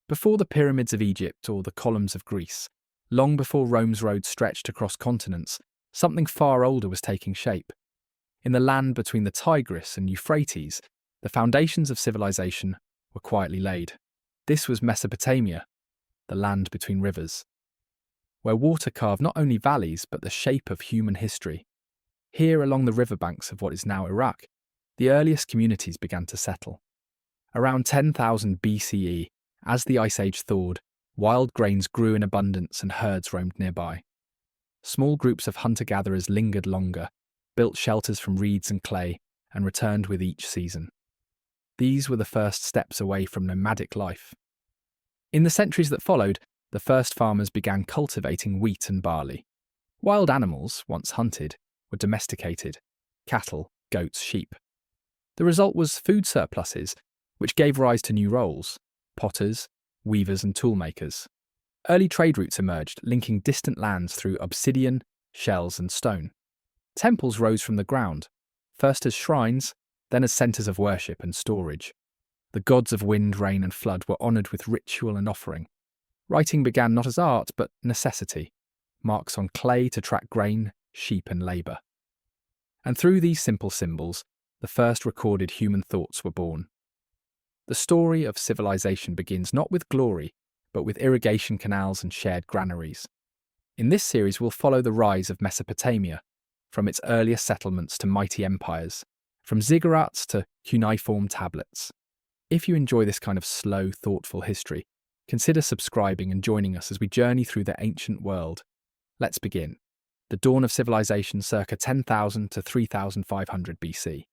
Before the pyramids of Egypt or the columns of Greece, long before Rome's roads stretched across continents, something far older was taking shape. In the land between the Tigris and Euphrates, the foundations of civilization were quietly laid. This was Mesopotamia, the land between rivers, where water carved not only valleys but the shape of human history. Here, along the riverbanks of what is now Iraq, the earliest communities began to settle. Around 10,000 BCE, as the Ice Age thawed, wild grains grew in abundance and herds roamed nearby. Small groups of hunter-gatherers lingered longer, built shelters from reeds and clay, and returned with each season. These were the first steps away from nomadic life. In the centuries that followed, the first farmers began cultivating wheat and barley. Wild animals, once hunted, were domesticated: cattle, goats, sheep. The result was food surpluses, which gave rise to new roles: potters, weavers, and toolmakers. Early trade routes emerged, linking distant lands through obsidian, shells, and stone. Temples rose from the ground, first as shrines, then as centres of worship and storage. The gods of wind, rain, and flood were honoured with ritual and offering. Writing began not as art, but necessity: marks on clay to track grain, sheep, and labour. And through these simple symbols, the first recorded human thoughts were born. The story of civilization begins not with glory, but with irrigation canals and shared granaries. In this series, we'll follow the rise of Mesopotamia, from its earliest settlements to mighty empires, from ziggurats to cuneiform tablets. If you enjoy this kind of slow, thoughtful history, consider subscribing and joining us as we journey through the ancient world. Let's begin. The dawn of civilization circa 10,000 to 3,500 BC.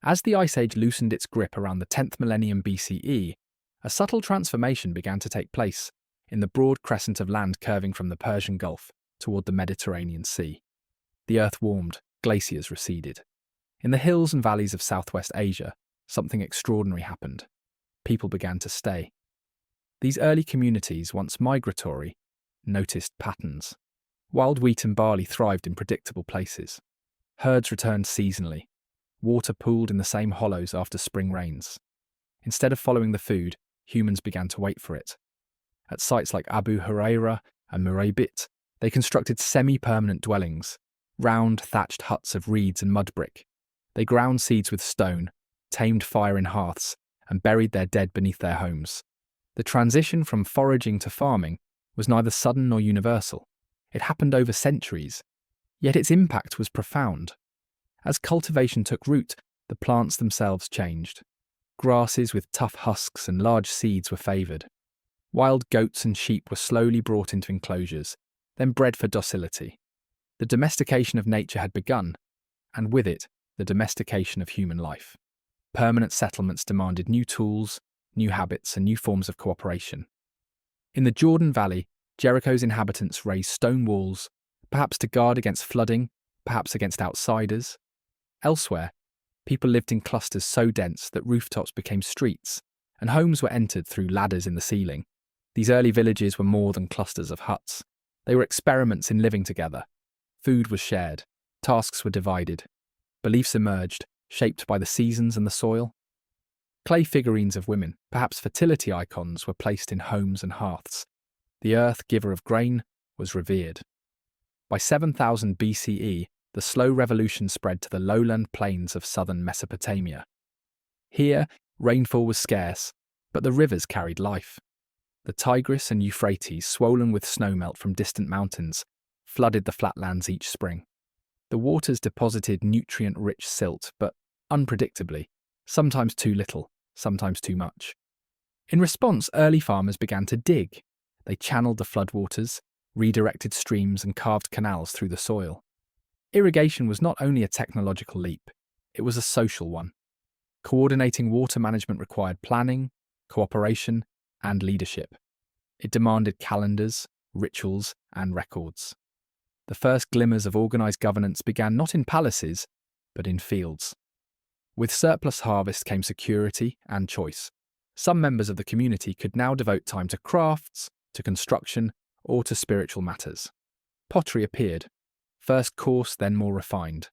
As the Ice Age loosened its grip around the 10th millennium BCE, a subtle transformation began to take place in the broad crescent of land curving from the Persian Gulf toward the Mediterranean Sea. The earth warmed, glaciers receded. In the hills and valleys of southwest Asia, something extraordinary happened. People began to stay. These early communities, once migratory, noticed patterns. Wild wheat and barley thrived in predictable places. Herds returned seasonally. Water pooled in the same hollows after spring rains. Instead of following the food, humans began to wait for it. At sites like Abu Huraira and Muraybit, they constructed semi-permanent dwellings, round thatched huts of reeds and mud brick. They ground seeds with stone, tamed fire in hearths, and buried their dead beneath their homes. The transition from foraging to farming was neither sudden nor universal. It happened over centuries, yet its impact was profound. As cultivation took root, the plants themselves changed. Grasses with tough husks and large seeds were favoured. Wild goats and sheep were slowly brought into enclosures, then bred for docility. The domestication of nature had begun, and with it, the domestication of human life. Permanent settlements demanded new tools, new habits, and new forms of cooperation. In the Jordan Valley, Jericho's inhabitants raised stone walls, perhaps to guard against flooding, perhaps against outsiders. Elsewhere, people lived in clusters so dense that rooftops became streets, and homes were entered through ladders in the ceiling. These early villages were more than clusters of huts. They were experiments in living together. Food was shared, tasks were divided, beliefs emerged, shaped by the seasons and the soil. Clay figurines of women, perhaps fertility icons, were placed in homes and hearths. The earth, giver of grain, was revered. By 7000 BCE, the slow revolution spread to the lowland plains of southern Mesopotamia. Here, rainfall was scarce, but the rivers carried life. The Tigris and Euphrates, swollen with snowmelt from distant mountains, flooded the flatlands each spring. The waters deposited nutrient-rich silt, but unpredictably, sometimes too little, sometimes too much. In response, early farmers began to dig. They channeled the floodwaters, redirected streams, and carved canals through the soil. Irrigation was not only a technological leap, it was a social one. Coordinating water management required planning, cooperation, and leadership. It demanded calendars, rituals, and records. The first glimmers of organised governance began not in palaces, but in fields. With surplus harvest came security and choice. Some members of the community could now devote time to crafts, to construction, or to spiritual matters. Pottery appeared, first coarse, then more refined.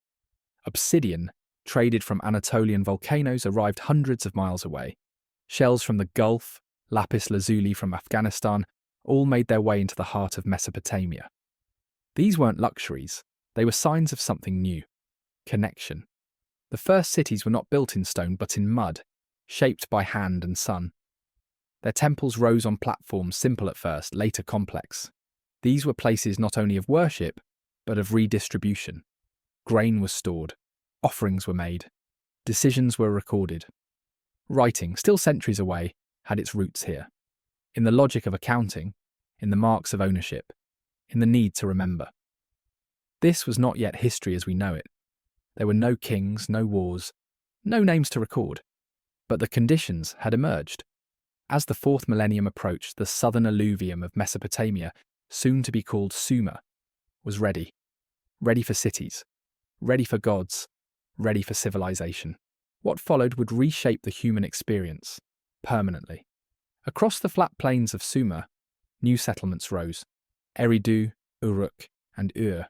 Obsidian, traded from Anatolian volcanoes, arrived hundreds of miles away. Shells from the Gulf, lapis lazuli from Afghanistan, all made their way into the heart of Mesopotamia. These weren't luxuries, they were signs of something new: connection. The first cities were not built in stone but in mud, shaped by hand and sun. Their temples rose on platforms simple at first, later complex. These were places not only of worship, but of redistribution. Grain was stored, offerings were made, decisions were recorded. Writing, still centuries away, had its roots here. In the logic of accounting, in the marks of ownership, in the need to remember. This was not yet history as we know it. There were no kings, no wars, no names to record. But the conditions had emerged. As the 4th millennium approached, the southern alluvium of Mesopotamia, soon to be called Sumer, was ready. Ready for cities, ready for gods, ready for civilization. What followed would reshape the human experience, permanently. Across the flat plains of Sumer, new settlements rose: Eridu, Uruk, and Ur.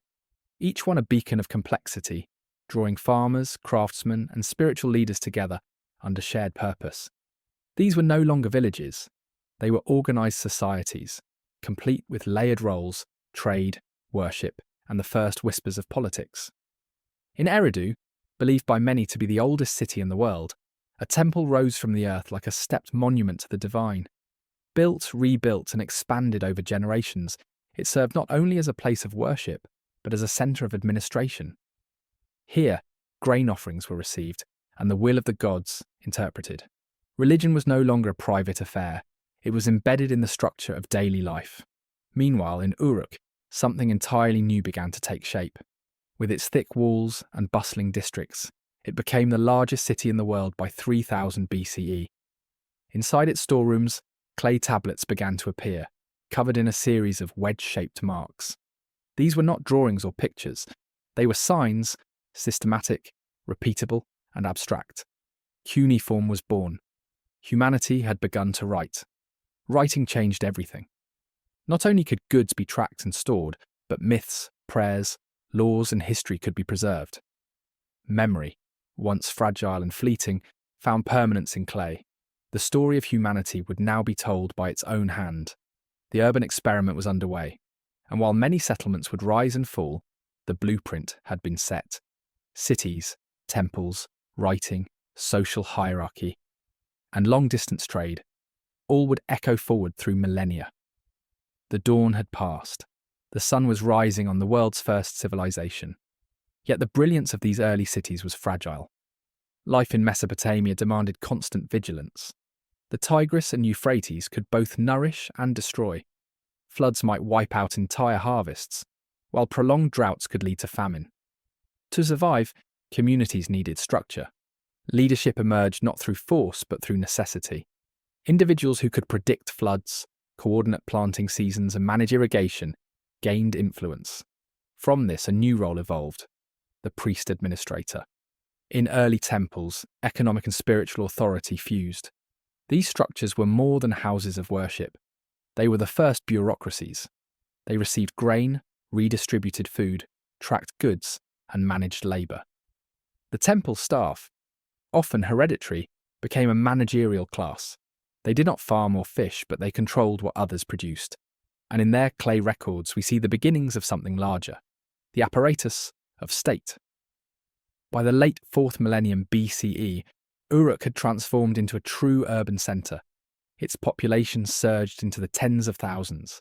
Each one a beacon of complexity, drawing farmers, craftsmen, and spiritual leaders together under shared purpose. These were no longer villages. They were organized societies, complete with layered roles, trade, worship, and the first whispers of politics. In Eridu, believed by many to be the oldest city in the world, a temple rose from the earth like a stepped monument to the divine. Built, rebuilt, and expanded over generations, it served not only as a place of worship, but as a centre of administration. Here, grain offerings were received, and the will of the gods interpreted. Religion was no longer a private affair. It was embedded in the structure of daily life. Meanwhile, in Uruk, something entirely new began to take shape. With its thick walls and bustling districts, it became the largest city in the world by 3000 BCE. Inside its storerooms, clay tablets began to appear, covered in a series of wedge-shaped marks. These were not drawings or pictures. They were signs, systematic, repeatable, and abstract. Cuneiform was born. Humanity had begun to write. Writing changed everything. Not only could goods be tracked and stored, but myths, prayers, laws, and history could be preserved. Memory, once fragile and fleeting, found permanence in clay. The story of humanity would now be told by its own hand. The urban experiment was underway, and while many settlements would rise and fall, the blueprint had been set. Cities, temples, writing, social hierarchy, and long-distance trade, all would echo forward through millennia. The dawn had passed. The sun was rising on the world's first civilization. Yet the brilliance of these early cities was fragile. Life in Mesopotamia demanded constant vigilance. The Tigris and Euphrates could both nourish and destroy. Floods might wipe out entire harvests, while prolonged droughts could lead to famine. To survive, communities needed structure. Leadership emerged not through force but through necessity. Individuals who could predict floods, coordinate planting seasons, and manage irrigation gained influence. From this, a new role evolved: the priest administrator. In early temples, economic and spiritual authority fused. These structures were more than houses of worship. They were the first bureaucracies. They received grain, redistributed food, tracked goods, and managed labour. The temple staff, often hereditary, became a managerial class. They did not farm or fish, but they controlled what others produced. And in their clay records, we see the beginnings of something larger: the apparatus of state. By the late 4th millennium BCE, Uruk had transformed into a true urban centre. Its population surged into the tens of thousands.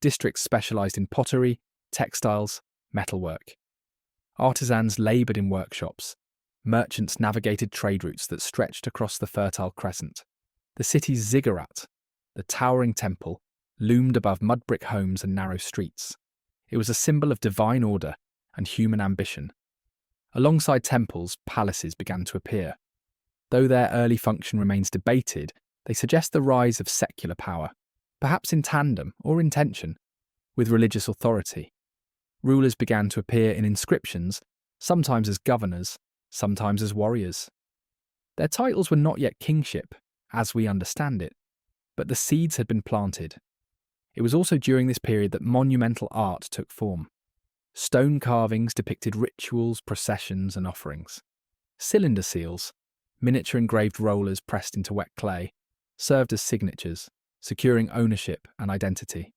Districts specialised in pottery, textiles, metalwork. Artisans laboured in workshops. Merchants navigated trade routes that stretched across the Fertile Crescent. The city's ziggurat, the towering temple, loomed above mud-brick homes and narrow streets. It was a symbol of divine order and human ambition. Alongside temples, palaces began to appear. Though their early function remains debated, they suggest the rise of secular power, perhaps in tandem or in tension with religious authority. Rulers began to appear in inscriptions, sometimes as governors, sometimes as warriors. Their titles were not yet kingship, as we understand it, but the seeds had been planted. It was also during this period that monumental art took form. Stone carvings depicted rituals, processions, and offerings. Cylinder seals, miniature engraved rollers pressed into wet clay, served as signatures, securing ownership and identity.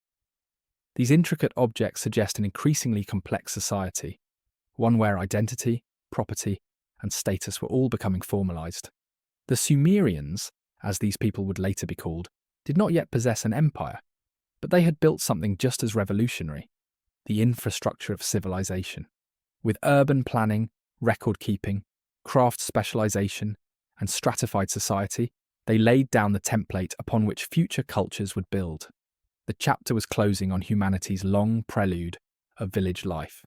These intricate objects suggest an increasingly complex society, one where identity, property, and status were all becoming formalized. The Sumerians, as these people would later be called, did not yet possess an empire, but they had built something just as revolutionary: the infrastructure of civilization. With urban planning, record-keeping, craft specialization, and stratified society, they laid down the template upon which future cultures would build. The chapter was closing on humanity's long prelude of village life.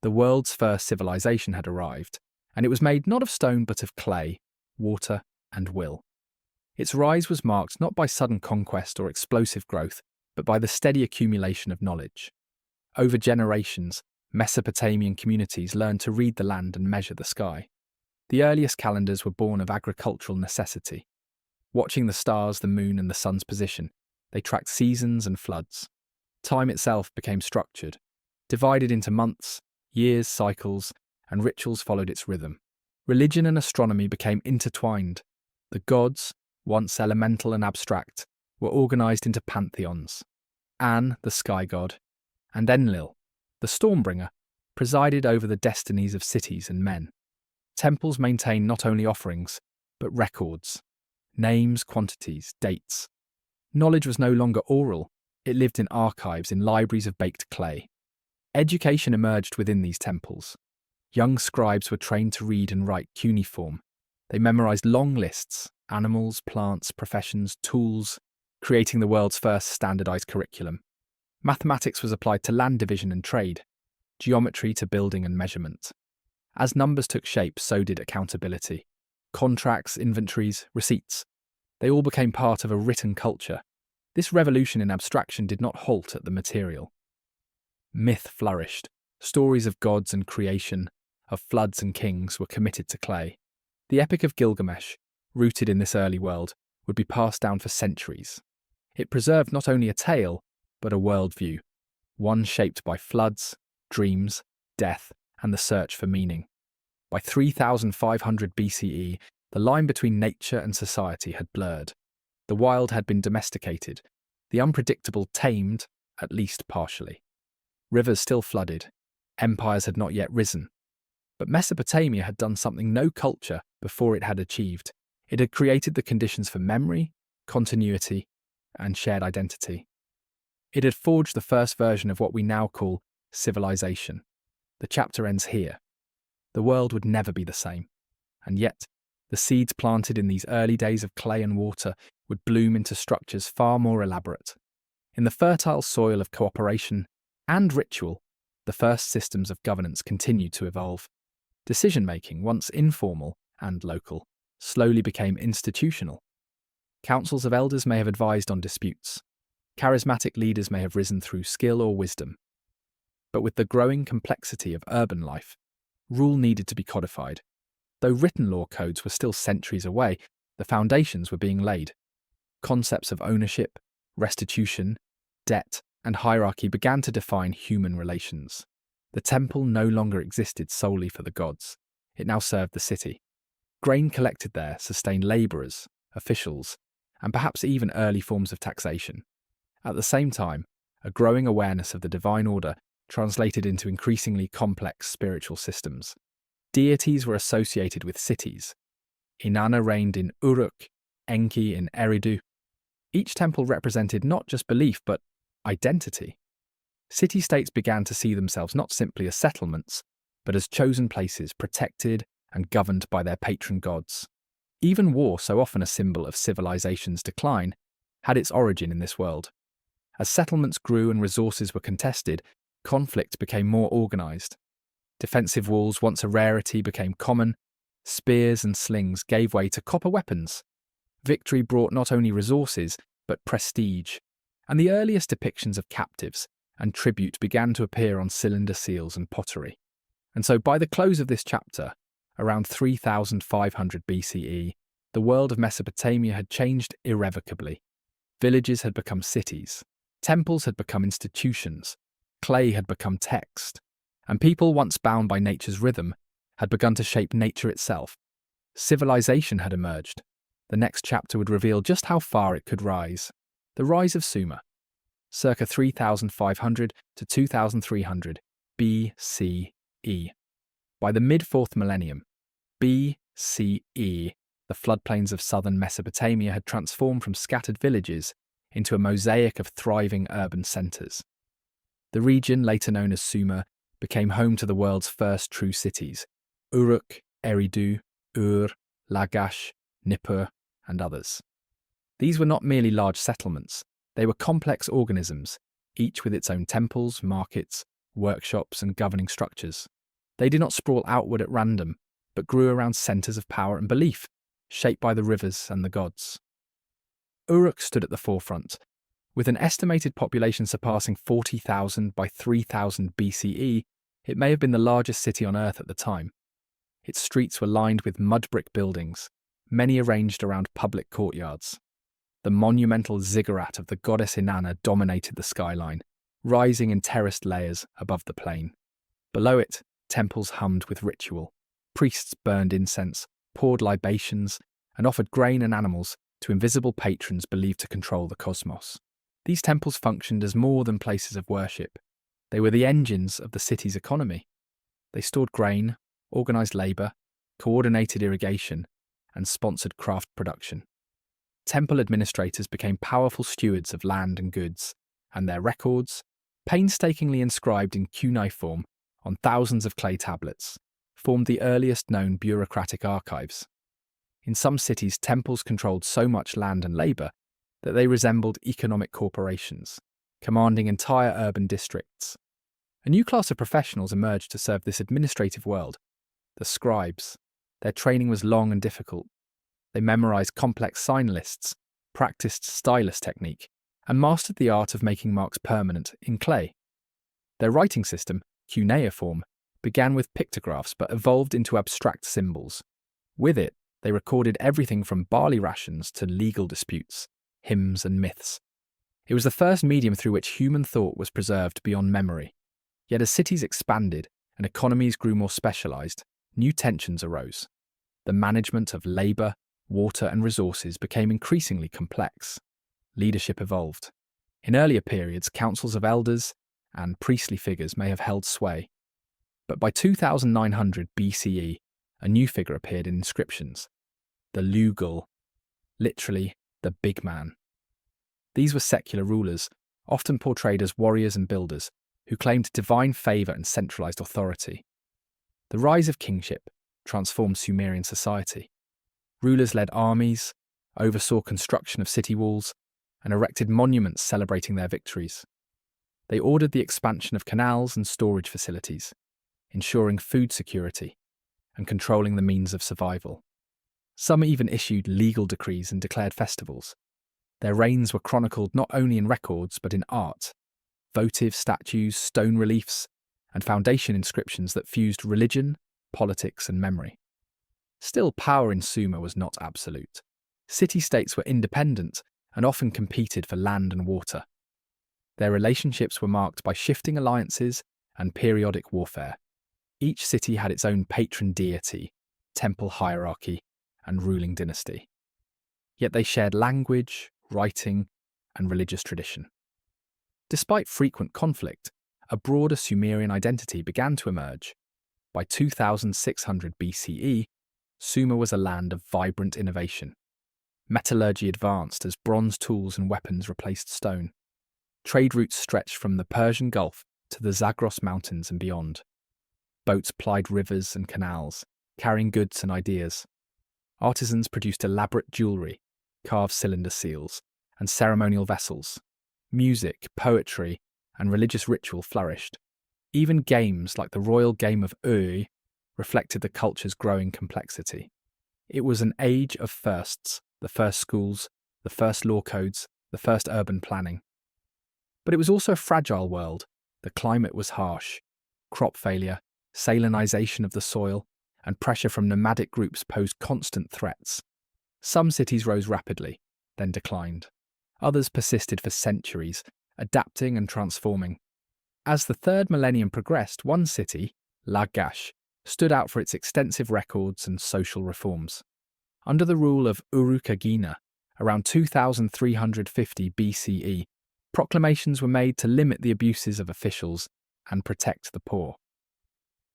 The world's first civilization had arrived, and it was made not of stone but of clay, water, and will. Its rise was marked not by sudden conquest or explosive growth, but by the steady accumulation of knowledge. Over generations, Mesopotamian communities learned to read the land and measure the sky. The earliest calendars were born of agricultural necessity. Watching the stars, the moon, and the sun's position, they tracked seasons and floods. Time itself became structured, divided into months, years, cycles, and rituals followed its rhythm. Religion and astronomy became intertwined. The gods, once elemental and abstract, were organized into pantheons. An, the sky god, and Enlil, the stormbringer, presided over the destinies of cities and men. Temples maintained not only offerings, but records: names, quantities, dates. Knowledge was no longer oral, it lived in archives, in libraries of baked clay. Education emerged within these temples. Young scribes were trained to read and write cuneiform. They memorized long lists: animals, plants, professions, tools, creating the world's first standardized curriculum. Mathematics was applied to land division and trade, geometry to building and measurement. As numbers took shape, so did accountability. Contracts, inventories, receipts, they all became part of a written culture. This revolution in abstraction did not halt at the material. Myth flourished. Stories of gods and creation, of floods and kings, were committed to clay. The Epic of Gilgamesh, rooted in this early world, would be passed down for centuries. It preserved not only a tale, but a worldview, one shaped by floods, dreams, death, and the search for meaning. By 3500 BCE, the line between nature and society had blurred. The wild had been domesticated, the unpredictable tamed, at least partially. Rivers still flooded, empires had not yet risen. But Mesopotamia had done something no culture before it had achieved. It had created the conditions for memory, continuity, and shared identity. It had forged the first version of what we now call civilization. The chapter ends here. The world would never be the same. And yet, the seeds planted in these early days of clay and water would bloom into structures far more elaborate. In the fertile soil of cooperation and ritual, the first systems of governance continued to evolve. Decision-making, once informal and local, slowly became institutional. Councils of elders may have advised on disputes. Charismatic leaders may have risen through skill or wisdom. But with the growing complexity of urban life, rule needed to be codified. Though written law codes were still centuries away, the foundations were being laid. Concepts of ownership, restitution, debt, and hierarchy began to define human relations. The temple no longer existed solely for the gods. It now served the city. Grain collected there sustained labourers, officials, and perhaps even early forms of taxation. At the same time, a growing awareness of the divine order translated into increasingly complex spiritual systems. Deities were associated with cities. Inanna reigned in Uruk, Enki in Eridu. Each temple represented not just belief but identity. City-states began to see themselves not simply as settlements, but as chosen places protected and governed by their patron gods. Even war, so often a symbol of civilization's decline, had its origin in this world. As settlements grew and resources were contested, conflict became more organized. Defensive walls, once a rarity, became common. Spears and slings gave way to copper weapons. Victory brought not only resources, but prestige, and the earliest depictions of captives and tribute began to appear on cylinder seals and pottery. And so by the close of this chapter, around 3500 BCE, the world of Mesopotamia had changed irrevocably. Villages had become cities, temples had become institutions, clay had become text, and people once bound by nature's rhythm had begun to shape nature itself. Civilization had emerged, The next chapter would reveal just how far it could rise. The rise of Sumer, circa 3500 to 2300 BCE. By the mid-4th millennium, BCE, the floodplains of southern Mesopotamia had transformed from scattered villages into a mosaic of thriving urban centres. The region, later known as Sumer, became home to the world's first true cities: Uruk, Eridu, Ur, Lagash, Nippur, and others. These were not merely large settlements, they were complex organisms, each with its own temples, markets, workshops, and governing structures. They did not sprawl outward at random, but grew around centres of power and belief, shaped by the rivers and the gods. Uruk stood at the forefront. With an estimated population surpassing 40,000 by 3000 BCE, it may have been the largest city on Earth at the time. Its streets were lined with mud brick buildings, many arranged around public courtyards. The monumental ziggurat of the goddess Inanna dominated the skyline, rising in terraced layers above the plain. Below it, temples hummed with ritual. Priests burned incense, poured libations, and offered grain and animals to invisible patrons believed to control the cosmos. These temples functioned as more than places of worship. They were the engines of the city's economy. They stored grain, organised labour, coordinated irrigation, and sponsored craft production. Temple administrators became powerful stewards of land and goods, and their records, painstakingly inscribed in cuneiform on thousands of clay tablets, formed the earliest known bureaucratic archives. In some cities, temples controlled so much land and labour that they resembled economic corporations, commanding entire urban districts. A new class of professionals emerged to serve this administrative world: the scribes. Their training was long and difficult. They memorized complex sign lists, practiced stylus technique, and mastered the art of making marks permanent in clay. Their writing system, cuneiform, began with pictographs but evolved into abstract symbols. With it, they recorded everything from barley rations to legal disputes, hymns and myths. It was the first medium through which human thought was preserved beyond memory. Yet as cities expanded and economies grew more specialized, new tensions arose. The management of labor, water and resources became increasingly complex. Leadership evolved. In earlier periods, councils of elders and priestly figures may have held sway. But by 2900 BCE, a new figure appeared in inscriptions: the Lugal, literally the big man. These were secular rulers, often portrayed as warriors and builders, who claimed divine favour and centralised authority. The rise of kingship transformed Sumerian society. Rulers led armies, oversaw construction of city walls, and erected monuments celebrating their victories. They ordered the expansion of canals and storage facilities, ensuring food security and controlling the means of survival. Some even issued legal decrees and declared festivals. Their reigns were chronicled not only in records but in art: votive statues, stone reliefs, and foundation inscriptions that fused religion, politics, and memory. Still, power in Sumer was not absolute. City-states were independent and often competed for land and water. Their relationships were marked by shifting alliances and periodic warfare. Each city had its own patron deity, temple hierarchy, and ruling dynasty. Yet they shared language, writing, and religious tradition. Despite frequent conflict, a broader Sumerian identity began to emerge. By 2600 BCE, Sumer was a land of vibrant innovation. Metallurgy advanced as bronze tools and weapons replaced stone. Trade routes stretched from the Persian Gulf to the Zagros Mountains and beyond. Boats plied rivers and canals, carrying goods and ideas. Artisans produced elaborate jewellery, carved cylinder seals, and ceremonial vessels. Music, poetry, and religious ritual flourished. Even games like the royal game of Uy reflected the culture's growing complexity. It was an age of firsts: the first schools, the first law codes, the first urban planning. But it was also a fragile world. The climate was harsh. Crop failure, salinization of the soil, and pressure from nomadic groups posed constant threats. Some cities rose rapidly, then declined. Others persisted for centuries, adapting and transforming. As the third millennium progressed, one city, Lagash, stood out for its extensive records and social reforms. Under the rule of Urukagina, around 2350 BCE, proclamations were made to limit the abuses of officials and protect the poor.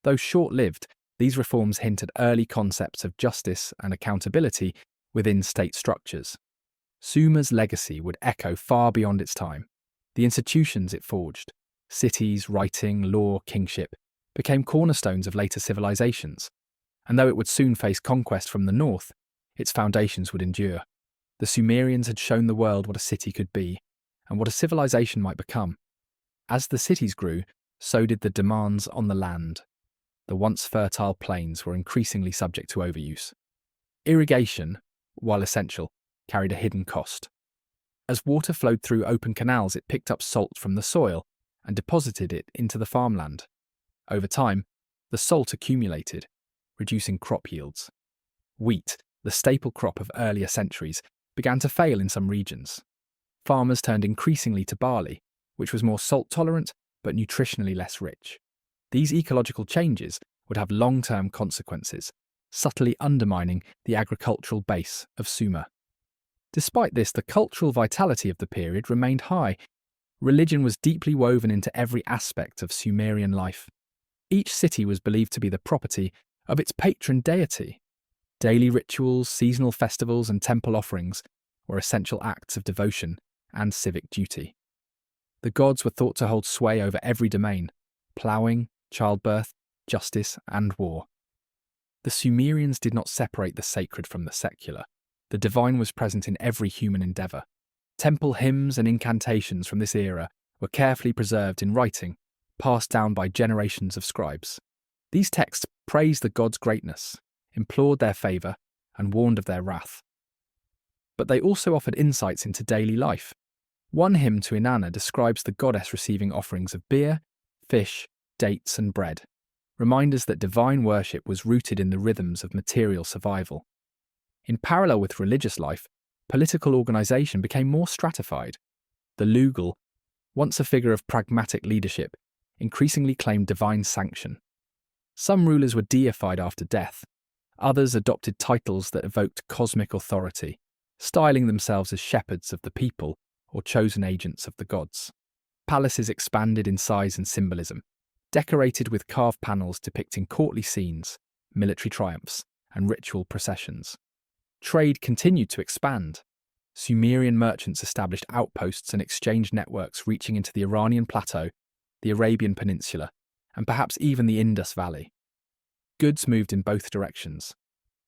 Though short-lived, these reforms hint at early concepts of justice and accountability within state structures. Sumer's legacy would echo far beyond its time. The institutions it forged, cities, writing, law, kingship, became cornerstones of later civilizations, and though it would soon face conquest from the north, its foundations would endure. The Sumerians had shown the world what a city could be, and what a civilization might become. As the cities grew, so did the demands on the land. The once fertile plains were increasingly subject to overuse. Irrigation, while essential, carried a hidden cost. As water flowed through open canals, it picked up salt from the soil and deposited it into the farmland. Over time, the salt accumulated, reducing crop yields. Wheat, the staple crop of earlier centuries, began to fail in some regions. Farmers turned increasingly to barley, which was more salt-tolerant but nutritionally less rich. These ecological changes would have long-term consequences, subtly undermining the agricultural base of Sumer. Despite this, the cultural vitality of the period remained high. Religion was deeply woven into every aspect of Sumerian life. Each city was believed to be the property of its patron deity. Daily rituals, seasonal festivals, and temple offerings were essential acts of devotion and civic duty. The gods were thought to hold sway over every domain: ploughing, childbirth, justice, and war. The Sumerians did not separate the sacred from the secular. The divine was present in every human endeavour. Temple hymns and incantations from this era were carefully preserved in writing, passed down by generations of scribes. These texts praised the gods' greatness, implored their favour, and warned of their wrath. But they also offered insights into daily life. One hymn to Inanna describes the goddess receiving offerings of beer, fish, dates, and bread, reminders that divine worship was rooted in the rhythms of material survival. In parallel with religious life, political organisation became more stratified. The Lugal, once a figure of pragmatic leadership, increasingly claimed divine sanction. Some rulers were deified after death. Others adopted titles that evoked cosmic authority, styling themselves as shepherds of the people or chosen agents of the gods. Palaces expanded in size and symbolism, decorated with carved panels depicting courtly scenes, military triumphs, and ritual processions. Trade continued to expand. Sumerian merchants established outposts and exchange networks reaching into the Iranian plateau, the Arabian Peninsula, and perhaps even the Indus Valley. Goods moved in both directions: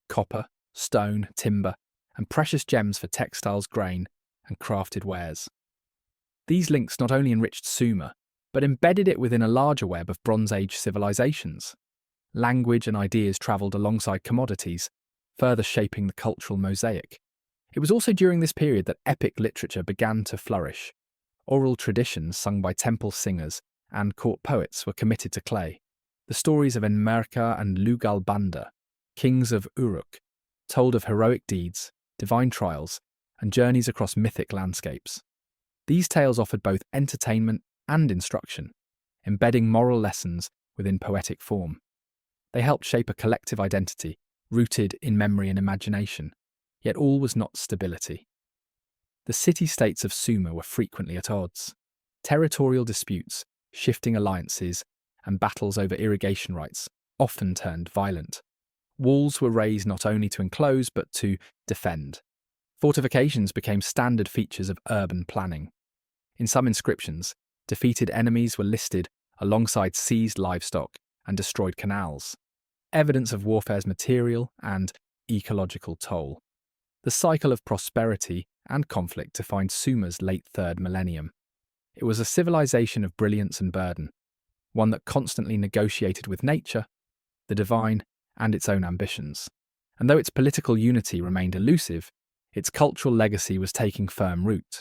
copper, stone, timber, and precious gems for textiles, grain, and crafted wares. These links not only enriched Sumer, but embedded it within a larger web of Bronze Age civilizations. Language and ideas travelled alongside commodities, further shaping the cultural mosaic. It was also during this period that epic literature began to flourish. Oral traditions sung by temple singers and court poets were committed to clay. The stories of Enmerkar and Lugal Banda, kings of Uruk, told of heroic deeds, divine trials, and journeys across mythic landscapes. These tales offered both entertainment and instruction, embedding moral lessons within poetic form. They helped shape a collective identity, rooted in memory and imagination, yet all was not stability. The city-states of Sumer were frequently at odds. Territorial disputes, shifting alliances, and battles over irrigation rights often turned violent. Walls were raised not only to enclose but to defend. Fortifications became standard features of urban planning. In some inscriptions, defeated enemies were listed alongside seized livestock and destroyed canals, evidence of warfare's material and ecological toll. The cycle of prosperity and conflict defined Sumer's late 3rd millennium. It was a civilization of brilliance and burden, one that constantly negotiated with nature, the divine, and its own ambitions. And though its political unity remained elusive, its cultural legacy was taking firm root.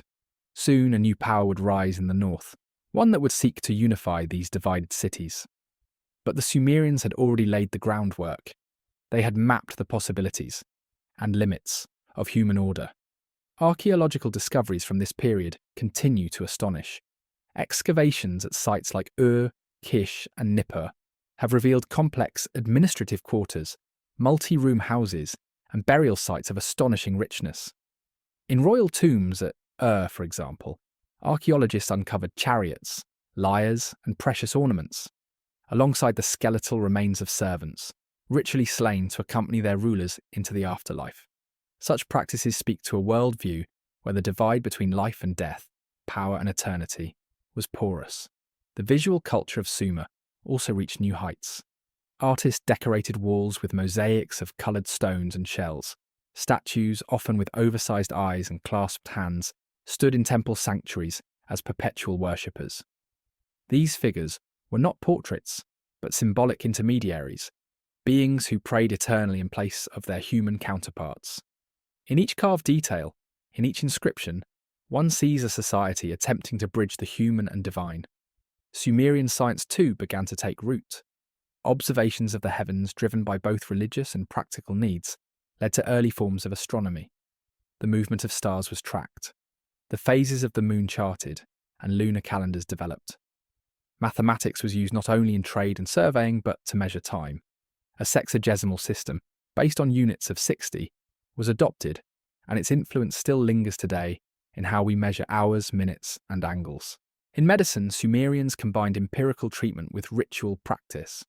Soon a new power would rise in the north, one that would seek to unify these divided cities. But the Sumerians had already laid the groundwork. They had mapped the possibilities and limits of human order. Archaeological discoveries from this period continue to astonish. Excavations at sites like Ur, Kish, and Nippur have revealed complex administrative quarters, multi-room houses, and burial sites of astonishing richness. In royal tombs at for example, archaeologists uncovered chariots, lyres, and precious ornaments, alongside the skeletal remains of servants, ritually slain to accompany their rulers into the afterlife. Such practices speak to a worldview where the divide between life and death, power and eternity, was porous. The visual culture of Sumer also reached new heights. Artists decorated walls with mosaics of coloured stones and shells. Statues, often with oversized eyes and clasped hands, stood in temple sanctuaries as perpetual worshippers. These figures were not portraits, but symbolic intermediaries, beings who prayed eternally in place of their human counterparts. In each carved detail, in each inscription, one sees a society attempting to bridge the human and divine. Sumerian science too began to take root. Observations of the heavens driven by both religious and practical needs led to early forms of astronomy. The movement of stars was tracked. The phases of the moon charted, and lunar calendars developed. Mathematics was used not only in trade and surveying, but to measure time. A sexagesimal system, based on units of 60, was adopted, and its influence still lingers today in how we measure hours, minutes, and angles. In medicine, Sumerians combined empirical treatment with ritual practice.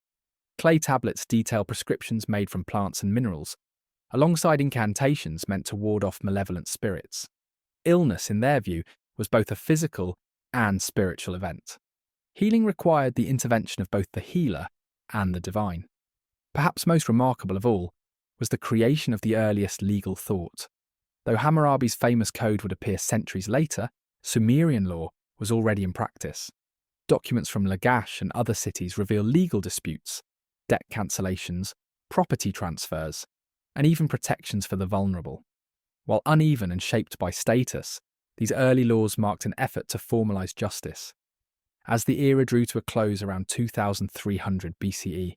Clay tablets detail prescriptions made from plants and minerals, alongside incantations meant to ward off malevolent spirits. Illness, in their view, was both a physical and spiritual event. Healing required the intervention of both the healer and the divine. Perhaps most remarkable of all was the creation of the earliest legal thought. Though Hammurabi's famous code would appear centuries later, Sumerian law was already in practice. Documents from Lagash and other cities reveal legal disputes, debt cancellations, property transfers, and even protections for the vulnerable. While uneven and shaped by status, these early laws marked an effort to formalize justice. As the era drew to a close around 2300 BCE,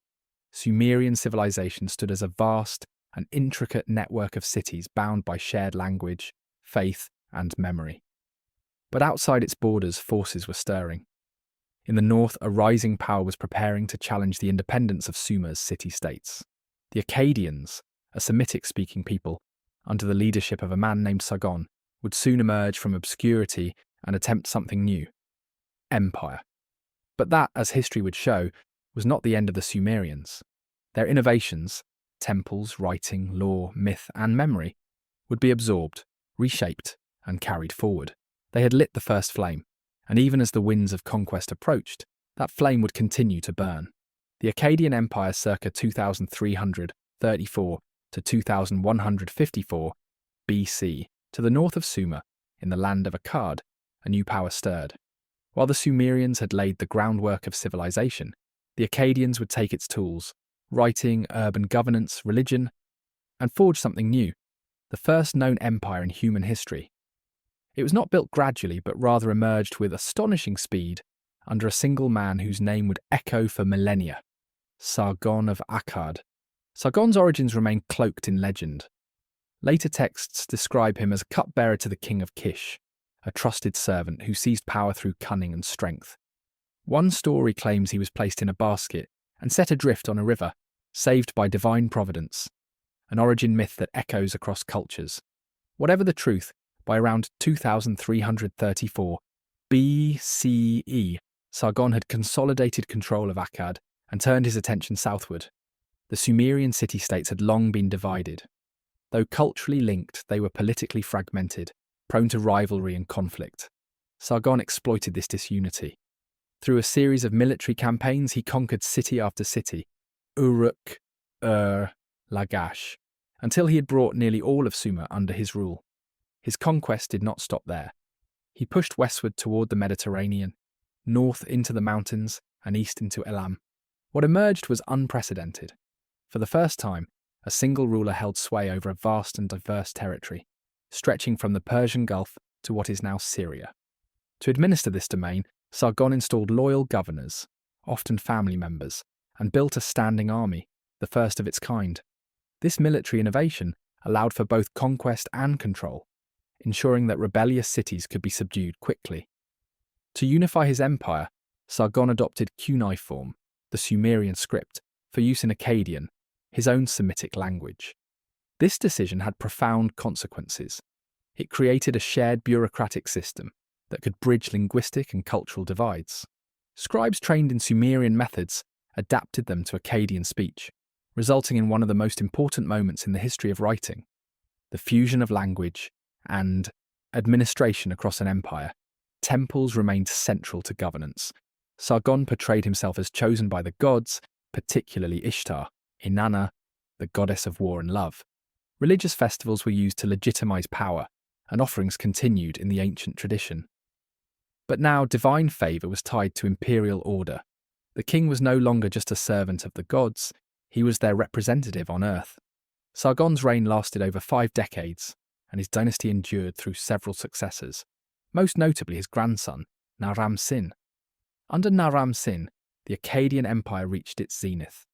Sumerian civilization stood as a vast and intricate network of cities bound by shared language, faith, and memory. But outside its borders, forces were stirring. In the north, a rising power was preparing to challenge the independence of Sumer's city-states. The Akkadians, a Semitic-speaking people, under the leadership of a man named Sargon, would soon emerge from obscurity and attempt something new: empire. But that, as history would show, was not the end of the Sumerians. Their innovations, temples, writing, law, myth, and memory, would be absorbed, reshaped, and carried forward. They had lit the first flame, and even as the winds of conquest approached, that flame would continue to burn. The Akkadian Empire circa 2334 to 2154 BC, to the north of Sumer, in the land of Akkad, a new power stirred. While the Sumerians had laid the groundwork of civilization, the Akkadians would take its tools, writing, urban governance, religion, and forge something new, the first known empire in human history. It was not built gradually, but rather emerged with astonishing speed under a single man whose name would echo for millennia: Sargon of Akkad. Sargon's origins remain cloaked in legend. Later texts describe him as cupbearer to the king of Kish, a trusted servant who seized power through cunning and strength. One story claims he was placed in a basket and set adrift on a river, saved by divine providence, an origin myth that echoes across cultures. Whatever the truth, by around 2334 BCE, Sargon had consolidated control of Akkad and turned his attention southward. The Sumerian city-states had long been divided. Though culturally linked, they were politically fragmented, prone to rivalry and conflict. Sargon exploited this disunity. Through a series of military campaigns, he conquered city after city, Uruk, Lagash, until he had brought nearly all of Sumer under his rule. His conquest did not stop there. He pushed westward toward the Mediterranean, north into the mountains, and east into Elam. What emerged was unprecedented. For the first time, a single ruler held sway over a vast and diverse territory, stretching from the Persian Gulf to what is now Syria. To administer this domain, Sargon installed loyal governors, often family members, and built a standing army, the first of its kind. This military innovation allowed for both conquest and control, ensuring that rebellious cities could be subdued quickly. To unify his empire, Sargon adopted cuneiform, the Sumerian script, for use in Akkadian, his own Semitic language. This decision had profound consequences. It created a shared bureaucratic system that could bridge linguistic and cultural divides. Scribes trained in Sumerian methods adapted them to Akkadian speech, resulting in one of the most important moments in the history of writing: the fusion of language and administration across an empire. Temples remained central to governance. Sargon portrayed himself as chosen by the gods, particularly Ishtar, Inanna, the goddess of war and love. Religious festivals were used to legitimize power, and offerings continued in the ancient tradition. But now divine favor was tied to imperial order. The king was no longer just a servant of the gods, he was their representative on earth. Sargon's reign lasted over 5 decades, and his dynasty endured through several successors, most notably his grandson, Naram-Sin. Under Naram-Sin, the Akkadian Empire reached its zenith.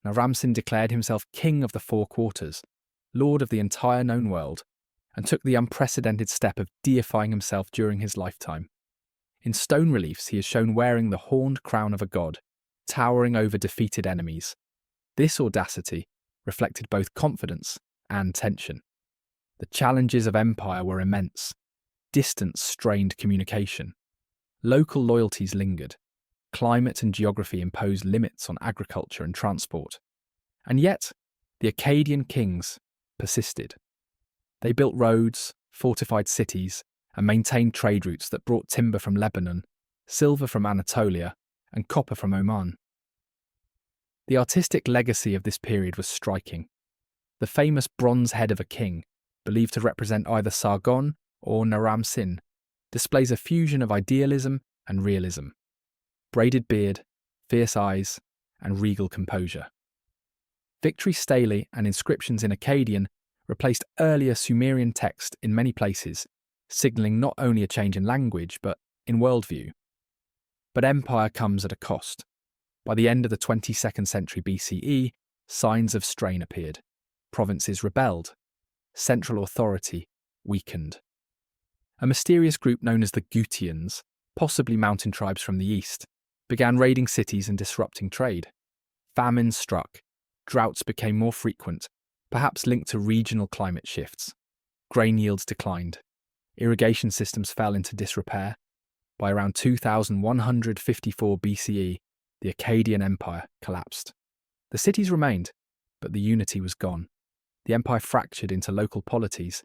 Naram-Sin declared himself king of the 4 quarters, lord of the entire known world, and took the unprecedented step of deifying himself during his lifetime. In stone reliefs, he is shown wearing the horned crown of a god, towering over defeated enemies. This audacity reflected both confidence and tension. The challenges of empire were immense. Distance strained communication. Local loyalties lingered. Climate and geography imposed limits on agriculture and transport. And yet, the Akkadian kings persisted. They built roads, fortified cities, and maintained trade routes that brought timber from Lebanon, silver from Anatolia, and copper from Oman. The artistic legacy of this period was striking. The famous bronze head of a king, believed to represent either Sargon or Naram-Sin, displays a fusion of idealism and realism. Braided beard, fierce eyes, and regal composure. Victory stele and inscriptions in Akkadian replaced earlier Sumerian text in many places, signalling not only a change in language but in worldview. But empire comes at a cost. By the end of the 22nd century BCE, signs of strain appeared. Provinces rebelled. Central authority weakened. A mysterious group known as the Gutians, possibly mountain tribes from the east, began raiding cities and disrupting trade. Famines struck. Droughts became more frequent, perhaps linked to regional climate shifts. Grain yields declined. Irrigation systems fell into disrepair. By around 2154 BCE, the Akkadian Empire collapsed. The cities remained, but the unity was gone. The empire fractured into local polities,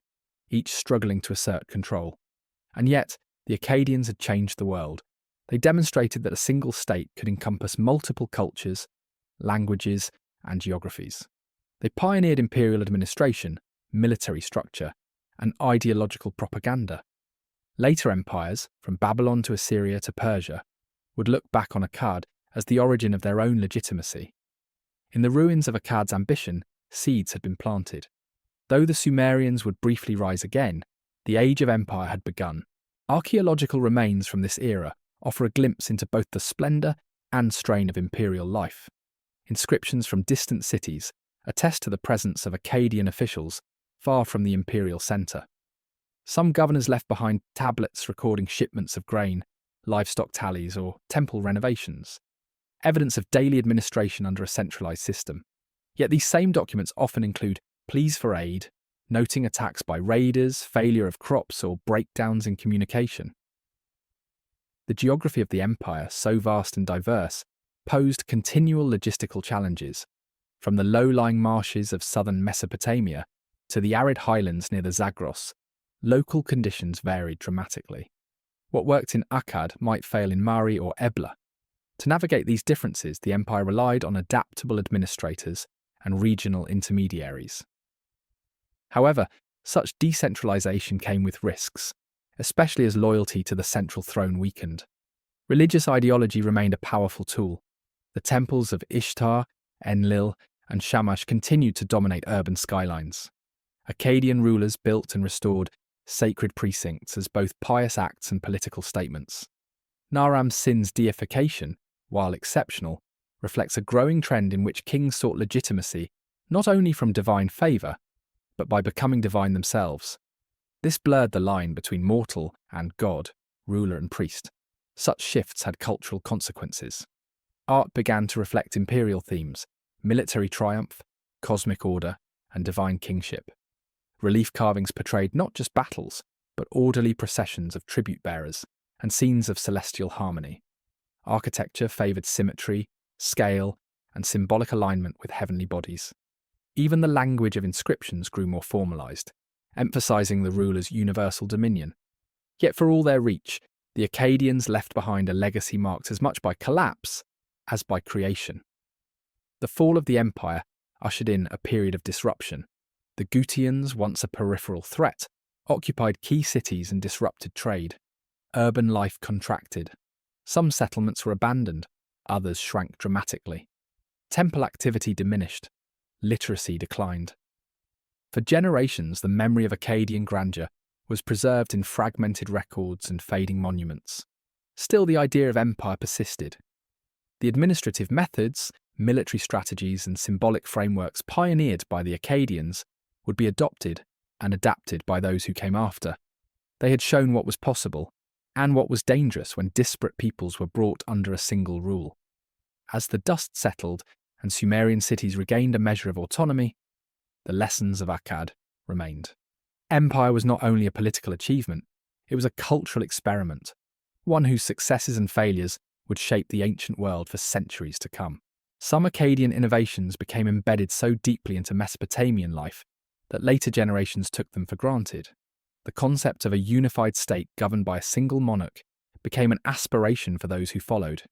each struggling to assert control. And yet, the Akkadians had changed the world. They demonstrated that a single state could encompass multiple cultures, languages, and geographies. They pioneered imperial administration, military structure, and ideological propaganda. Later empires, from Babylon to Assyria to Persia, would look back on Akkad as the origin of their own legitimacy. In the ruins of Akkad's ambition, seeds had been planted. Though the Sumerians would briefly rise again, the age of empire had begun. Archaeological remains from this era offer a glimpse into both the splendour and strain of imperial life. Inscriptions from distant cities attest to the presence of Akkadian officials far from the imperial centre. Some governors left behind tablets recording shipments of grain, livestock tallies, or temple renovations, evidence of daily administration under a centralised system. Yet these same documents often include pleas for aid, noting attacks by raiders, failure of crops, or breakdowns in communication. The geography of the empire, so vast and diverse, posed continual logistical challenges, from the low-lying marshes of southern Mesopotamia to the arid highlands near the Zagros. Local conditions varied dramatically. What worked in Akkad might fail in Mari or Ebla. To navigate these differences, the empire relied on adaptable administrators and regional intermediaries. However, such decentralization came with risks, especially as loyalty to the central throne weakened. Religious ideology remained a powerful tool. The temples of Ishtar, Enlil, and Shamash continued to dominate urban skylines. Akkadian rulers built and restored sacred precincts as both pious acts and political statements. Naram-Sin's deification, while exceptional, reflects a growing trend in which kings sought legitimacy not only from divine favour, but by becoming divine themselves. This blurred the line between mortal and god, ruler and priest. Such shifts had cultural consequences. Art began to reflect imperial themes: military triumph, cosmic order, and divine kingship. Relief carvings portrayed not just battles, but orderly processions of tribute bearers and scenes of celestial harmony. Architecture favoured symmetry, scale, and symbolic alignment with heavenly bodies. Even the language of inscriptions grew more formalised, emphasising the ruler's universal dominion. Yet for all their reach, the Akkadians left behind a legacy marked as much by collapse as by creation. The fall of the empire ushered in a period of disruption. The Gutians, once a peripheral threat, occupied key cities and disrupted trade. Urban life contracted. Some settlements were abandoned, others shrank dramatically. Temple activity diminished. Literacy declined. For generations, the memory of Akkadian grandeur was preserved in fragmented records and fading monuments. Still, the idea of empire persisted. The administrative methods, military strategies, and symbolic frameworks pioneered by the Akkadians would be adopted and adapted by those who came after. They had shown what was possible and what was dangerous when disparate peoples were brought under a single rule. As the dust settled and Sumerian cities regained a measure of autonomy, the lessons of Akkad remained. Empire was not only a political achievement, it was a cultural experiment, one whose successes and failures would shape the ancient world for centuries to come. Some Akkadian innovations became embedded so deeply into Mesopotamian life that later generations took them for granted. The concept of a unified state governed by a single monarch became an aspiration for those who followed.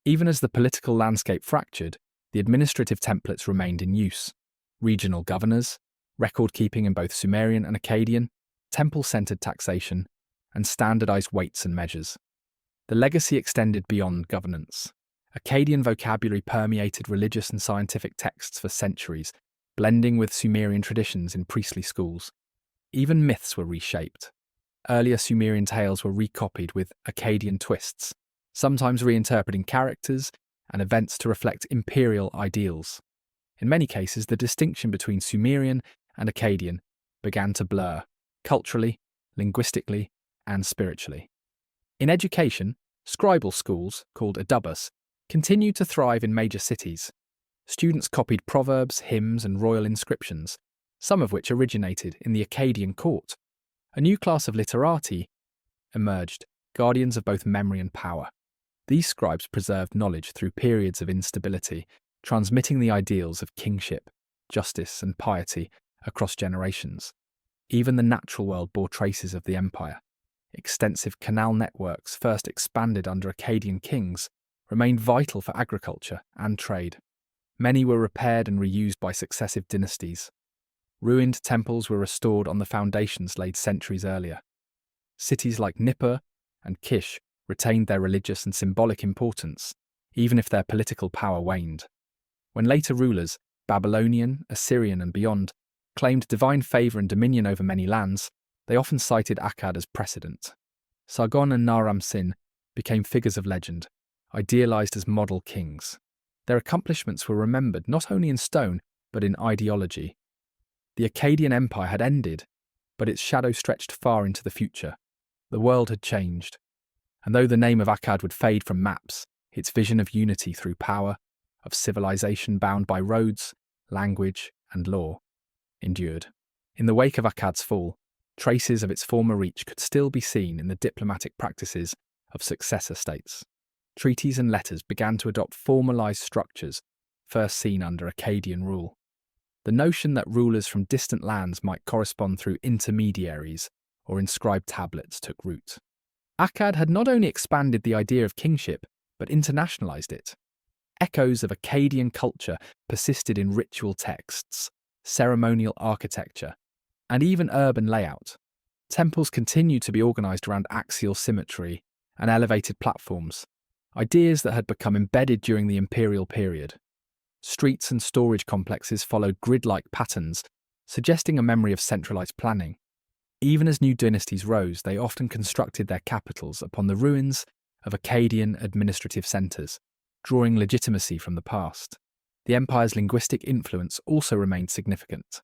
Even as the political landscape fractured, the administrative templates remained in use. Regional governors, record-keeping in both Sumerian and Akkadian, temple-centered taxation, and standardized weights and measures. The legacy extended beyond governance. Akkadian vocabulary permeated religious and scientific texts for centuries, blending with Sumerian traditions in priestly schools. Even myths were reshaped. Earlier Sumerian tales were recopied with Akkadian twists, sometimes reinterpreting characters and events to reflect imperial ideals. In many cases, the distinction between Sumerian and Akkadian began to blur, culturally, linguistically, and spiritually. In education, scribal schools, called adubas, continued to thrive in major cities. Students copied proverbs, hymns, and royal inscriptions, some of which originated in the Akkadian court. A new class of literati emerged, guardians of both memory and power. These scribes preserved knowledge through periods of instability, transmitting the ideals of kingship, justice, and piety across generations. Even the natural world bore traces of the empire. Extensive canal networks, first expanded under Akkadian kings, remained vital for agriculture and trade. Many were repaired and reused by successive dynasties. Ruined temples were restored on the foundations laid centuries earlier. Cities like Nippur and Kish retained their religious and symbolic importance, even if their political power waned. When later rulers, Babylonian, Assyrian, and beyond, claimed divine favour and dominion over many lands, they often cited Akkad as precedent. Sargon and Naram-Sin became figures of legend, idealised as model kings. Their accomplishments were remembered not only in stone, but in ideology. The Akkadian Empire had ended, but its shadow stretched far into the future. The world had changed. And though the name of Akkad would fade from maps, its vision of unity through power, of civilization bound by roads, language, and law, endured. In the wake of Akkad's fall, traces of its former reach could still be seen in the diplomatic practices of successor states. Treaties and letters began to adopt formalized structures, first seen under Akkadian rule. The notion that rulers from distant lands might correspond through intermediaries or inscribed tablets took root. Akkad had not only expanded the idea of kingship, but internationalized it. Echoes of Akkadian culture persisted in ritual texts, ceremonial architecture, and even urban layout. Temples continued to be organized around axial symmetry and elevated platforms, ideas that had become embedded during the imperial period. Streets and storage complexes followed grid-like patterns, suggesting a memory of centralized planning. Even as new dynasties rose, they often constructed their capitals upon the ruins of Akkadian administrative centers, drawing legitimacy from the past. The empire's linguistic influence also remained significant.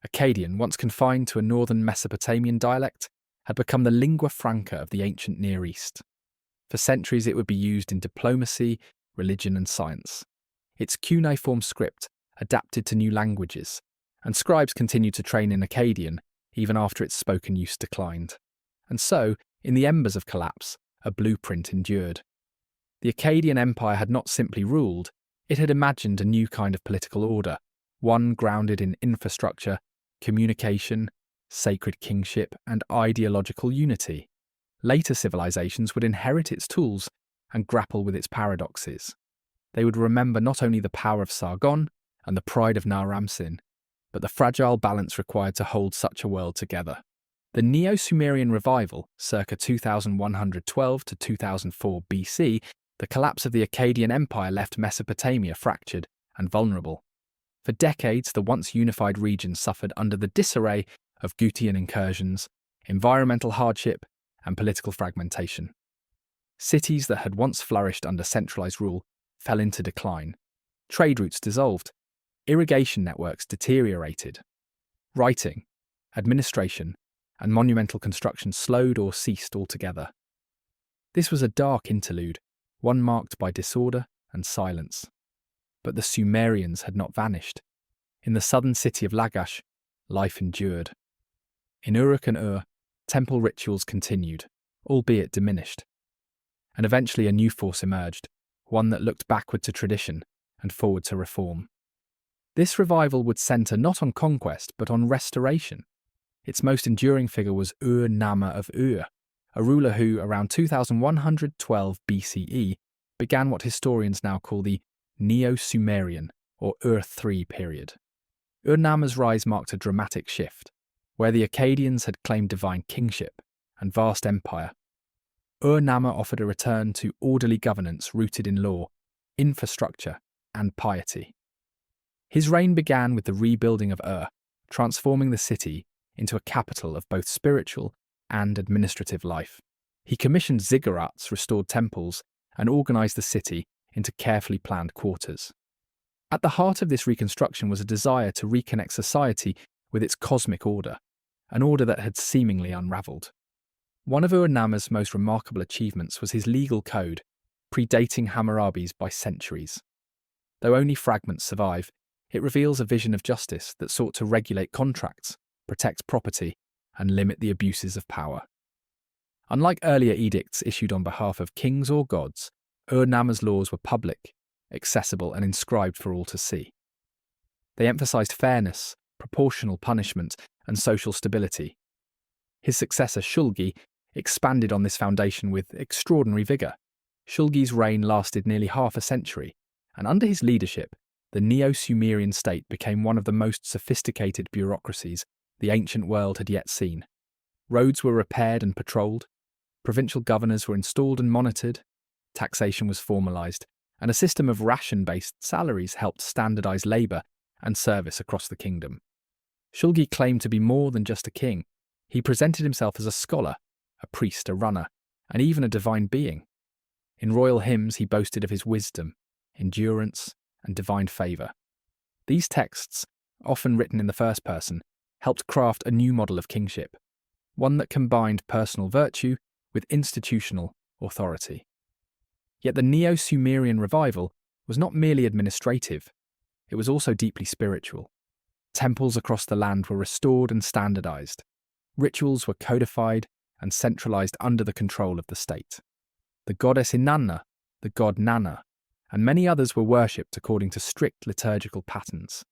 Akkadian, once confined to a northern Mesopotamian dialect, had become the lingua franca of the ancient Near East. For centuries it would be used in diplomacy, religion, and science. Its cuneiform script adapted to new languages, and scribes continued to train in Akkadian even after its spoken use declined. And so, in the embers of collapse, a blueprint endured. The Akkadian Empire had not simply ruled, it had imagined a new kind of political order, one grounded in infrastructure, communication, sacred kingship, and ideological unity. Later civilizations would inherit its tools and grapple with its paradoxes. They would remember not only the power of Sargon and the pride of Nar-Ramsin, but the fragile balance required to hold such a world together. The Neo-Sumerian revival, circa 2112 to 2004 BC, the collapse of the Akkadian Empire left Mesopotamia fractured and vulnerable. For decades, the once unified region suffered under the disarray of Gutian incursions, environmental hardship, and political fragmentation. Cities that had once flourished under centralized rule fell into decline. Trade routes dissolved. Irrigation networks deteriorated. Writing, administration, and monumental construction slowed or ceased altogether. This was a dark interlude, one marked by disorder and silence. But the Sumerians had not vanished. In the southern city of Lagash, life endured. In Uruk and Ur, temple rituals continued, albeit diminished. And eventually a new force emerged, one that looked backward to tradition and forward to reform. This revival would centre not on conquest but on restoration. Its most enduring figure was Ur-Nama of Ur, a ruler who, around 2112 BCE, began what historians now call the Neo-Sumerian or Ur-3 period. Ur-Nama's rise marked a dramatic shift. Where the Akkadians had claimed divine kingship and vast empire, Ur-Nama offered a return to orderly governance rooted in law, infrastructure, and piety. His reign began with the rebuilding of Ur, transforming the city into a capital of both spiritual and administrative life. He commissioned ziggurats, restored temples, and organized the city into carefully planned quarters. At the heart of this reconstruction was a desire to reconnect society with its cosmic order, an order that had seemingly unraveled. One of Ur-Nama's most remarkable achievements was his legal code, predating Hammurabi's by centuries. Though only fragments survive, it reveals a vision of justice that sought to regulate contracts, protect property, and limit the abuses of power. Unlike earlier edicts issued on behalf of kings or gods, Ur-Nama's laws were public, accessible, and inscribed for all to see. They emphasized fairness, proportional punishment, and social stability. His successor, Shulgi, expanded on this foundation with extraordinary vigour. Shulgi's reign lasted nearly half a century, and under his leadership, the Neo-Sumerian state became one of the most sophisticated bureaucracies the ancient world had yet seen. Roads were repaired and patrolled, provincial governors were installed and monitored, taxation was formalised, and a system of ration-based salaries helped standardise labour and service across the kingdom. Shulgi claimed to be more than just a king. He presented himself as a scholar, a priest, a runner, and even a divine being. In royal hymns, he boasted of his wisdom, endurance, and divine favour. These texts, often written in the first person, helped craft a new model of kingship, one that combined personal virtue with institutional authority. Yet the Neo-Sumerian revival was not merely administrative, it was also deeply spiritual. Temples across the land were restored and standardized. Rituals were codified and centralized under the control of the state. The goddess Inanna, the god Nanna, and many others were worshipped according to strict liturgical patterns,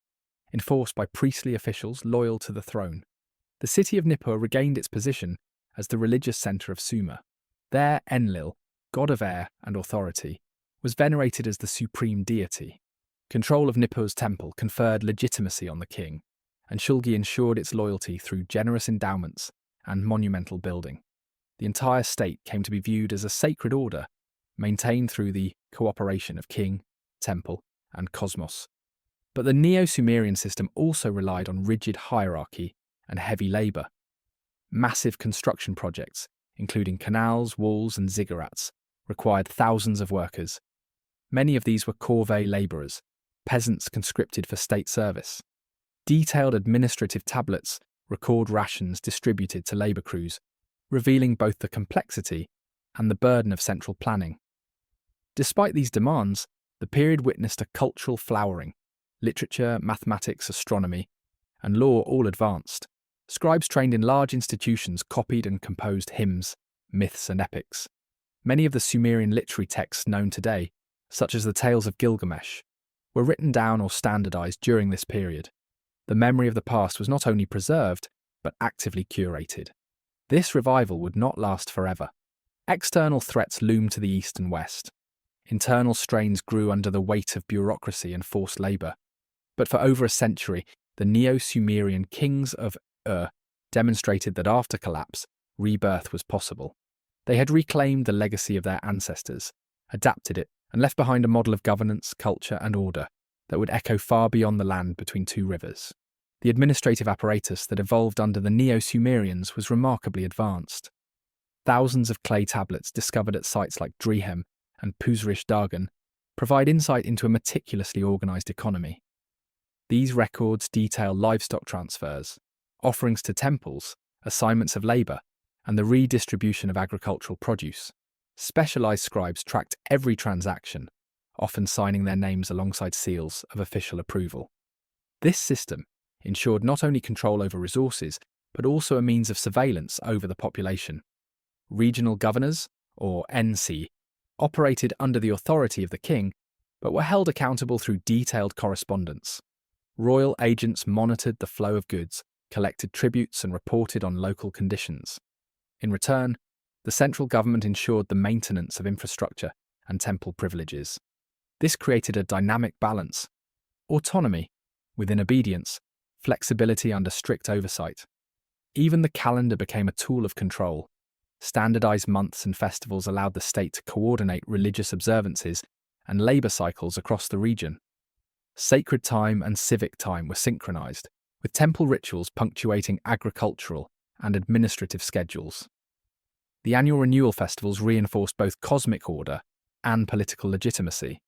enforced by priestly officials loyal to the throne. The city of Nippur regained its position as the religious center of Sumer. There, Enlil, god of air and authority, was venerated as the supreme deity. Control of Nippur's temple conferred legitimacy on the king, and Shulgi ensured its loyalty through generous endowments and monumental building. The entire state came to be viewed as a sacred order, maintained through the cooperation of king, temple, and cosmos. But the Neo-Sumerian system also relied on rigid hierarchy and heavy labour. Massive construction projects, including canals, walls, and ziggurats, required thousands of workers. Many of these were corvée labourers, peasants conscripted for state service. Detailed administrative tablets record rations distributed to labour crews, revealing both the complexity and the burden of central planning. Despite these demands, the period witnessed a cultural flowering. Literature, mathematics, astronomy, and law all advanced, scribes trained in large institutions copied and composed hymns, myths, and epics. Many of the Sumerian literary texts known today, such as the Tales of Gilgamesh, were written down or standardized during this period. The memory of the past was not only preserved, but actively curated. This revival would not last forever. External threats loomed to the east and west. Internal strains grew under the weight of bureaucracy and forced labour. But for over a century, the Neo-Sumerian kings of demonstrated that after collapse, rebirth was possible. They had reclaimed the legacy of their ancestors, adapted it, and left behind a model of governance, culture, and order that would echo far beyond the land between two rivers. The administrative apparatus that evolved under the Neo-Sumerians was remarkably advanced. Thousands of clay tablets discovered at sites like Drihem and Pusrish Dargan provide insight into a meticulously organised economy. These records detail livestock transfers, offerings to temples, assignments of labour, and the redistribution of agricultural produce. Specialised scribes tracked every transaction, often signing their names alongside seals of official approval. This system ensured not only control over resources, but also a means of surveillance over the population. Regional governors, or NC, operated under the authority of the king, but were held accountable through detailed correspondence. Royal agents monitored the flow of goods, collected tributes, and reported on local conditions. In return, the central government ensured the maintenance of infrastructure and temple privileges. This created a dynamic balance: autonomy within obedience, flexibility under strict oversight. Even the calendar became a tool of control. Standardized months and festivals allowed the state to coordinate religious observances and labor cycles across the region. Sacred time and civic time were synchronized, with temple rituals punctuating agricultural and administrative schedules. The annual renewal festivals reinforced both cosmic order and political legitimacy,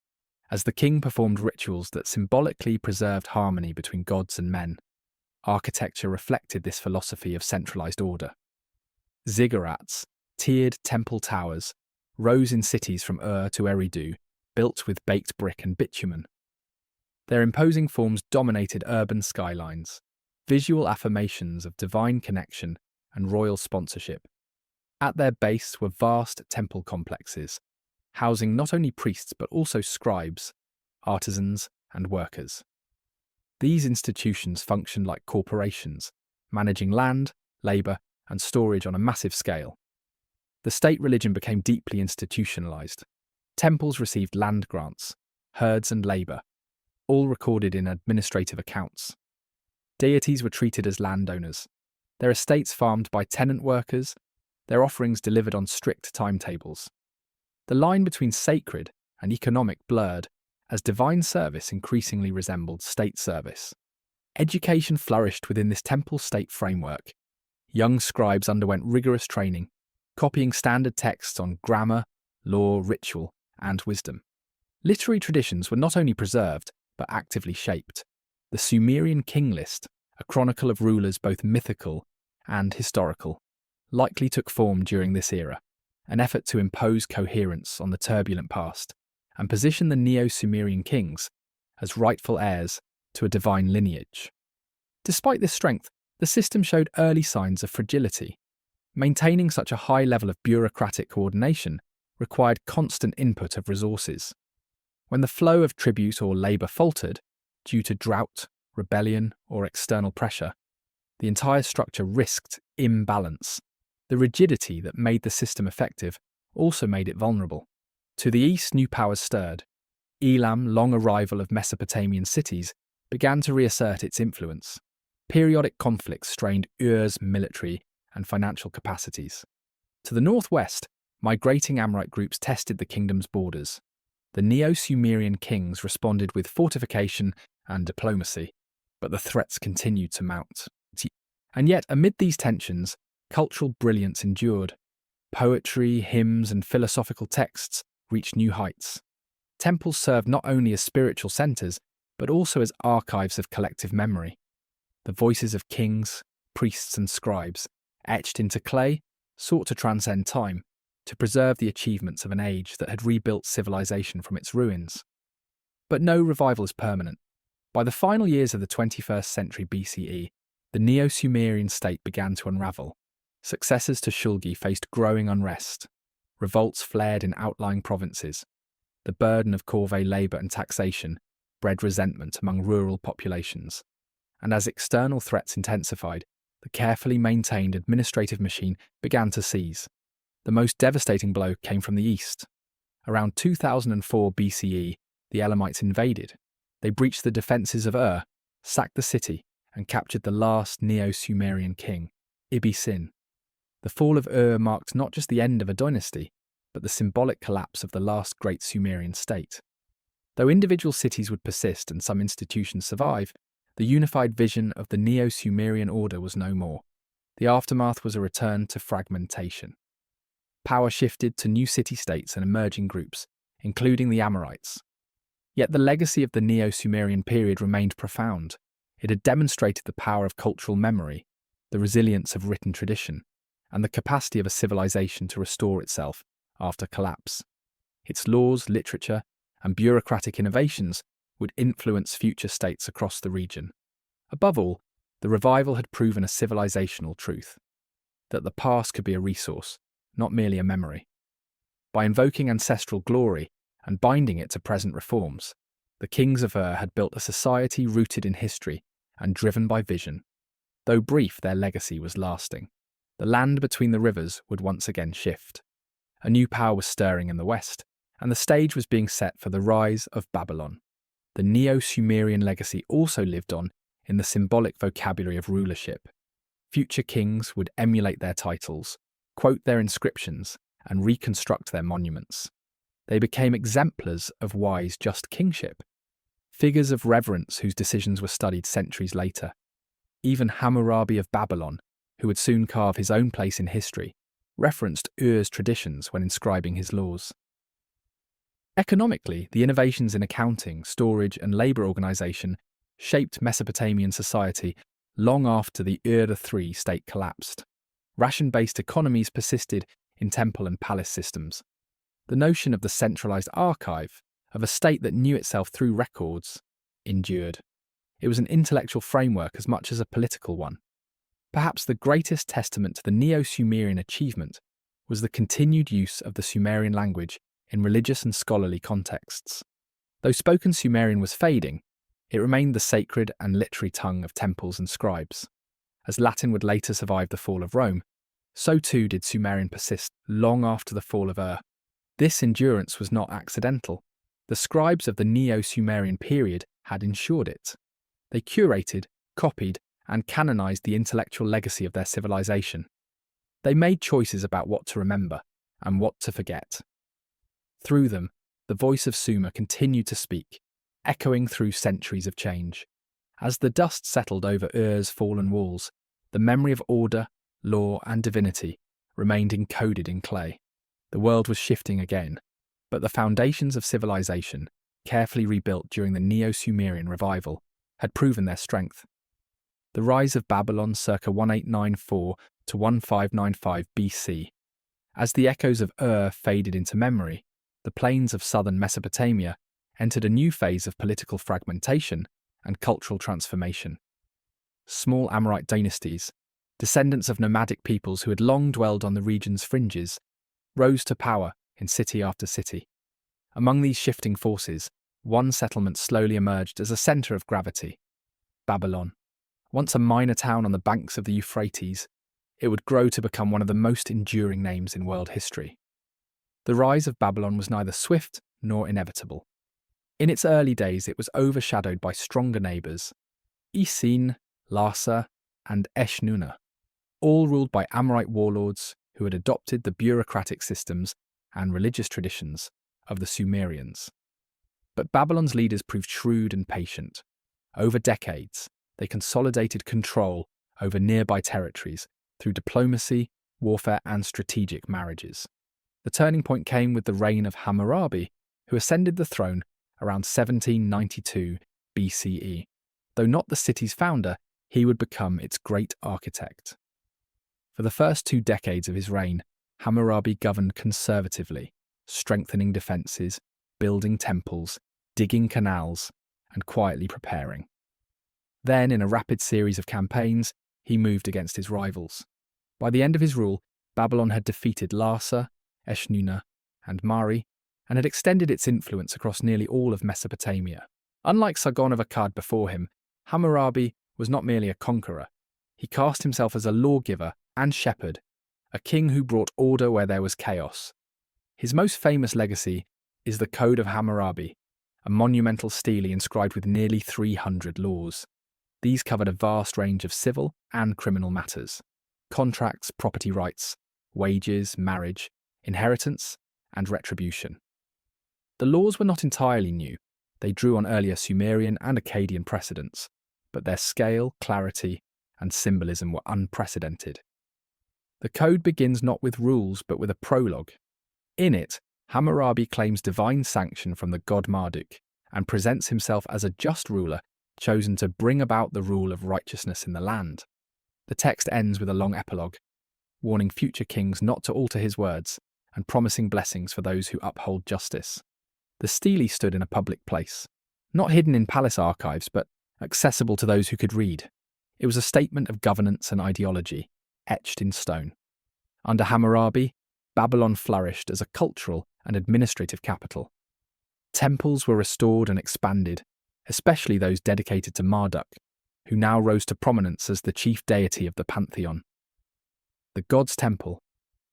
as the king performed rituals that symbolically preserved harmony between gods and men. Architecture reflected this philosophy of centralized order. Ziggurats, tiered temple towers, rose in cities from Ur to Eridu, built with baked brick and bitumen. Their imposing forms dominated urban skylines, visual affirmations of divine connection and royal sponsorship. At their base were vast temple complexes, housing not only priests but also scribes, artisans, and workers. These institutions functioned like corporations, managing land, labour, and storage on a massive scale. The state religion became deeply institutionalized. Temples received land grants, herds, and labour, all recorded in administrative accounts. Deities were treated as landowners, their estates farmed by tenant workers, their offerings delivered on strict timetables. The line between sacred and economic blurred as divine service increasingly resembled state service. Education flourished within this temple-state framework. Young scribes underwent rigorous training, copying standard texts on grammar, law, ritual, and wisdom. Literary traditions were not only preserved, but actively shaped. The Sumerian king list, a chronicle of rulers both mythical and historical, likely took form during this era, an effort to impose coherence on the turbulent past and position the Neo-Sumerian kings as rightful heirs to a divine lineage. Despite this strength, the system showed early signs of fragility. Maintaining such a high level of bureaucratic coordination required constant input of resources. When the flow of tribute or labour faltered, due to drought, rebellion, or external pressure, the entire structure risked imbalance. The rigidity that made the system effective also made it vulnerable. To the east, new powers stirred. Elam, long a rival of Mesopotamian cities, began to reassert its influence. Periodic conflicts strained Ur's military and financial capacities. To the northwest, migrating Amorite groups tested the kingdom's borders. The Neo-Sumerian kings responded with fortification and diplomacy, but the threats continued to mount. And yet, amid these tensions, cultural brilliance endured. Poetry, hymns, and philosophical texts reached new heights. Temples served not only as spiritual centres, but also as archives of collective memory. The voices of kings, priests, and scribes, etched into clay, sought to transcend time, to preserve the achievements of an age that had rebuilt civilization from its ruins. But no revival is permanent. By the final years of the 21st century BCE, the Neo-Sumerian state began to unravel. Successors to Shulgi faced growing unrest. Revolts flared in outlying provinces. The burden of corvée labour and taxation bred resentment among rural populations. And as external threats intensified, the carefully maintained administrative machine began to seize. The most devastating blow came from the east. Around 2004 BCE, the Elamites invaded. They breached the defences of sacked the city, and captured the last Neo-Sumerian king, Ibbi-Sin. The fall of marked not just the end of a dynasty, but the symbolic collapse of the last great Sumerian state. Though individual cities would persist and some institutions survive, the unified vision of the Neo-Sumerian order was no more. The aftermath was a return to fragmentation. Power shifted to new city-states and emerging groups, including the Amorites. Yet the legacy of the Neo-Sumerian period remained profound. It had demonstrated the power of cultural memory, the resilience of written tradition, and the capacity of a civilization to restore itself after collapse. Its laws, literature, and bureaucratic innovations would influence future states across the region. Above all, the revival had proven a civilizational truth, that the past could be a resource, not merely a memory. By invoking ancestral glory and binding it to present reforms, the kings of had built a society rooted in history and driven by vision. Though brief, their legacy was lasting. The land between the rivers would once again shift. A new power was stirring in the west, and the stage was being set for the rise of Babylon. The Neo-Sumerian legacy also lived on in the symbolic vocabulary of rulership. Future kings would emulate their titles, quote their inscriptions, and reconstruct their monuments. They became exemplars of wise, just kingship, figures of reverence whose decisions were studied centuries later. Even Hammurabi of Babylon, who would soon carve his own place in history, referenced Ur's traditions when inscribing his laws. Economically, the innovations in accounting, storage, and labour organisation shaped Mesopotamian society long after the Ur III state collapsed. Ration-based economies persisted in temple and palace systems. The notion of the centralised archive, of a state that knew itself through records, endured. It was an intellectual framework as much as a political one. Perhaps the greatest testament to the Neo-Sumerian achievement was the continued use of the Sumerian language in religious and scholarly contexts. Though spoken Sumerian was fading, it remained the sacred and literary tongue of temples and scribes. As Latin would later survive the fall of Rome, so too did Sumerian persist long after the fall of Ur. This endurance was not accidental. The scribes of the Neo-Sumerian period had ensured it. They curated, copied, and canonized the intellectual legacy of their civilization. They made choices about what to remember and what to forget. Through them, the voice of Sumer continued to speak, echoing through centuries of change. As the dust settled over Ur's fallen walls, the memory of order, law, and divinity remained encoded in clay. The world was shifting again, but the foundations of civilization, carefully rebuilt during the Neo-Sumerian revival, had proven their strength. The rise of Babylon circa 1894 to 1595 BC. As the echoes of faded into memory, the plains of southern Mesopotamia entered a new phase of political fragmentation and cultural transformation. Small Amorite dynasties, descendants of nomadic peoples who had long dwelled on the region's fringes, rose to power in city after city. Among these shifting forces, one settlement slowly emerged as a centre of gravity: Babylon. Once a minor town on the banks of the Euphrates, it would grow to become one of the most enduring names in world history. The rise of Babylon was neither swift nor inevitable. In its early days, it was overshadowed by stronger neighbours, Isin, Larsa, and Eshnunna, all ruled by Amorite warlords who had adopted the bureaucratic systems and religious traditions of the Sumerians. But Babylon's leaders proved shrewd and patient. Over decades, they consolidated control over nearby territories through diplomacy, warfare, and strategic marriages. The turning point came with the reign of Hammurabi, who ascended the throne around 1792 BCE. Though not the city's founder, he would become its great architect. For the first 2 decades of his reign, Hammurabi governed conservatively, strengthening defences, building temples, digging canals, and quietly preparing. Then, in a rapid series of campaigns, he moved against his rivals. By the end of his rule, Babylon had defeated Larsa, Eshnunna, and Mari, and had extended its influence across nearly all of Mesopotamia. Unlike Sargon of Akkad before him, Hammurabi was not merely a conqueror. He cast himself as a lawgiver and shepherd, a king who brought order where there was chaos. His most famous legacy is the Code of Hammurabi, a monumental stele inscribed with nearly 300 laws. These covered a vast range of civil and criminal matters: contracts, property rights, wages, marriage, inheritance, and retribution. The laws were not entirely new. They drew on earlier Sumerian and Akkadian precedents, but their scale, clarity, and symbolism were unprecedented. The code begins not with rules but with a prologue. In it, Hammurabi claims divine sanction from the god Marduk and presents himself as a just ruler chosen to bring about the rule of righteousness in the land. The text ends with a long epilogue, warning future kings not to alter his words and promising blessings for those who uphold justice. The stele stood in a public place, not hidden in palace archives, but accessible to those who could read. It was a statement of governance and ideology, etched in stone. Under Hammurabi, Babylon flourished as a cultural and administrative capital. Temples were restored and expanded, especially those dedicated to Marduk, who now rose to prominence as the chief deity of the pantheon. The god's temple,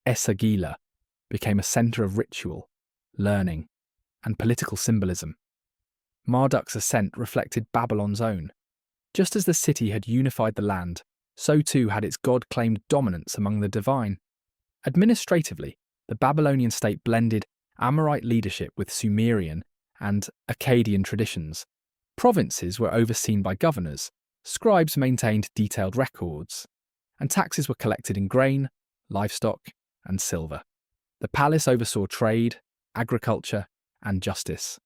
Esagila, became a centre of ritual, learning, and political symbolism. Marduk's ascent reflected Babylon's own. Just as the city had unified the land, so too had its god claimed dominance among the divine. Administratively, the Babylonian state blended Amorite leadership with Sumerian and Akkadian traditions. Provinces were overseen by governors, scribes maintained detailed records, and taxes were collected in grain, livestock, and silver. The palace oversaw trade, agriculture, and justice.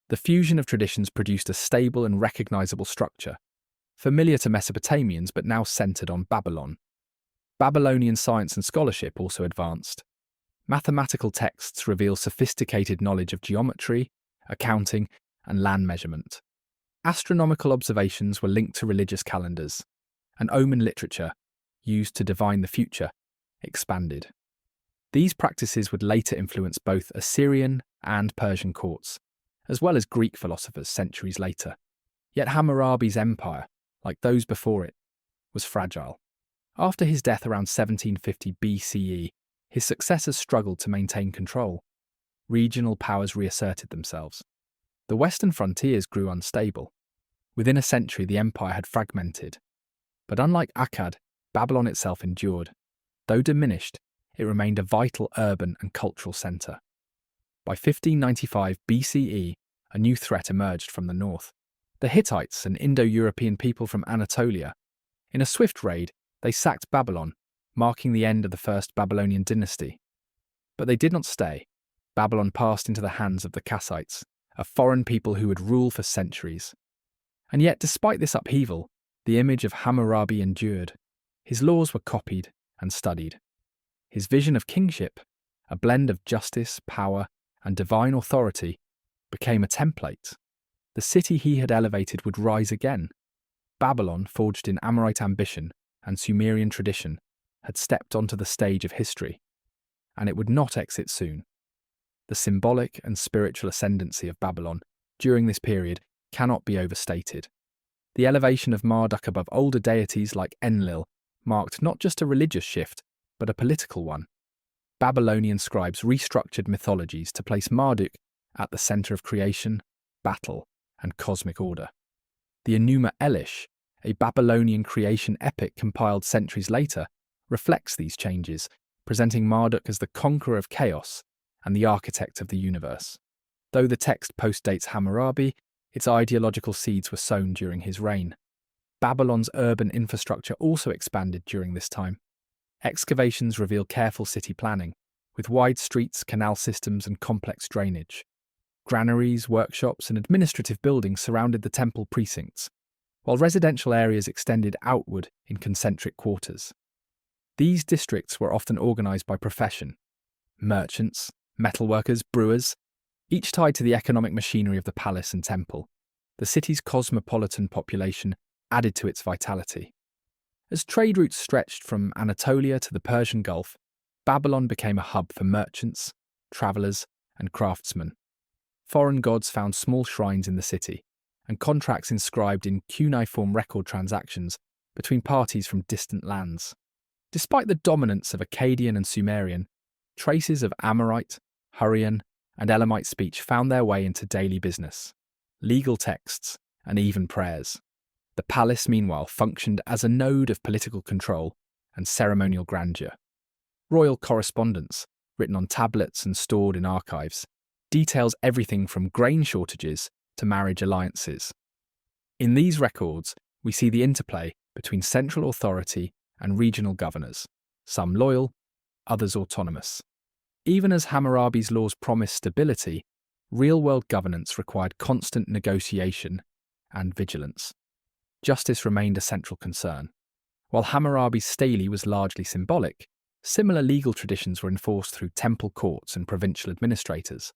The fusion of traditions produced a stable and recognizable structure, familiar to Mesopotamians but now centered on Babylon. Babylonian science and scholarship also advanced. Mathematical texts reveal sophisticated knowledge of geometry, accounting, and land measurement. Astronomical observations were linked to religious calendars, and omen literature, used to divine the future, expanded. These practices would later influence both Assyrian and Persian courts, as well as Greek philosophers centuries later. Yet Hammurabi's empire, like those before it, was fragile. After his death around 1750 BCE, his successors struggled to maintain control. Regional powers reasserted themselves. The western frontiers grew unstable. Within a century, the empire had fragmented. But unlike Akkad, Babylon itself endured. Though diminished, it remained a vital urban and cultural centre. By 1595 BCE, a new threat emerged from the north. The Hittites, an Indo-European people from Anatolia. In a swift raid, they sacked Babylon, marking the end of the first Babylonian dynasty. But they did not stay. Babylon passed into the hands of the Kassites, a foreign people who would rule for centuries. And yet, despite this upheaval, the image of Hammurabi endured. His laws were copied and studied. His vision of kingship, a blend of justice, power, and divine authority, became a template. The city he had elevated would rise again. Babylon, forged in Amorite ambition and Sumerian tradition, had stepped onto the stage of history, and it would not exit soon. The symbolic and spiritual ascendancy of Babylon during this period cannot be overstated. The elevation of Marduk above older deities like Enlil marked not just a religious shift, but a political one. Babylonian scribes restructured mythologies to place Marduk at the centre of creation, battle, and cosmic order. The Enuma Elish, a Babylonian creation epic compiled centuries later, reflects these changes, presenting Marduk as the conqueror of chaos and the architect of the universe. Though the text postdates Hammurabi, its ideological seeds were sown during his reign. Babylon's urban infrastructure also expanded during this time. Excavations reveal careful city planning, with wide streets, canal systems, and complex drainage. Granaries, workshops, and administrative buildings surrounded the temple precincts, while residential areas extended outward in concentric quarters. These districts were often organised by profession: merchants, metalworkers, brewers, each tied to the economic machinery of the palace and temple. the city's cosmopolitan population added to its vitality. As trade routes stretched from Anatolia to the Persian Gulf, Babylon became a hub for merchants, travellers, and craftsmen. Foreign gods found small shrines in the city, and contracts inscribed in cuneiform record transactions between parties from distant lands. Despite the dominance of Akkadian and Sumerian, traces of Amorite, Hurrian, and Elamite speech found their way into daily business, legal texts, and even prayers. The palace, meanwhile, functioned as a node of political control and ceremonial grandeur. Royal correspondence, written on tablets and stored in archives, details everything from grain shortages to marriage alliances. In these records, we see the interplay between central authority and regional governors, some loyal, others autonomous. Even as Hammurabi's laws promised stability, real-world governance required constant negotiation and vigilance. Justice remained a central concern. While Hammurabi's stele was largely symbolic, similar legal traditions were enforced through temple courts and provincial administrators.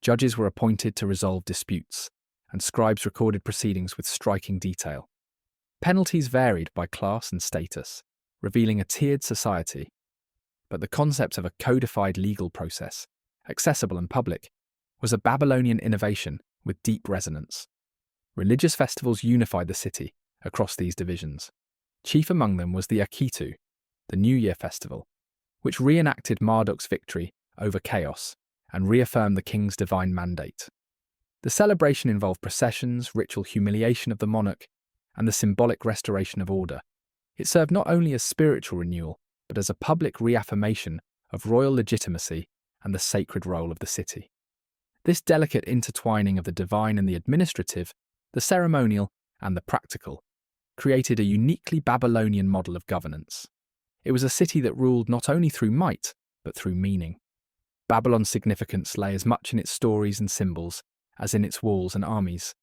Judges were appointed to resolve disputes, and scribes recorded proceedings with striking detail. Penalties varied by class and status, revealing a tiered society. But the concept of a codified legal process, accessible and public, was a Babylonian innovation with deep resonance. Religious festivals unified the city across these divisions. Chief among them was the Akitu, the New Year festival, which reenacted Marduk's victory over chaos and reaffirmed the king's divine mandate. The celebration involved processions, ritual humiliation of the monarch, and the symbolic restoration of order. It served not only as spiritual renewal, but as a public reaffirmation of royal legitimacy and the sacred role of the city. This delicate intertwining of the divine and the administrative, the ceremonial and the practical, created a uniquely Babylonian model of governance. It was a city that ruled not only through might, but through meaning. Babylon's significance lay as much in its stories and symbols as in its walls and armies.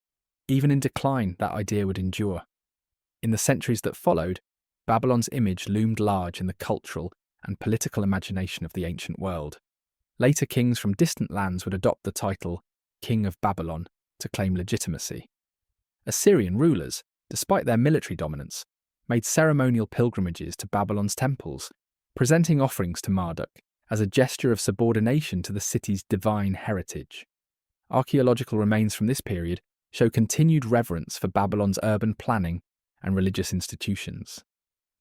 Even in decline, that idea would endure. In the centuries that followed, Babylon's image loomed large in the cultural and political imagination of the ancient world. Later kings from distant lands would adopt the title King of Babylon to claim legitimacy. Assyrian rulers, despite their military dominance, made ceremonial pilgrimages to Babylon's temples, presenting offerings to Marduk as a gesture of subordination to the city's divine heritage. Archaeological remains from this period show continued reverence for Babylon's urban planning and religious institutions.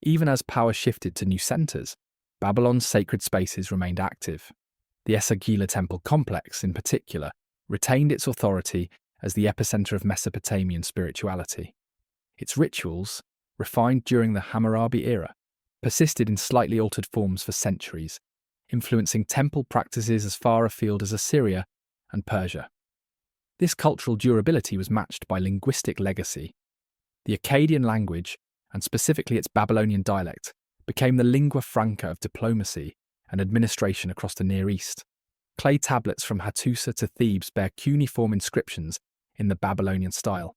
Even as power shifted to new centres, Babylon's sacred spaces remained active. The Esagila temple complex, in particular, retained its authority as the epicentre of Mesopotamian spirituality. Its rituals, refined during the Hammurabi era, persisted in slightly altered forms for centuries, influencing temple practices as far afield as Assyria and Persia. This cultural durability was matched by linguistic legacy. The Akkadian language, and specifically its Babylonian dialect, became the lingua franca of diplomacy and administration across the Near East. Clay tablets from Hattusa to Thebes bear cuneiform inscriptions in the Babylonian style.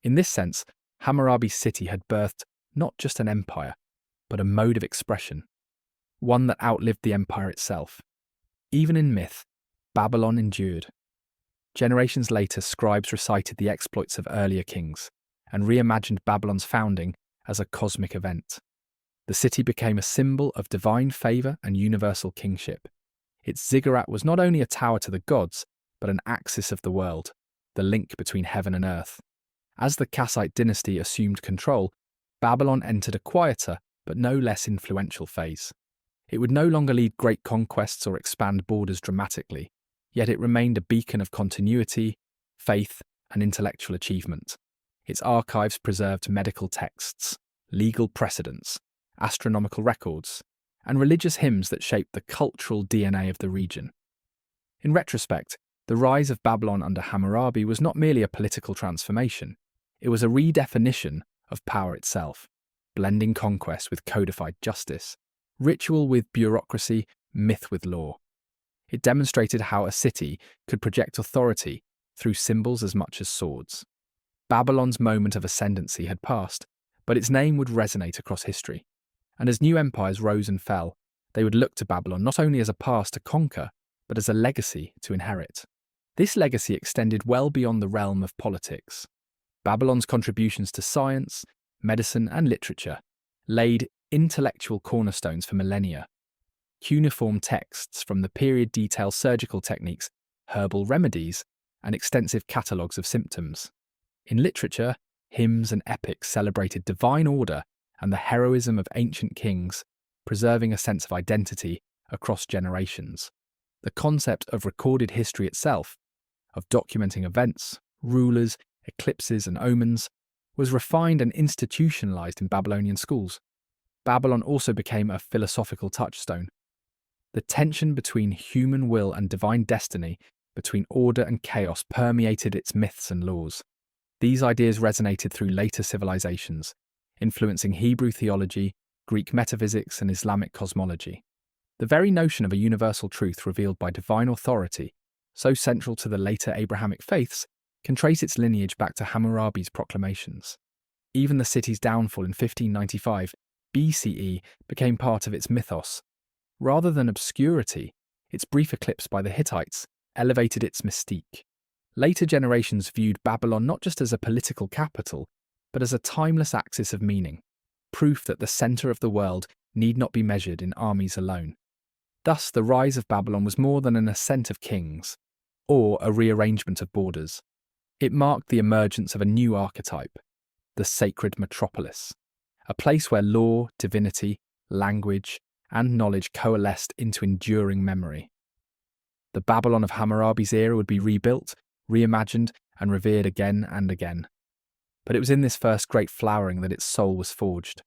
In this sense, Hammurabi's city had birthed not just an empire, but a mode of expression, one that outlived the empire itself. Even in myth, Babylon endured. Generations later, scribes recited the exploits of earlier kings and reimagined Babylon's founding as a cosmic event. The city became a symbol of divine favour and universal kingship. Its ziggurat was not only a tower to the gods, but an axis of the world, the link between heaven and earth. As the Kassite dynasty assumed control, Babylon entered a quieter but no less influential phase. It would no longer lead great conquests or expand borders dramatically, yet it remained a beacon of continuity, faith, and intellectual achievement. Its archives preserved medical texts, legal precedents, astronomical records, and religious hymns that shaped the cultural DNA of the region. In retrospect, the rise of Babylon under Hammurabi was not merely a political transformation, it was a redefinition of power itself, blending conquest with codified justice, ritual with bureaucracy, myth with law. It demonstrated how a city could project authority through symbols as much as swords. Babylon's moment of ascendancy had passed, but its name would resonate across history. And as new empires rose and fell, they would look to Babylon not only as a past to conquer, but as a legacy to inherit. This legacy extended well beyond the realm of politics. Babylon's contributions to science, medicine, and literature laid intellectual cornerstones for millennia. Cuneiform texts from the period detail surgical techniques, herbal remedies, and extensive catalogues of symptoms. In literature, hymns and epics celebrated divine order and the heroism of ancient kings, preserving a sense of identity across generations. The concept of recorded history itself, of documenting events, rulers, eclipses, and omens, was refined and institutionalized in Babylonian schools. Babylon also became a philosophical touchstone. The tension between human will and divine destiny, between order and chaos, permeated its myths and laws. These ideas resonated through later civilizations, influencing Hebrew theology, Greek metaphysics, and Islamic cosmology. The very notion of a universal truth revealed by divine authority, so central to the later Abrahamic faiths, can trace its lineage back to Hammurabi's proclamations. Even the city's downfall in 1595 BCE became part of its mythos. Rather than obscurity, its brief eclipse by the Hittites elevated its mystique. Later generations viewed Babylon not just as a political capital, but as a timeless axis of meaning, proof that the centre of the world need not be measured in armies alone. Thus, the rise of Babylon was more than an ascent of kings, or a rearrangement of borders. It marked the emergence of a new archetype, the sacred metropolis, a place where law, divinity, language, and knowledge coalesced into enduring memory. The Babylon of Hammurabi's era would be rebuilt, reimagined, and revered again and again. But it was in this first great flowering that its soul was forged,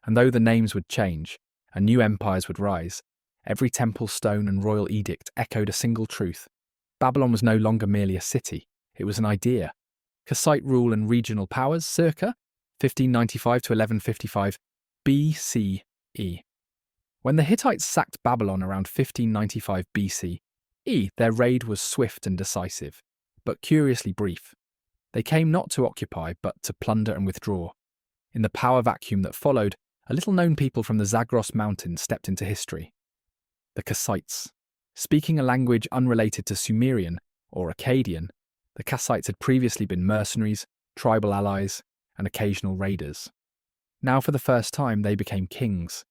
and though the names would change, and new empires would rise, every temple stone and royal edict echoed a single truth. Babylon was no longer merely a city, it was an idea. Kassite rule and regional powers circa 1595 to 1155 BCE. When the Hittites sacked Babylon around 1595 BCE, their raid was swift and decisive, but curiously brief. They came not to occupy, but to plunder and withdraw. In the power vacuum that followed, a little-known people from the Zagros Mountains stepped into history. The Kassites. Speaking a language unrelated to Sumerian or Akkadian, the Kassites had previously been mercenaries, tribal allies, and occasional raiders. Now for the first time they became kings.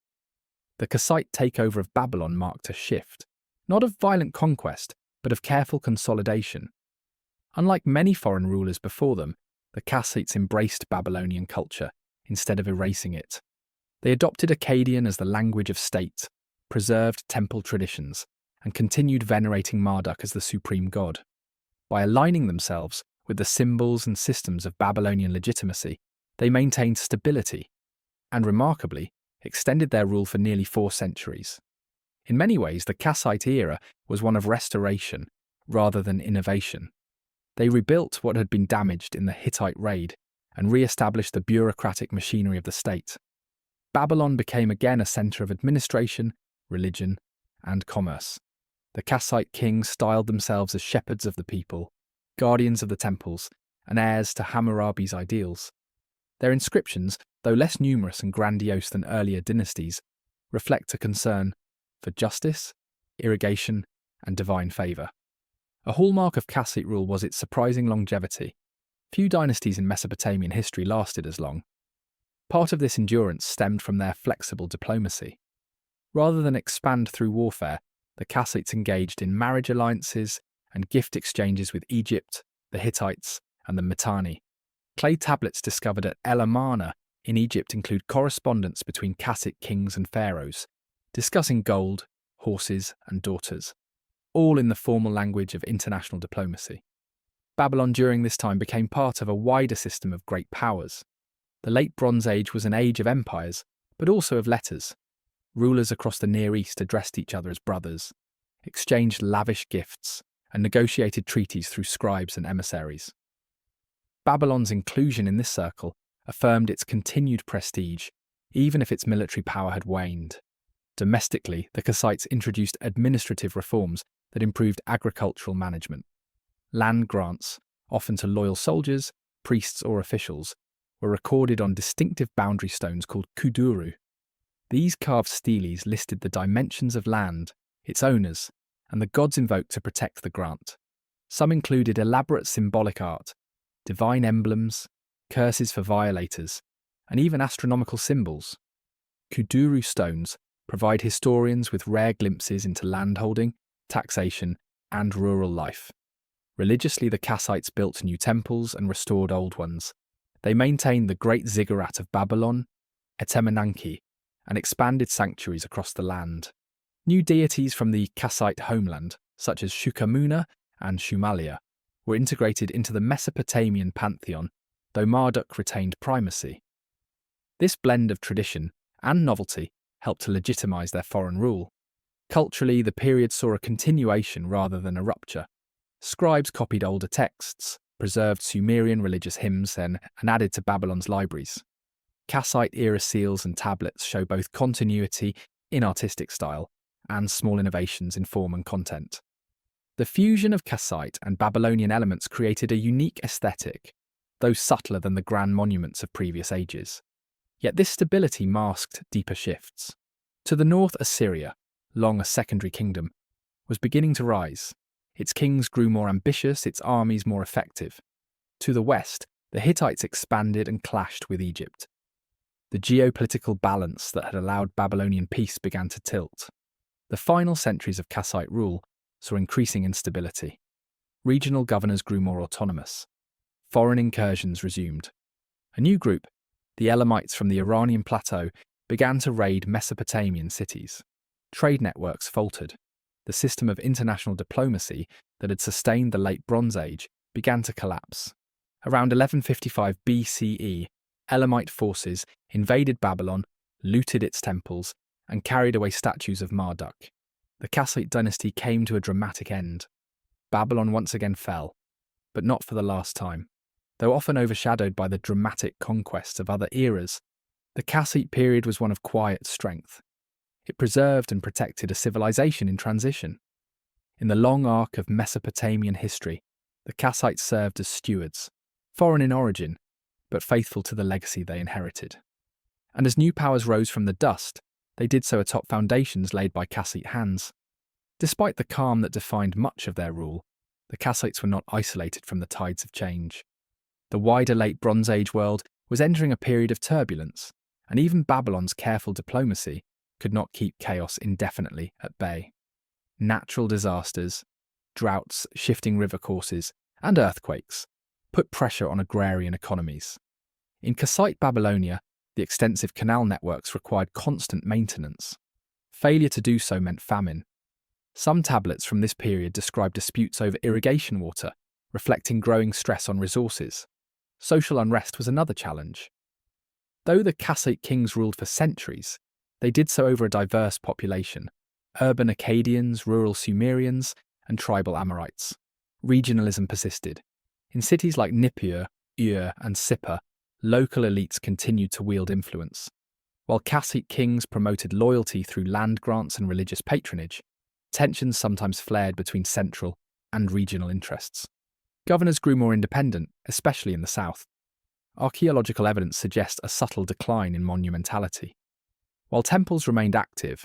The Kassite takeover of Babylon marked a shift, not of violent conquest, but of careful consolidation. Unlike many foreign rulers before them, the Kassites embraced Babylonian culture instead of erasing it. They adopted Akkadian as the language of state, preserved temple traditions, and continued venerating Marduk as the supreme god. By aligning themselves with the symbols and systems of Babylonian legitimacy, they maintained stability, and remarkably, extended their rule for nearly 4 centuries. In many ways, the Kassite era was one of restoration rather than innovation. They rebuilt what had been damaged in the Hittite raid and re-established the bureaucratic machinery of the state. Babylon became again a centre of administration, religion, and commerce. The Kassite kings styled themselves as shepherds of the people, guardians of the temples, and heirs to Hammurabi's ideals. Their inscriptions, though less numerous and grandiose than earlier dynasties, reflect a concern for justice, irrigation, and divine favour. A hallmark of Kassite rule was its surprising longevity. Few dynasties in Mesopotamian history lasted as long. Part of this endurance stemmed from their flexible diplomacy. Rather than expand through warfare, the Kassites engaged in marriage alliances and gift exchanges with Egypt, the Hittites, and the Mitanni. Clay tablets discovered at El Amarna in Egypt include correspondence between Kassite kings and pharaohs, discussing gold, horses, and daughters, all in the formal language of international diplomacy. Babylon during this time became part of a wider system of great powers. The Late Bronze Age was an age of empires, but also of letters. Rulers across the Near East addressed each other as brothers, exchanged lavish gifts, and negotiated treaties through scribes and emissaries. Babylon's inclusion in this circle affirmed its continued prestige, even if its military power had waned. Domestically, the Kassites introduced administrative reforms that improved agricultural management. Land grants, often to loyal soldiers, priests, or officials, were recorded on distinctive boundary stones called kuduru. These carved steles listed the dimensions of land, its owners, and the gods invoked to protect the grant. Some included elaborate symbolic art, divine emblems, curses for violators, and even astronomical symbols. Kuduru stones provide historians with rare glimpses into landholding, taxation, and rural life. Religiously, the Kassites built new temples and restored old ones. They maintained the Great Ziggurat of Babylon, Etemenanki, and expanded sanctuaries across the land. New deities from the Kassite homeland, such as Shukamuna and Shumalia, were integrated into the Mesopotamian pantheon, though Marduk retained primacy. This blend of tradition and novelty helped to legitimize their foreign rule. Culturally, the period saw a continuation rather than a rupture. Scribes copied older texts, preserved Sumerian religious hymns, and added to Babylon's libraries. Kassite-era seals and tablets show both continuity in artistic style and small innovations in form and content. The fusion of Kassite and Babylonian elements created a unique aesthetic, though subtler than the grand monuments of previous ages. Yet this stability masked deeper shifts. To the north, Assyria, long a secondary kingdom, was beginning to rise. Its kings grew more ambitious, its armies more effective. To the west, the Hittites expanded and clashed with Egypt. The geopolitical balance that had allowed Babylonian peace began to tilt. The final centuries of Kassite rule saw increasing instability. Regional governors grew more autonomous. Foreign incursions resumed. A new group, the Elamites from the Iranian plateau, began to raid Mesopotamian cities. Trade networks faltered. The system of international diplomacy that had sustained the Late Bronze Age began to collapse. Around 1155 BCE, Elamite forces invaded Babylon, looted its temples, and carried away statues of Marduk. The Kassite dynasty came to a dramatic end. Babylon once again fell, but not for the last time. Though often overshadowed by the dramatic conquests of other eras, the Kassite period was one of quiet strength. It preserved and protected a civilization in transition. In the long arc of Mesopotamian history, the Kassites served as stewards, foreign in origin, but faithful to the legacy they inherited. And as new powers rose from the dust, they did so atop foundations laid by Kassite hands. Despite the calm that defined much of their rule, the Kassites were not isolated from the tides of change. The wider Late Bronze Age world was entering a period of turbulence, and even Babylon's careful diplomacy could not keep chaos indefinitely at bay. Natural disasters, droughts, shifting river courses, and earthquakes put pressure on agrarian economies. In Kassite Babylonia, the extensive canal networks required constant maintenance. Failure to do so meant famine. Some tablets from this period describe disputes over irrigation water, reflecting growing stress on resources. Social unrest was another challenge. Though the Kassite kings ruled for centuries, they did so over a diverse population: urban Akkadians, rural Sumerians, and tribal Amorites. Regionalism persisted. In cities like Nippur, Ur, and Sippar, local elites continued to wield influence. While Kassite kings promoted loyalty through land grants and religious patronage, tensions sometimes flared between central and regional interests. Governors grew more independent, especially in the south. Archaeological evidence suggests a subtle decline in monumentality. While temples remained active,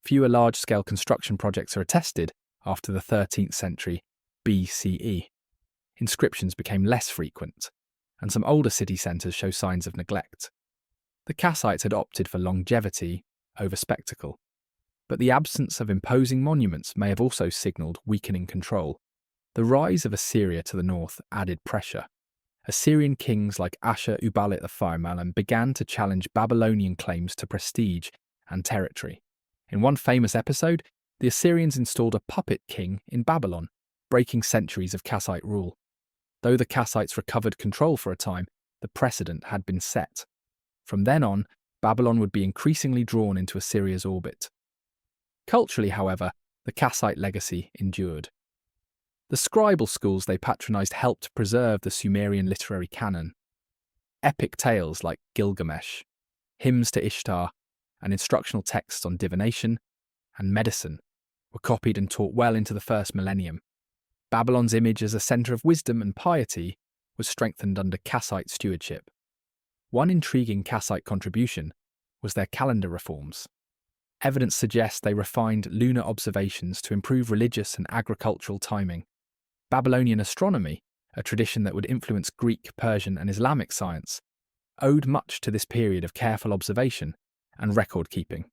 fewer large-scale construction projects are attested after the 13th century BCE. Inscriptions became less frequent, and some older city centres show signs of neglect. The Kassites had opted for longevity over spectacle, but the absence of imposing monuments may have also signalled weakening control. The rise of Assyria to the north added pressure. Assyrian kings like Ashur-uballit I began to challenge Babylonian claims to prestige and territory. In one famous episode, the Assyrians installed a puppet king in Babylon, breaking centuries of Kassite rule. Though the Kassites recovered control for a time, the precedent had been set. From then on, Babylon would be increasingly drawn into Assyria's orbit. Culturally, however, the Kassite legacy endured. The scribal schools they patronised helped preserve the Sumerian literary canon. Epic tales like Gilgamesh, hymns to Ishtar, and instructional texts on divination and medicine were copied and taught well into the first millennium. Babylon's image as a centre of wisdom and piety was strengthened under Kassite stewardship. One intriguing Kassite contribution was their calendar reforms. Evidence suggests they refined lunar observations to improve religious and agricultural timing. Babylonian astronomy, a tradition that would influence Greek, Persian, and Islamic science, owed much to this period of careful observation and record keeping.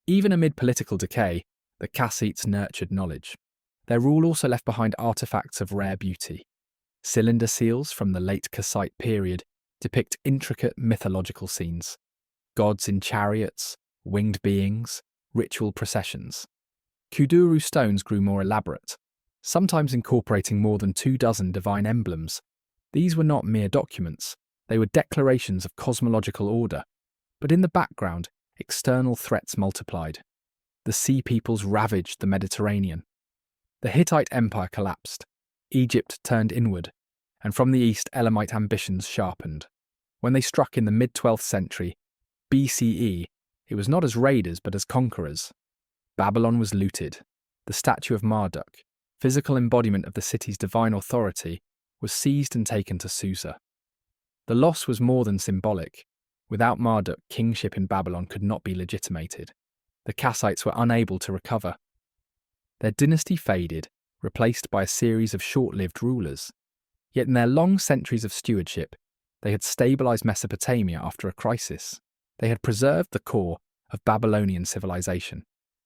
Even amid political decay, the Kassites nurtured knowledge. Their rule also left behind artifacts of rare beauty. Cylinder seals from the late Kassite period depict intricate mythological scenes: gods in chariots, winged beings, ritual processions. Kuduru stones grew more elaborate, sometimes incorporating more than 24 divine emblems. These were not mere documents, they were declarations of cosmological order. But in the background, external threats multiplied. The sea peoples ravaged the Mediterranean. The Hittite Empire collapsed. Egypt turned inward, and from the east Elamite ambitions sharpened. When they struck in the mid-12th century BCE, it was not as raiders but as conquerors. Babylon was looted. The statue of Marduk, physical embodiment of the city's divine authority, was seized and taken to Susa. The loss was more than symbolic. Without Marduk, kingship in Babylon could not be legitimated. The Kassites were unable to recover. Their dynasty faded, replaced by a series of short-lived rulers. Yet in their long centuries of stewardship, they had stabilized Mesopotamia after a crisis. They had preserved the core of Babylonian civilization,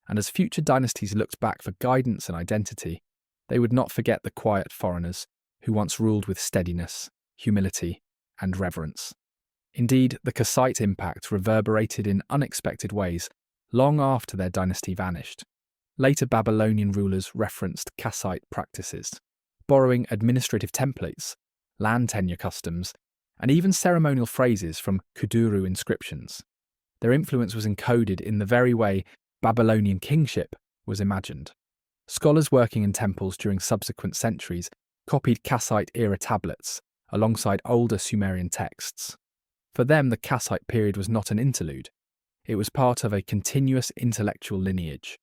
and as future dynasties looked back for guidance and identity, they would not forget the quiet foreigners who once ruled with steadiness, humility, and reverence. Indeed, the Kassite impact reverberated in unexpected ways long after their dynasty vanished. Later Babylonian rulers referenced Kassite practices, borrowing administrative templates, land tenure customs, and even ceremonial phrases from Kuduru inscriptions. Their influence was encoded in the very way Babylonian kingship was imagined. Scholars working in temples during subsequent centuries copied Kassite-era tablets alongside older Sumerian texts. For them, the Kassite period was not an interlude. It was part of a continuous intellectual lineage.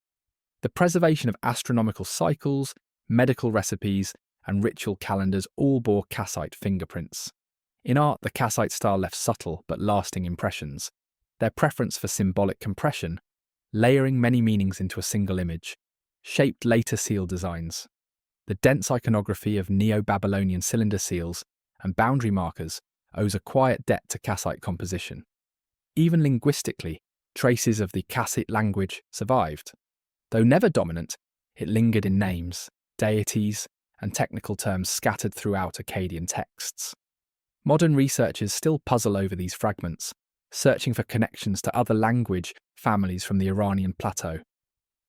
The preservation of astronomical cycles, medical recipes, and ritual calendars all bore Kassite fingerprints. In art, the Kassite style left subtle but lasting impressions. Their preference for symbolic compression, layering many meanings into a single image, shaped later seal designs. The dense iconography of Neo-Babylonian cylinder seals and boundary markers owes a quiet debt to Kassite composition. Even linguistically, traces of the Kassite language survived. Though never dominant, it lingered in names, deities, and technical terms scattered throughout Akkadian texts. Modern researchers still puzzle over these fragments, searching for connections to other language families from the Iranian plateau.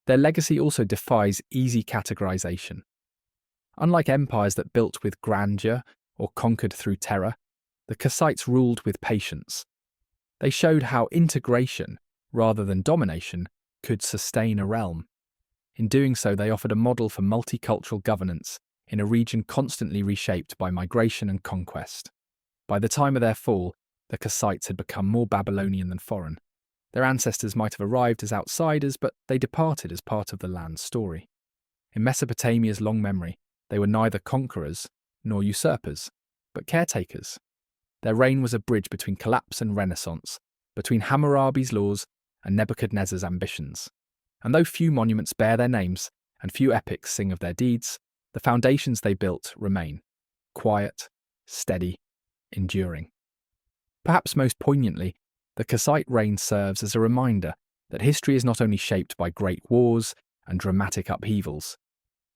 Their legacy also defies easy categorization. Unlike empires that built with grandeur or conquered through terror, the Kassites ruled with patience. They showed how integration, rather than domination, could sustain a realm. In doing so, they offered a model for multicultural governance in a region constantly reshaped by migration and conquest. By the time of their fall, the Kassites had become more Babylonian than foreign. Their ancestors might have arrived as outsiders, but they departed as part of the land's story. In Mesopotamia's long memory, they were neither conquerors nor usurpers, but caretakers. Their reign was a bridge between collapse and renaissance, between Hammurabi's laws and Nebuchadnezzar's ambitions. And though few monuments bear their names and few epics sing of their deeds, the foundations they built remain: quiet, steady, enduring. Perhaps most poignantly, the Kassite reign serves as a reminder that history is not only shaped by great wars and dramatic upheavals.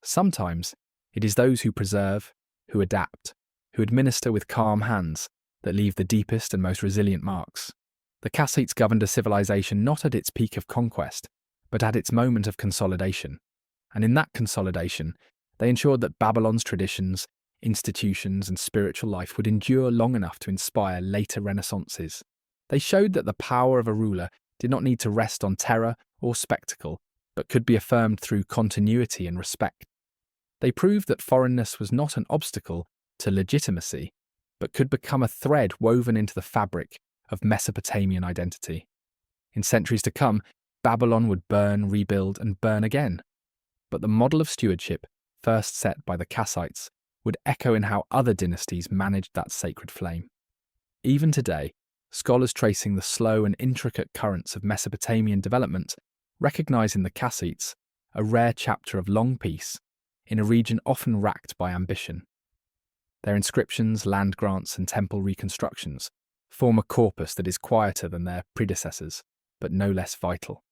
Sometimes it is those who preserve, who adapt, who administer with calm hands that leave the deepest and most resilient marks. The Kassites governed a civilization not at its peak of conquest, but at its moment of consolidation. And in that consolidation, they ensured that Babylon's traditions, institutions, and spiritual life would endure long enough to inspire later renaissances. They showed that the power of a ruler did not need to rest on terror or spectacle, but could be affirmed through continuity and respect. They proved that foreignness was not an obstacle to legitimacy, but could become a thread woven into the fabric of Mesopotamian identity. In centuries to come, Babylon would burn, rebuild, and burn again. But the model of stewardship, first set by the Kassites, would echo in how other dynasties managed that sacred flame. Even today, scholars tracing the slow and intricate currents of Mesopotamian development recognize in the Kassites a rare chapter of long peace in a region often racked by ambition. Their inscriptions, land grants, and temple reconstructions form a corpus that is quieter than their predecessors, but no less vital.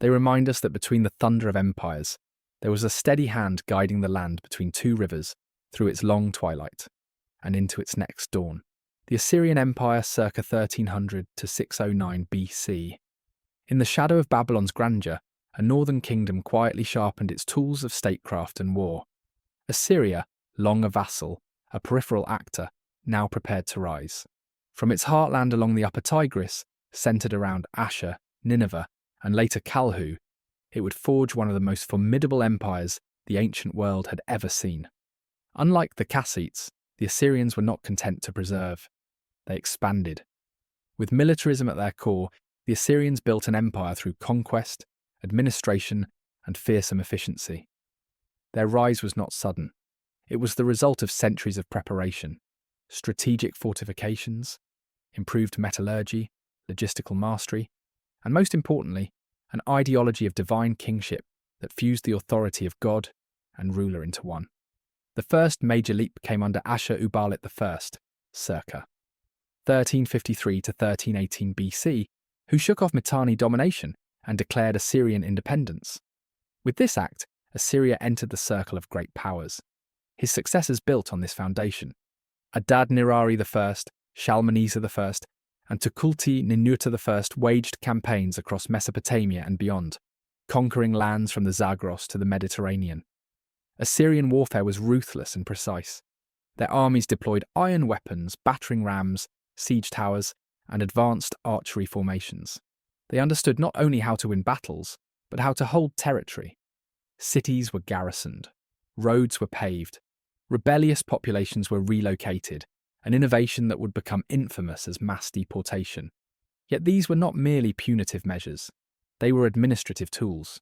They remind us that between the thunder of empires, there was a steady hand guiding the land between two rivers through its long twilight and into its next dawn. The Assyrian Empire circa 1300 to 609 BC. In the shadow of Babylon's grandeur, a northern kingdom quietly sharpened its tools of statecraft and war. Assyria, long a vassal, a peripheral actor, now prepared to rise. From its heartland along the upper Tigris, centered around Ashur, Nineveh, and later Kalhu, it would forge one of the most formidable empires the ancient world had ever seen. Unlike the Kassites, the Assyrians were not content to preserve. They expanded. With militarism at their core, the Assyrians built an empire through conquest, administration, and fearsome efficiency. Their rise was not sudden. It was the result of centuries of preparation, strategic fortifications, improved metallurgy, logistical mastery, and most importantly, an ideology of divine kingship that fused the authority of God and ruler into one. The first major leap came under Ashur-uballit I, circa 1353 to 1318 BC, who shook off Mitanni domination and declared Assyrian independence. With this act, Assyria entered the circle of great powers. His successors built on this foundation. Adad-nirari I, Shalmaneser I, and Tukulti-Ninurta I waged campaigns across Mesopotamia and beyond, conquering lands from the Zagros to the Mediterranean. Assyrian warfare was ruthless and precise. Their armies deployed iron weapons, battering rams, siege towers, and advanced archery formations. They understood not only how to win battles, but how to hold territory. Cities were garrisoned, roads were paved, rebellious populations were relocated, an innovation that would become infamous as mass deportation. Yet these were not merely punitive measures. They were administrative tools.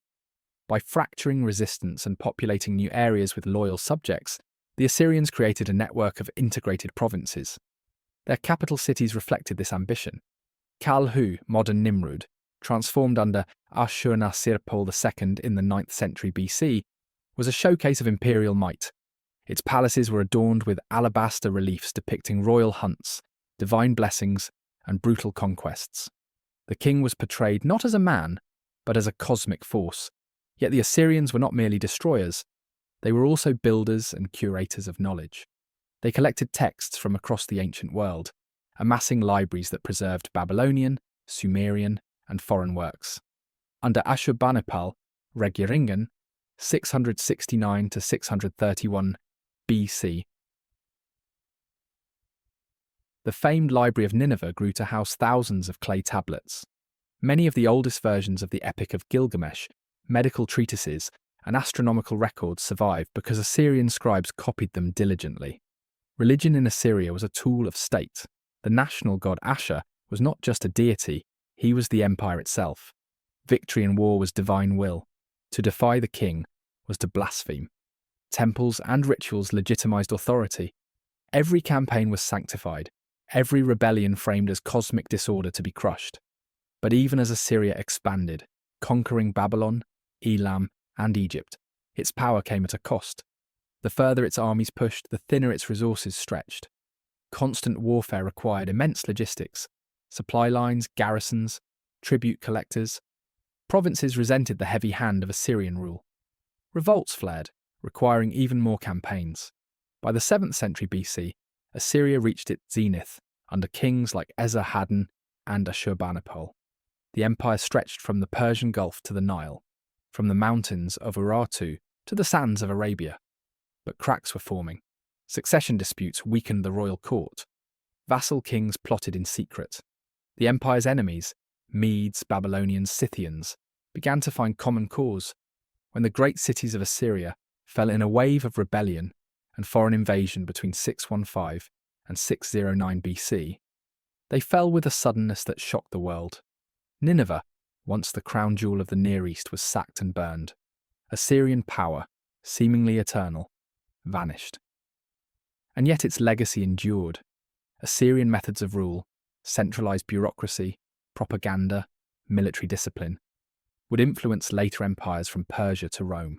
By fracturing resistance and populating new areas with loyal subjects, the Assyrians created a network of integrated provinces. Their capital cities reflected this ambition. Kalhu, modern Nimrud, transformed under Ashur-nasir-pal II in the 9th century BC, was a showcase of imperial might. Its palaces were adorned with alabaster reliefs depicting royal hunts, divine blessings, and brutal conquests. The king was portrayed not as a man, but as a cosmic force. Yet the Assyrians were not merely destroyers. They were also builders and curators of knowledge. They collected texts from across the ancient world, amassing libraries that preserved Babylonian, Sumerian, and foreign works. Under Ashurbanipal, Regiringen, 669 to 631 BC, the famed Library of Nineveh grew to house thousands of clay tablets. Many of the oldest versions of the Epic of Gilgamesh, medical treatises, and astronomical records survive because Assyrian scribes copied them diligently. Religion in Assyria was a tool of state. The national god Ashur was not just a deity, he was the empire itself. Victory in war was divine will. To defy the king was to blaspheme. Temples and rituals legitimized authority. Every campaign was sanctified, every rebellion framed as cosmic disorder to be crushed. But even as Assyria expanded, conquering Babylon, Elam, and Egypt, its power came at a cost. The further its armies pushed, the thinner its resources stretched. Constant warfare required immense logistics, supply lines, garrisons, tribute collectors. Provinces resented the heavy hand of Assyrian rule. Revolts flared, requiring even more campaigns. By the 7th century BC, Assyria reached its zenith under kings like Esarhaddon and Ashurbanipal. The empire stretched from the Persian Gulf to the Nile, from the mountains of Urartu to the sands of Arabia. But cracks were forming. Succession disputes weakened the royal court. Vassal kings plotted in secret. The empire's enemies, Medes, Babylonians, Scythians, began to find common cause. When the great cities of Assyria fell in a wave of rebellion and foreign invasion between 615 and 609 BC, they fell with a suddenness that shocked the world. Nineveh, once the crown jewel of the Near East, was sacked and burned. Assyrian power, seemingly eternal, vanished. And yet its legacy endured. Assyrian methods of rule, centralized bureaucracy, propaganda, military discipline, would influence later empires from Persia to Rome.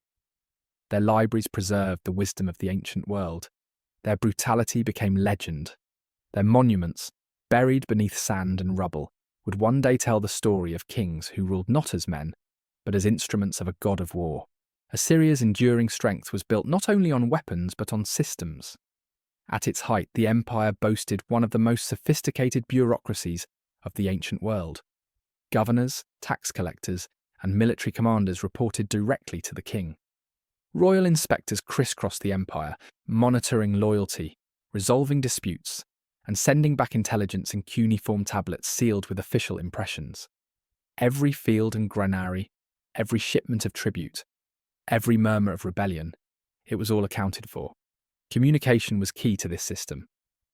Their libraries preserved the wisdom of the ancient world. Their brutality became legend. Their monuments, buried beneath sand and rubble, would one day tell the story of kings who ruled not as men, but as instruments of a god of war. Assyria's enduring strength was built not only on weapons but on systems. At its height, the empire boasted one of the most sophisticated bureaucracies of the ancient world. Governors, tax collectors, and military commanders reported directly to the king. Royal inspectors crisscrossed the empire, monitoring loyalty, resolving disputes, and sending back intelligence in cuneiform tablets sealed with official impressions. Every field and granary, every shipment of tribute, every murmur of rebellion, it was all accounted for. Communication was key to this system.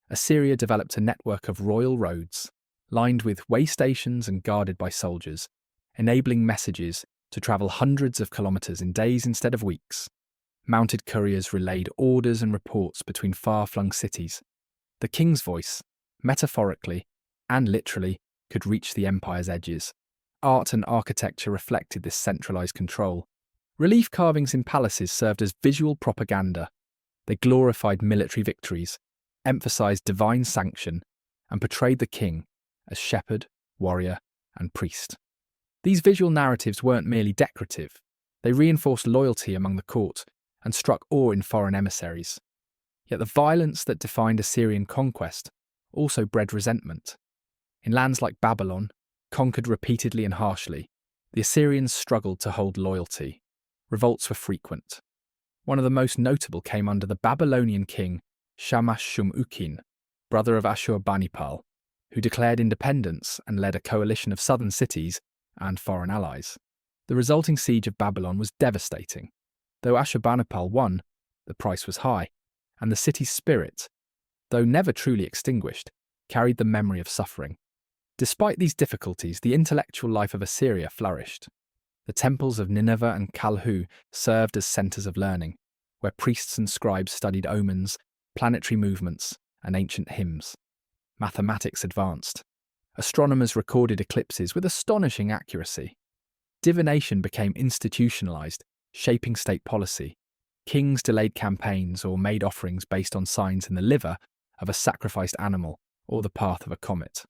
Assyria developed a network of royal roads, lined with way stations and guarded by soldiers, enabling messages to travel hundreds of kilometers in days instead of weeks. Mounted couriers relayed orders and reports between far-flung cities. The king's voice, metaphorically and literally, could reach the empire's edges. Art and architecture reflected this centralized control. Relief carvings in palaces served as visual propaganda. They glorified military victories, emphasized divine sanction, and portrayed the king as shepherd, warrior, and priest. These visual narratives weren't merely decorative. They reinforced loyalty among the court and struck awe in foreign emissaries. Yet the violence that defined Assyrian conquest also bred resentment. In lands like Babylon, conquered repeatedly and harshly, the Assyrians struggled to hold loyalty. Revolts were frequent. One of the most notable came under the Babylonian king Shamash-shum-ukin, brother of Ashurbanipal, who declared independence and led a coalition of southern cities and foreign allies. The resulting siege of Babylon was devastating. Though Ashurbanipal won, the price was high, and the city's spirit, though never truly extinguished, carried the memory of suffering. Despite these difficulties, the intellectual life of Assyria flourished. The temples of Nineveh and Kalhu served as centers of learning, where priests and scribes studied omens, planetary movements, and ancient hymns. Mathematics advanced. Astronomers recorded eclipses with astonishing accuracy. Divination became institutionalized, shaping state policy. Kings delayed campaigns or made offerings based on signs in the liver of a sacrificed animal or the path of a comet.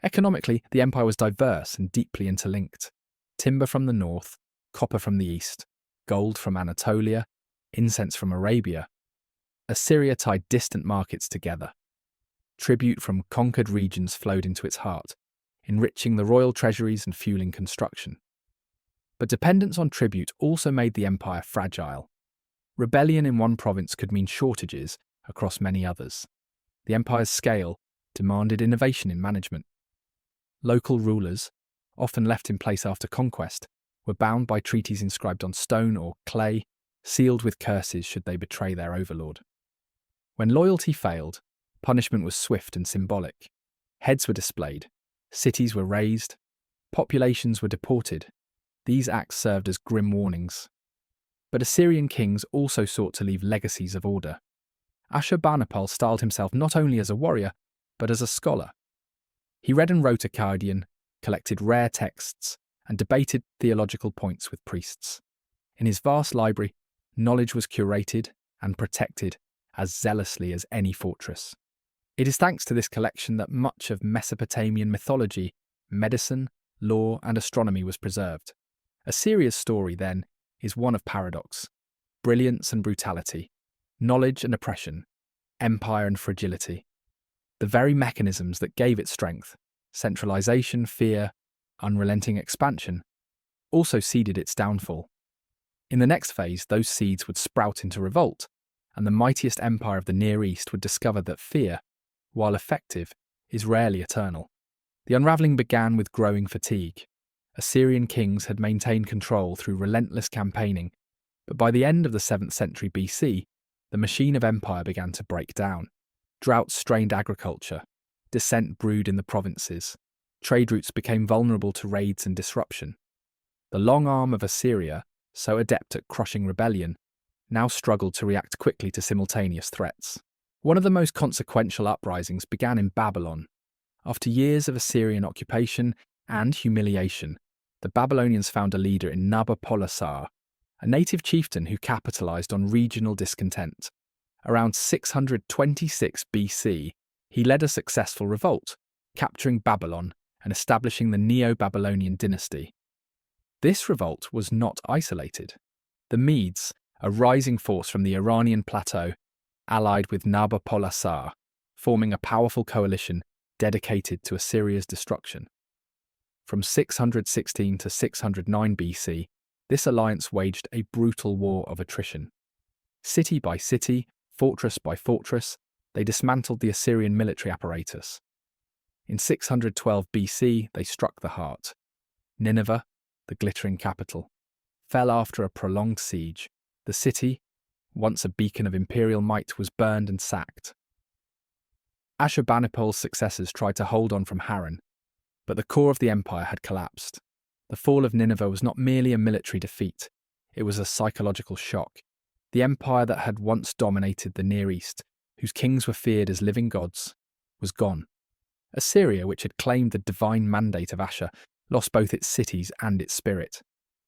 Economically, the empire was diverse and deeply interlinked. Timber from the north, copper from the east, gold from Anatolia, incense from Arabia. Assyria tied distant markets together. Tribute from conquered regions flowed into its heart, enriching the royal treasuries and fueling construction. But dependence on tribute also made the empire fragile. Rebellion in one province could mean shortages across many others. The empire's scale demanded innovation in management. Local rulers, often left in place after conquest, were bound by treaties inscribed on stone or clay, sealed with curses should they betray their overlord. When loyalty failed, punishment was swift and symbolic. Heads were displayed, cities were razed, populations were deported. These acts served as grim warnings. But Assyrian kings also sought to leave legacies of order. Ashurbanipal styled himself not only as a warrior, but as a scholar. He read and wrote Akkadian, collected rare texts, and debated theological points with priests. In his vast library, knowledge was curated and protected as zealously as any fortress. It is thanks to this collection that much of Mesopotamian mythology, medicine, law, and astronomy was preserved. Assyria's story, then, is one of paradox, brilliance and brutality, knowledge and oppression, empire and fragility. The very mechanisms that gave it strength, centralization, fear, unrelenting expansion, also seeded its downfall. In the next phase, those seeds would sprout into revolt, and the mightiest empire of the Near East would discover that fear, while effective, is rarely eternal. The unravelling began with growing fatigue. Assyrian kings had maintained control through relentless campaigning, but by the end of the 7th century BC, the machine of empire began to break down. Drought strained agriculture, dissent brewed in the provinces, trade routes became vulnerable to raids and disruption. The long arm of Assyria, so adept at crushing rebellion, now struggled to react quickly to simultaneous threats. One of the most consequential uprisings began in Babylon. After years of Assyrian occupation and humiliation, the Babylonians found a leader in Nabopolassar, a native chieftain who capitalized on regional discontent. Around 626 BC, he led a successful revolt, capturing Babylon and establishing the Neo-Babylonian dynasty. This revolt was not isolated. The Medes, a rising force from the Iranian plateau, allied with Nabopolassar, forming a powerful coalition dedicated to Assyria's destruction. From 616 to 609 BC, this alliance waged a brutal war of attrition. City by city, fortress by fortress, they dismantled the Assyrian military apparatus. In 612 BC, they struck the heart. Nineveh, the glittering capital, fell after a prolonged siege. The city, once a beacon of imperial might, was burned and sacked. Ashurbanipal's successors tried to hold on from Harran, but the core of the empire had collapsed. The fall of Nineveh was not merely a military defeat, it was a psychological shock. The empire that had once dominated the Near East, whose kings were feared as living gods, was gone. Assyria, which had claimed the divine mandate of Ashur, lost both its cities and its spirit.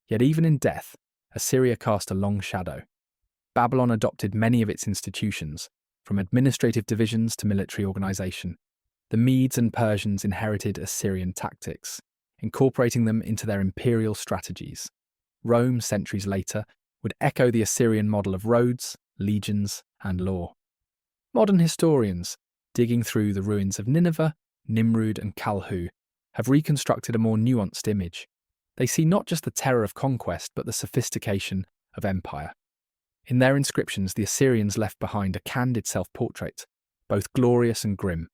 Yet even in death, Assyria cast a long shadow. Babylon adopted many of its institutions, from administrative divisions to military organization. The Medes and Persians inherited Assyrian tactics, incorporating them into their imperial strategies. Rome, centuries later, would echo the Assyrian model of roads, legions, and law. Modern historians, digging through the ruins of Nineveh, Nimrud, and Kalhu, have reconstructed a more nuanced image. They see not just the terror of conquest, but the sophistication of empire. In their inscriptions, the Assyrians left behind a candid self-portrait, both glorious and grim.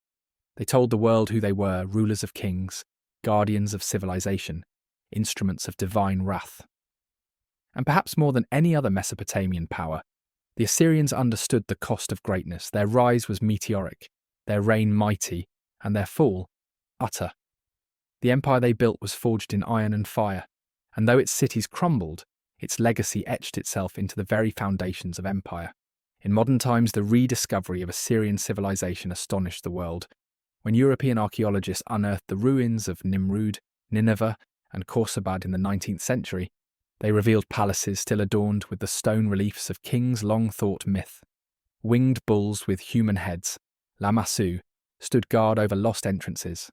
They told the world who they were: rulers of kings, guardians of civilization, instruments of divine wrath. And perhaps more than any other Mesopotamian power, the Assyrians understood the cost of greatness. Their rise was meteoric, their reign mighty, and their fall utter. The empire they built was forged in iron and fire, and though its cities crumbled, its legacy etched itself into the very foundations of empire. In modern times, the rediscovery of Assyrian civilization astonished the world. When European archaeologists unearthed the ruins of Nimrud, Nineveh, and Khorsabad in the 19th century, they revealed palaces still adorned with the stone reliefs of kings long thought myth. Winged bulls with human heads, lamassu, stood guard over lost entrances.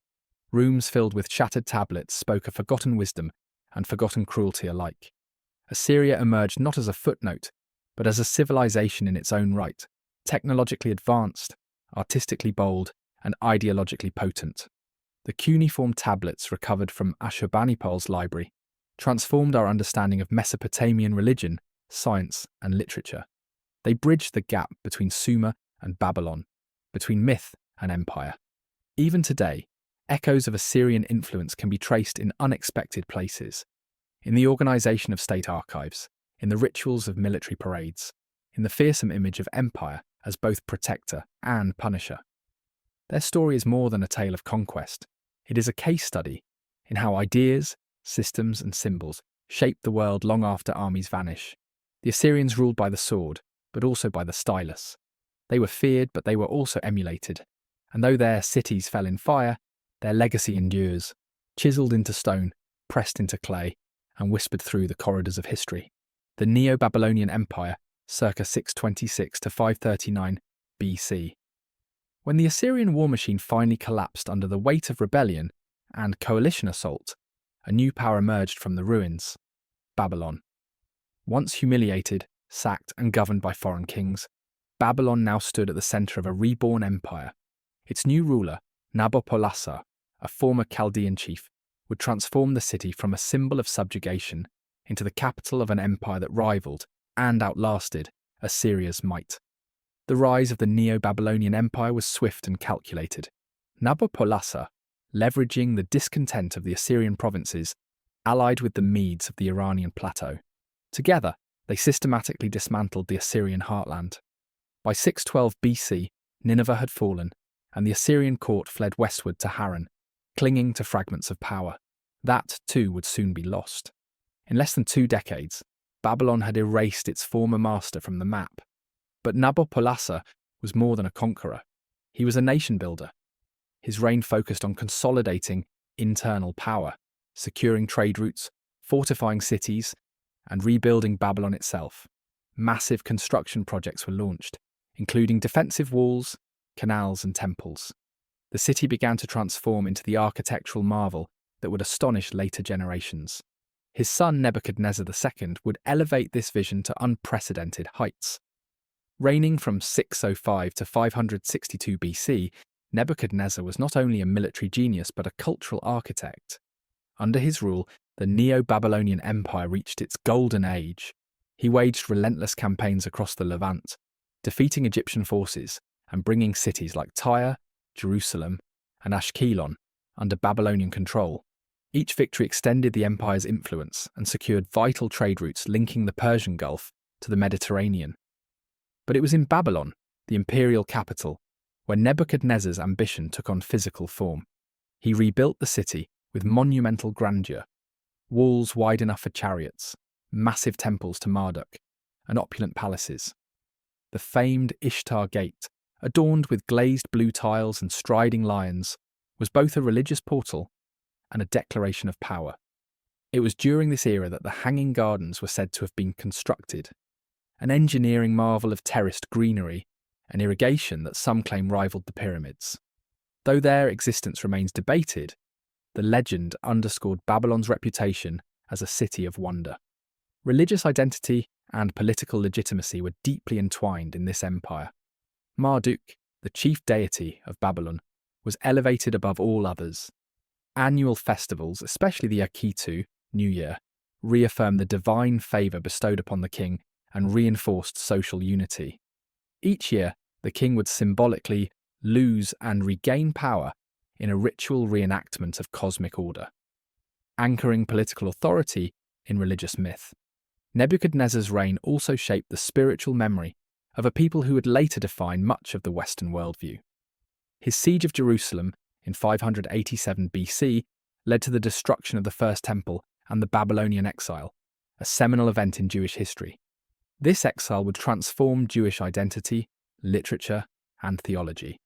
Rooms filled with shattered tablets spoke of forgotten wisdom and forgotten cruelty alike. Assyria emerged not as a footnote, but as a civilization in its own right, technologically advanced, artistically bold, and ideologically potent. The cuneiform tablets recovered from Ashurbanipal's library transformed our understanding of Mesopotamian religion, science, and literature. They bridged the gap between Sumer and Babylon, between myth and empire. Even today, echoes of Assyrian influence can be traced in unexpected places. In the organization of state archives, in the rituals of military parades, in the fearsome image of empire as both protector and punisher. Their story is more than a tale of conquest. It is a case study in how ideas, systems, and symbols shape the world long after armies vanish. The Assyrians ruled by the sword, but also by the stylus. They were feared, but they were also emulated. And though their cities fell in fire, their legacy endures, chiseled into stone, pressed into clay, and whispered through the corridors of history. The Neo-Babylonian Empire, circa 626 to 539 BC. When the Assyrian war machine finally collapsed under the weight of rebellion and coalition assault, a new power emerged from the ruins: Babylon. Once humiliated, sacked, and governed by foreign kings, Babylon now stood at the center of a reborn empire. Its new ruler, Nabopolassar, a former Chaldean chief, would transform the city from a symbol of subjugation into the capital of an empire that rivaled and outlasted Assyria's might. The rise of the Neo-Babylonian Empire was swift and calculated. Nabopolassar, leveraging the discontent of the Assyrian provinces, allied with the Medes of the Iranian plateau. Together, they systematically dismantled the Assyrian heartland. By 612 BC, Nineveh had fallen, and the Assyrian court fled westward to Harran, clinging to fragments of power. That, too, would soon be lost. In less than 2 decades, Babylon had erased its former master from the map. But Nabopolassar was more than a conqueror. He was a nation builder. His reign focused on consolidating internal power, securing trade routes, fortifying cities, and rebuilding Babylon itself. Massive construction projects were launched, including defensive walls, canals, and temples. The city began to transform into the architectural marvel that would astonish later generations. His son Nebuchadnezzar II would elevate this vision to unprecedented heights. Reigning from 605 to 562 BC, Nebuchadnezzar was not only a military genius but a cultural architect. Under his rule, the Neo-Babylonian Empire reached its golden age. He waged relentless campaigns across the Levant, defeating Egyptian forces and bringing cities like Tyre, Jerusalem, and Ashkelon under Babylonian control. Each victory extended the empire's influence and secured vital trade routes linking the Persian Gulf to the Mediterranean. But it was in Babylon, the imperial capital, where Nebuchadnezzar's ambition took on physical form. He rebuilt the city with monumental grandeur, walls wide enough for chariots, massive temples to Marduk, and opulent palaces. The famed Ishtar Gate, adorned with glazed blue tiles and striding lions, was both a religious portal and a declaration of power. It was during this era that the Hanging Gardens were said to have been constructed, an engineering marvel of terraced greenery and irrigation that some claim rivaled the pyramids. Though their existence remains debated, the legend underscored Babylon's reputation as a city of wonder. Religious identity and political legitimacy were deeply entwined in this empire. Marduk, the chief deity of Babylon, was elevated above all others. Annual festivals, especially the Akitu, New Year, reaffirmed the divine favour bestowed upon the king and reinforced social unity. Each year, the king would symbolically lose and regain power in a ritual reenactment of cosmic order, anchoring political authority in religious myth. Nebuchadnezzar's reign also shaped the spiritual memory of a people who would later define much of the Western worldview. His siege of Jerusalem in 587 BC led to the destruction of the First Temple and the Babylonian exile, a seminal event in Jewish history. This exile would transform Jewish identity, literature, and theology,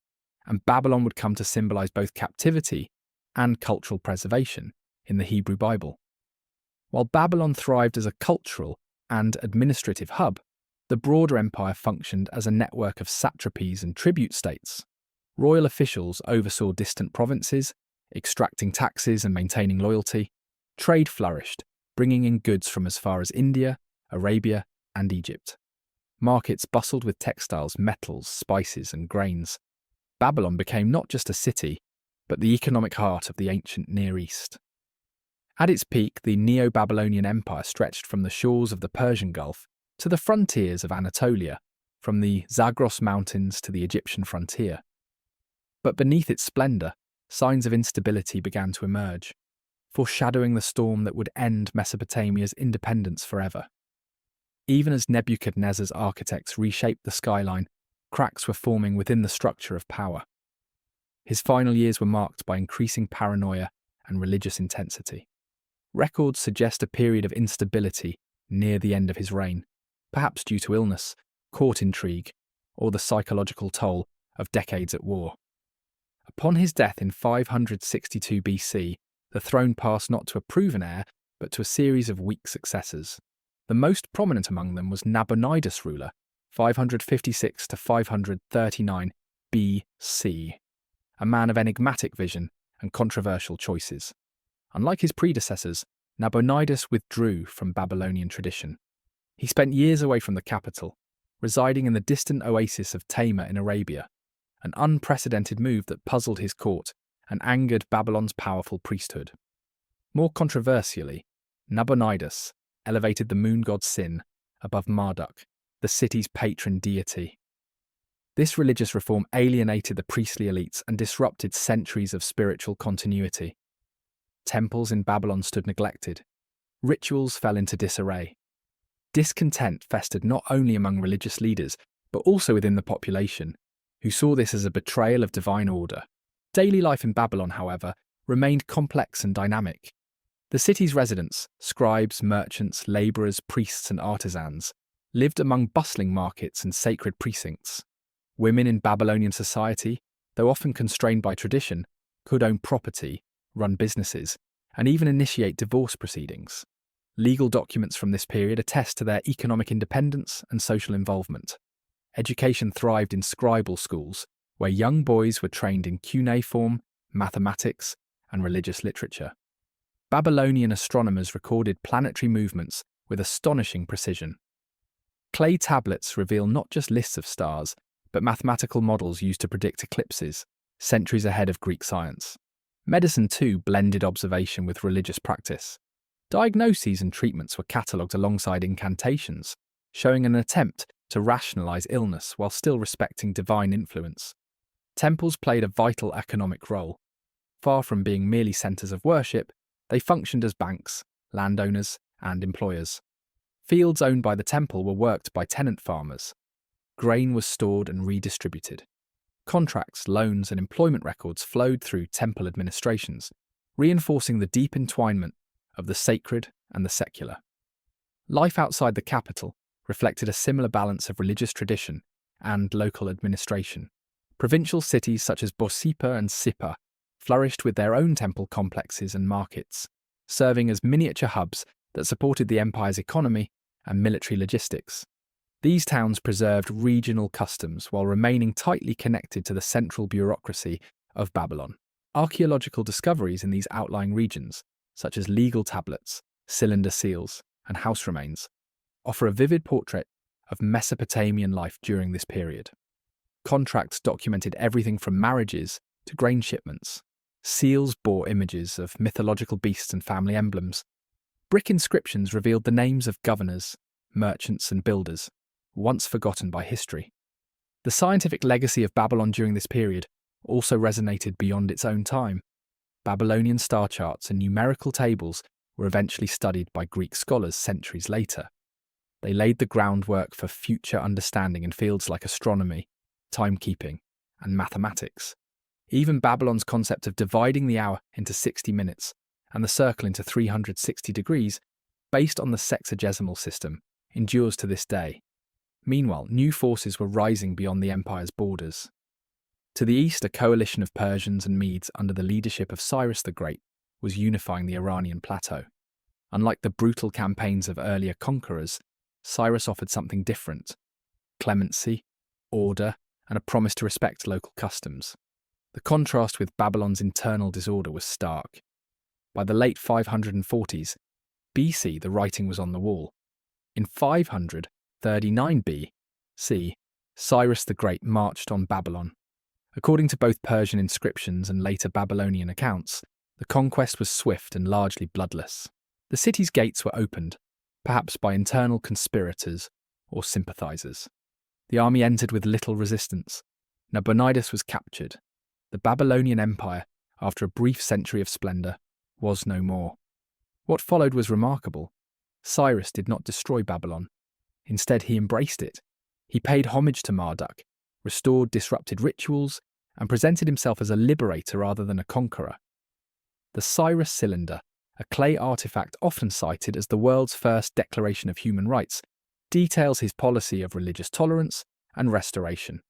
and Babylon would come to symbolize both captivity and cultural preservation in the Hebrew Bible. While Babylon thrived as a cultural and administrative hub, the broader empire functioned as a network of satrapies and tribute states. Royal officials oversaw distant provinces, extracting taxes and maintaining loyalty. Trade flourished, bringing in goods from as far as India, Arabia, and Egypt. Markets bustled with textiles, metals, spices, and grains. Babylon became not just a city, but the economic heart of the ancient Near East. At its peak, the Neo-Babylonian Empire stretched from the shores of the Persian Gulf to the frontiers of Anatolia, from the Zagros Mountains to the Egyptian frontier. But beneath its splendour, signs of instability began to emerge, foreshadowing the storm that would end Mesopotamia's independence forever. Even as Nebuchadnezzar's architects reshaped the skyline, cracks were forming within the structure of power. His final years were marked by increasing paranoia and religious intensity. Records suggest a period of instability near the end of his reign, perhaps due to illness, court intrigue, or the psychological toll of decades at war. Upon his death in 562 BC, the throne passed not to a proven heir, but to a series of weak successors. The most prominent among them was Nabonidus' ruler, 556 to 539 BC, a man of enigmatic vision and controversial choices. Unlike his predecessors, Nabonidus withdrew from Babylonian tradition. He spent years away from the capital, residing in the distant oasis of Tama in Arabia, an unprecedented move that puzzled his court and angered Babylon's powerful priesthood. More controversially, Nabonidus elevated the moon god Sin above Marduk, the city's patron deity. This religious reform alienated the priestly elites and disrupted centuries of spiritual continuity. Temples in Babylon stood neglected. Rituals fell into disarray. Discontent festered not only among religious leaders, but also within the population, who saw this as a betrayal of divine order. Daily life in Babylon, however, remained complex and dynamic. The city's residents, scribes, merchants, labourers, priests, and artisans, lived among bustling markets and sacred precincts. Women in Babylonian society, though often constrained by tradition, could own property, run businesses, and even initiate divorce proceedings. Legal documents from this period attest to their economic independence and social involvement. Education thrived in scribal schools, where young boys were trained in cuneiform, mathematics, and religious literature. Babylonian astronomers recorded planetary movements with astonishing precision. Clay tablets reveal not just lists of stars, but mathematical models used to predict eclipses, centuries ahead of Greek science. Medicine, too, blended observation with religious practice. Diagnoses and treatments were catalogued alongside incantations, showing an attempt to rationalize illness while still respecting divine influence. Temples played a vital economic role. Far from being merely centers of worship, they functioned as banks, landowners, and employers. Fields owned by the temple were worked by tenant farmers. Grain was stored and redistributed. Contracts, loans, and employment records flowed through temple administrations, reinforcing the deep entwinement of the sacred and the secular. Life outside the capital reflected a similar balance of religious tradition and local administration. Provincial cities such as Borsippa and Sippa flourished with their own temple complexes and markets, serving as miniature hubs that supported the empire's economy and military logistics. These towns preserved regional customs while remaining tightly connected to the central bureaucracy of Babylon. Archaeological discoveries in these outlying regions, such as legal tablets, cylinder seals, and house remains, offer a vivid portrait of Mesopotamian life during this period. Contracts documented everything from marriages to grain shipments. Seals bore images of mythological beasts and family emblems. Brick inscriptions revealed the names of governors, merchants, and builders, once forgotten by history. The scientific legacy of Babylon during this period also resonated beyond its own time. Babylonian star charts and numerical tables were eventually studied by Greek scholars centuries later. They laid the groundwork for future understanding in fields like astronomy, timekeeping, and mathematics. Even Babylon's concept of dividing the hour into 60 minutes and the circle into 360 degrees, based on the sexagesimal system, endures to this day. Meanwhile, new forces were rising beyond the empire's borders. To the east, a coalition of Persians and Medes under the leadership of Cyrus the Great was unifying the Iranian plateau. Unlike the brutal campaigns of earlier conquerors, Cyrus offered something different: clemency, order, and a promise to respect local customs. The contrast with Babylon's internal disorder was stark. By the late 540s BC, the writing was on the wall. In 539 BC, Cyrus the Great marched on Babylon. According to both Persian inscriptions and later Babylonian accounts, the conquest was swift and largely bloodless. The city's gates were opened, perhaps by internal conspirators or sympathizers. The army entered with little resistance. Nabonidus was captured. The Babylonian Empire, after a brief century of splendor, was no more. What followed was remarkable. Cyrus did not destroy Babylon. Instead, he embraced it. He paid homage to Marduk, restored disrupted rituals, and presented himself as a liberator rather than a conqueror. The Cyrus cylinder, a clay artifact often cited as the world's first declaration of human rights, details his policy of religious tolerance and restoration.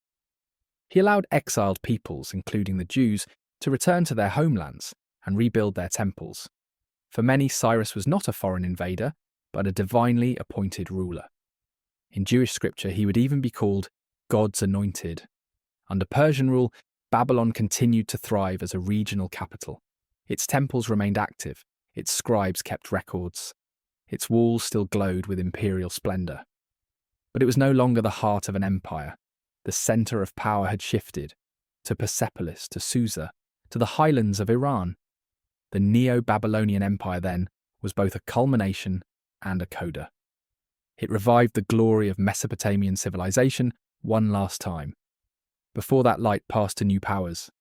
He allowed exiled peoples, including the Jews, to return to their homelands and rebuild their temples. For many, Cyrus was not a foreign invader, but a divinely appointed ruler. In Jewish scripture, he would even be called God's anointed. Under Persian rule, Babylon continued to thrive as a regional capital. Its temples remained active, its scribes kept records, its walls still glowed with imperial splendor. But it was no longer the heart of an empire. The center of power had shifted to Persepolis, to Susa, to the highlands of Iran. The Neo-Babylonian Empire then was both a culmination and a coda. It revived the glory of Mesopotamian civilization one last time. Before that light passed to new powers,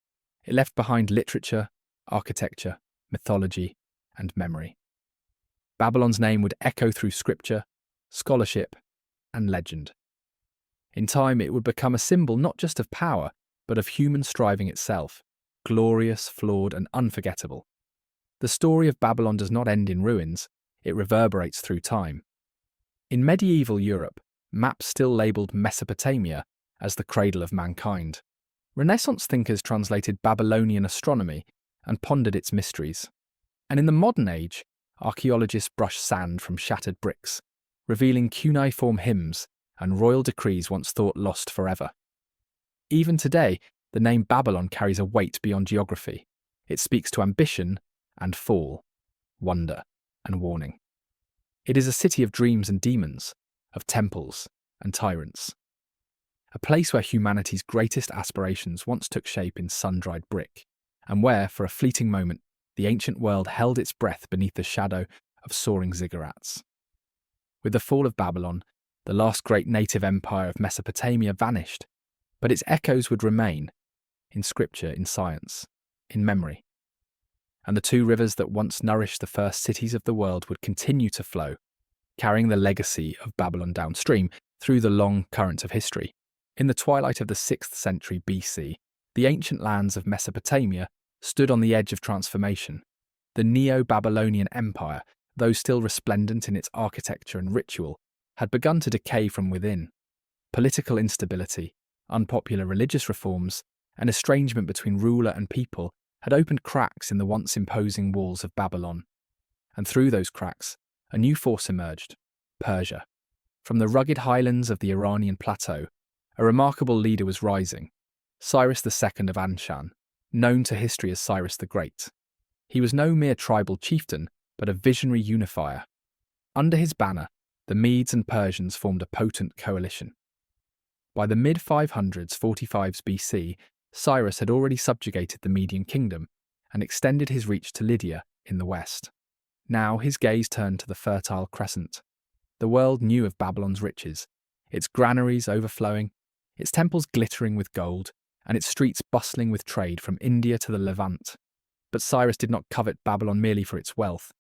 it left behind literature, architecture, mythology, and memory. Babylon's name would echo through scripture, scholarship, and legend. In time, it would become a symbol not just of power, but of human striving itself, glorious, flawed, and unforgettable. The story of Babylon does not end in ruins, it reverberates through time. In medieval Europe, maps still labelled Mesopotamia as the cradle of mankind. Renaissance thinkers translated Babylonian astronomy and pondered its mysteries. And in the modern age, archaeologists brush sand from shattered bricks, revealing cuneiform hymns and royal decrees once thought lost forever. Even today, the name Babylon carries a weight beyond geography. It speaks to ambition and fall, wonder and warning. It is a city of dreams and demons, of temples and tyrants. A place where humanity's greatest aspirations once took shape in sun-dried brick, and where, for a fleeting moment, the ancient world held its breath beneath the shadow of soaring ziggurats. With the fall of Babylon, the last great native empire of Mesopotamia vanished, but its echoes would remain, in scripture, in science, in memory. And the two rivers that once nourished the first cities of the world would continue to flow, carrying the legacy of Babylon downstream through the long current of history. In the twilight of the 6th century BC, the ancient lands of Mesopotamia stood on the edge of transformation. The Neo-Babylonian Empire, though still resplendent in its architecture and ritual, had begun to decay from within. Political instability, unpopular religious reforms, and estrangement between ruler and people had opened cracks in the once imposing walls of Babylon. And through those cracks, a new force emerged, Persia. From the rugged highlands of the Iranian plateau, a remarkable leader was rising, Cyrus II of Anshan, known to history as Cyrus the Great. He was no mere tribal chieftain, but a visionary unifier. Under his banner, the Medes and Persians formed a potent coalition. By the mid-500s 45s BC, Cyrus had already subjugated the Median kingdom and extended his reach to Lydia in the west. Now his gaze turned to the Fertile Crescent. The world knew of Babylon's riches, its granaries overflowing, its temples glittering with gold, and its streets bustling with trade from India to the Levant. But Cyrus did not covet Babylon merely for its wealth.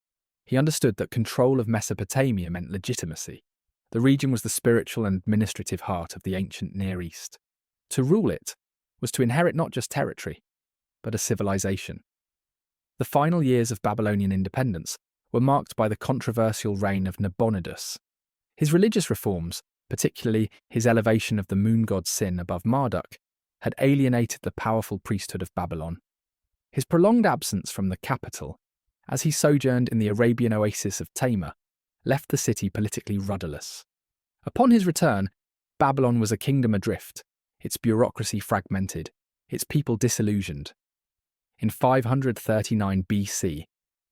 He understood that control of Mesopotamia meant legitimacy. The region was the spiritual and administrative heart of the ancient Near East. To rule it was to inherit not just territory, but a civilization. The final years of Babylonian independence were marked by the controversial reign of Nabonidus. His religious reforms, particularly his elevation of the moon god Sin above Marduk, had alienated the powerful priesthood of Babylon. His prolonged absence from the capital, as he sojourned in the Arabian oasis of Tamar, left the city politically rudderless. Upon his return, Babylon was a kingdom adrift, its bureaucracy fragmented, its people disillusioned. In 539 BC,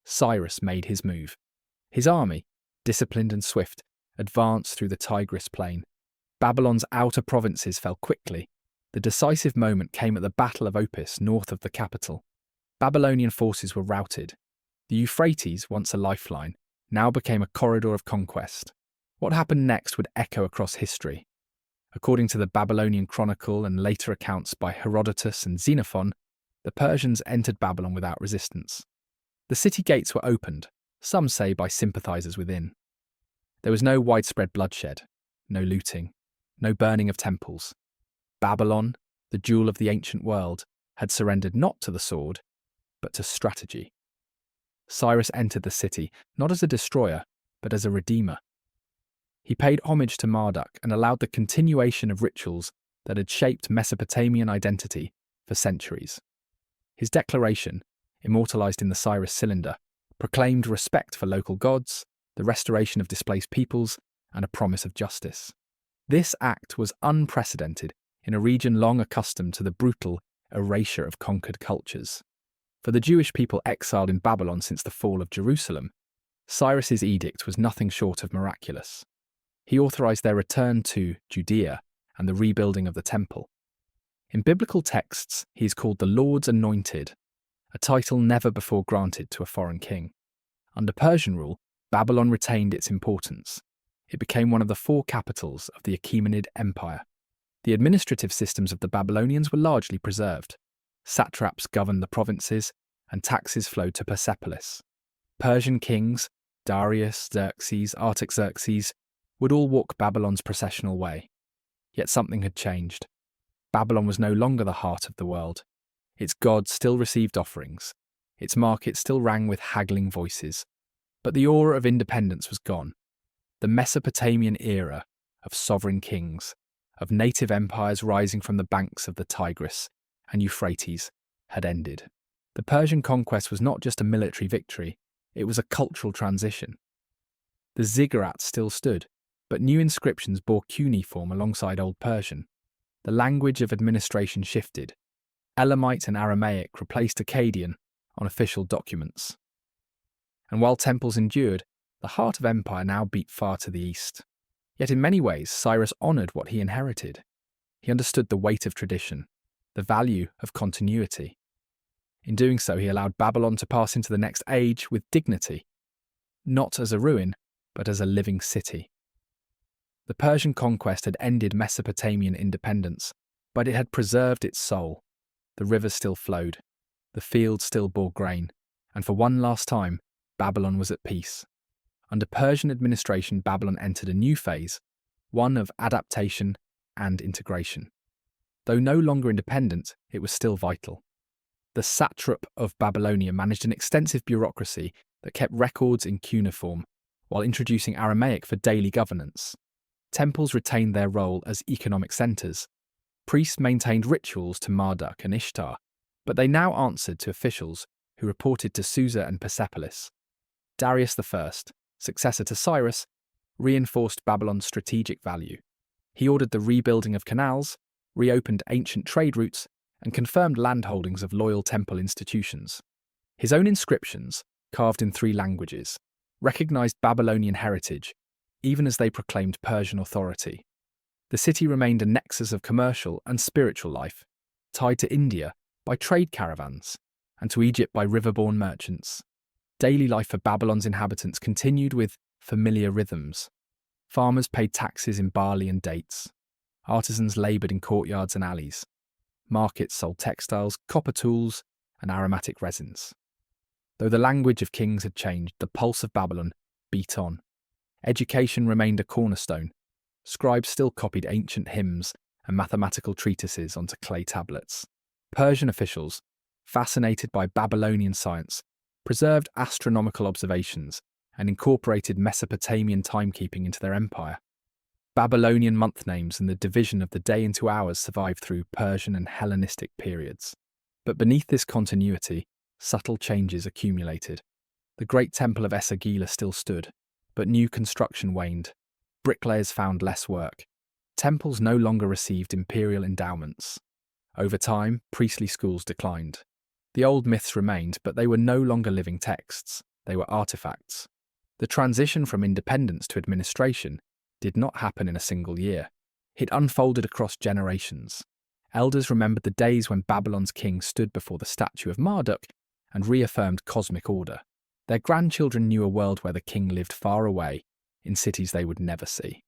Cyrus made his move. His army, disciplined and swift, advanced through the Tigris plain. Babylon's outer provinces fell quickly. The decisive moment came at the Battle of Opis north of the capital. Babylonian forces were routed. The Euphrates, once a lifeline, now became a corridor of conquest. What happened next would echo across history. According to the Babylonian Chronicle and later accounts by Herodotus and Xenophon, the Persians entered Babylon without resistance. The city gates were opened, some say by sympathizers within. There was no widespread bloodshed, no looting, no burning of temples. Babylon, the jewel of the ancient world, had surrendered not to the sword, but to strategy. Cyrus entered the city not as a destroyer, but as a redeemer. He paid homage to Marduk and allowed the continuation of rituals that had shaped Mesopotamian identity for centuries. His declaration, immortalized in the Cyrus Cylinder, proclaimed respect for local gods, the restoration of displaced peoples, and a promise of justice. This act was unprecedented in a region long accustomed to the brutal erasure of conquered cultures. For the Jewish people exiled in Babylon since the fall of Jerusalem, Cyrus's edict was nothing short of miraculous. He authorized their return to Judea and the rebuilding of the temple. In biblical texts, he is called the Lord's Anointed, a title never before granted to a foreign king. Under Persian rule, Babylon retained its importance. It became one of the four capitals of the Achaemenid Empire. The administrative systems of the Babylonians were largely preserved. Satraps governed the provinces, and taxes flowed to Persepolis. Persian kings, Darius, Xerxes, Artaxerxes, would all walk Babylon's processional way. Yet something had changed. Babylon was no longer the heart of the world. Its gods still received offerings. Its market still rang with haggling voices. But the aura of independence was gone. The Mesopotamian era of sovereign kings, of native empires rising from the banks of the Tigris and Euphrates, had ended. The Persian conquest was not just a military victory, It was a cultural transition. The ziggurats still stood, but new inscriptions bore cuneiform alongside Old Persian. The language of administration shifted. Elamite and Aramaic replaced Akkadian on official documents. And while temples endured, the heart of empire now beat far to the east. Yet in many ways, Cyrus honoured what he inherited. He understood the weight of tradition, the value of continuity. In doing so, he allowed Babylon to pass into the next age with dignity, not as a ruin, but as a living city. The Persian conquest had ended Mesopotamian independence, but it had preserved its soul. The rivers still flowed, the fields still bore grain, and for one last time, Babylon was at peace. Under Persian administration, Babylon entered a new phase, one of adaptation and integration. Though no longer independent, it was still vital. The satrap of Babylonia managed an extensive bureaucracy that kept records in cuneiform, while introducing Aramaic for daily governance. Temples retained their role as economic centres. Priests maintained rituals to Marduk and Ishtar, but they now answered to officials who reported to Susa and Persepolis. Darius I, successor to Cyrus, reinforced Babylon's strategic value. He ordered the rebuilding of canals, reopened ancient trade routes, and confirmed landholdings of loyal temple institutions. His own inscriptions, carved in 3 languages, recognized Babylonian heritage, even as they proclaimed Persian authority. The city remained a nexus of commercial and spiritual life, tied to India by trade caravans and to Egypt by riverborne merchants. Daily life for Babylon's inhabitants continued with familiar rhythms. Farmers paid taxes in barley and dates. Artisans laboured in courtyards and alleys. Markets sold textiles, copper tools, and aromatic resins. Though the language of kings had changed, the pulse of Babylon beat on. Education remained a cornerstone. Scribes still copied ancient hymns and mathematical treatises onto clay tablets. Persian officials, fascinated by Babylonian science, preserved astronomical observations and incorporated Mesopotamian timekeeping into their empire. Babylonian month names and the division of the day into hours survived through Persian and Hellenistic periods. But beneath this continuity, subtle changes accumulated. The great temple of Esagila still stood, but new construction waned. Bricklayers found less work. Temples no longer received imperial endowments. Over time, priestly schools declined. The old myths remained, but they were no longer living texts. They were artifacts. The transition from independence to administration did not happen in a single year. It unfolded across generations. Elders remembered the days when Babylon's king stood before the statue of Marduk and reaffirmed cosmic order. Their grandchildren knew a world where the king lived far away, in cities they would never see.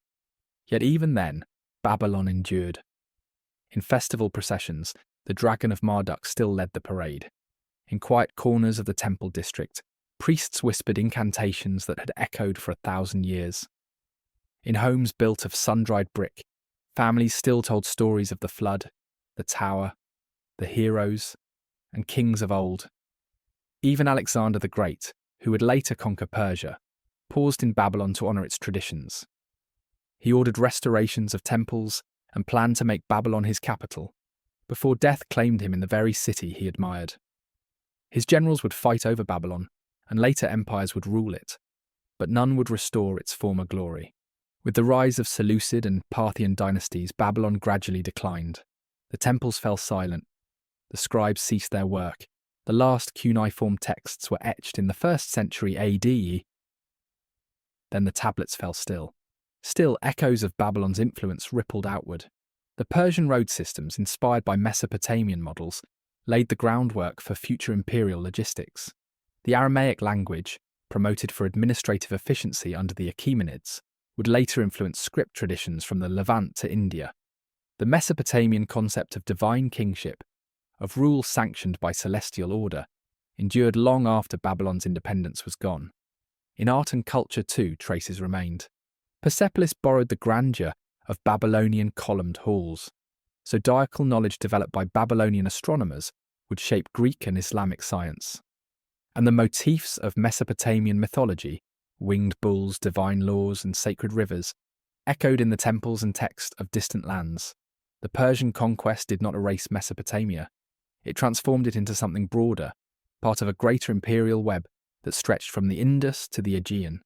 Yet even then, Babylon endured. In festival processions, the dragon of Marduk still led the parade. In quiet corners of the temple district, priests whispered incantations that had echoed for 1,000 years. In homes built of sun-dried brick, families still told stories of the flood, the tower, the heroes, and kings of old. Even Alexander the Great, who would later conquer Persia, paused in Babylon to honour its traditions. He ordered restorations of temples and planned to make Babylon his capital, before death claimed him in the very city he admired. His generals would fight over Babylon, and later empires would rule it, but none would restore its former glory. With the rise of Seleucid and Parthian dynasties, Babylon gradually declined. The temples fell silent. The scribes ceased their work. The last cuneiform texts were etched in the 1st century AD. Then the tablets fell still. Still, echoes of Babylon's influence rippled outward. The Persian road systems, inspired by Mesopotamian models, laid the groundwork for future imperial logistics. The Aramaic language, promoted for administrative efficiency under the Achaemenids, would later influence script traditions from the Levant to India. The Mesopotamian concept of divine kingship, of rule sanctioned by celestial order, endured long after Babylon's independence was gone. In art and culture too, traces remained. Persepolis borrowed the grandeur of Babylonian columned halls. Zodiacal knowledge developed by Babylonian astronomers would shape Greek and Islamic science. And the motifs of Mesopotamian mythology, winged bulls, divine laws, and sacred rivers, echoed in the temples and texts of distant lands. The Persian conquest did not erase Mesopotamia. It transformed it into something broader, part of a greater imperial web that stretched from the Indus to the Aegean.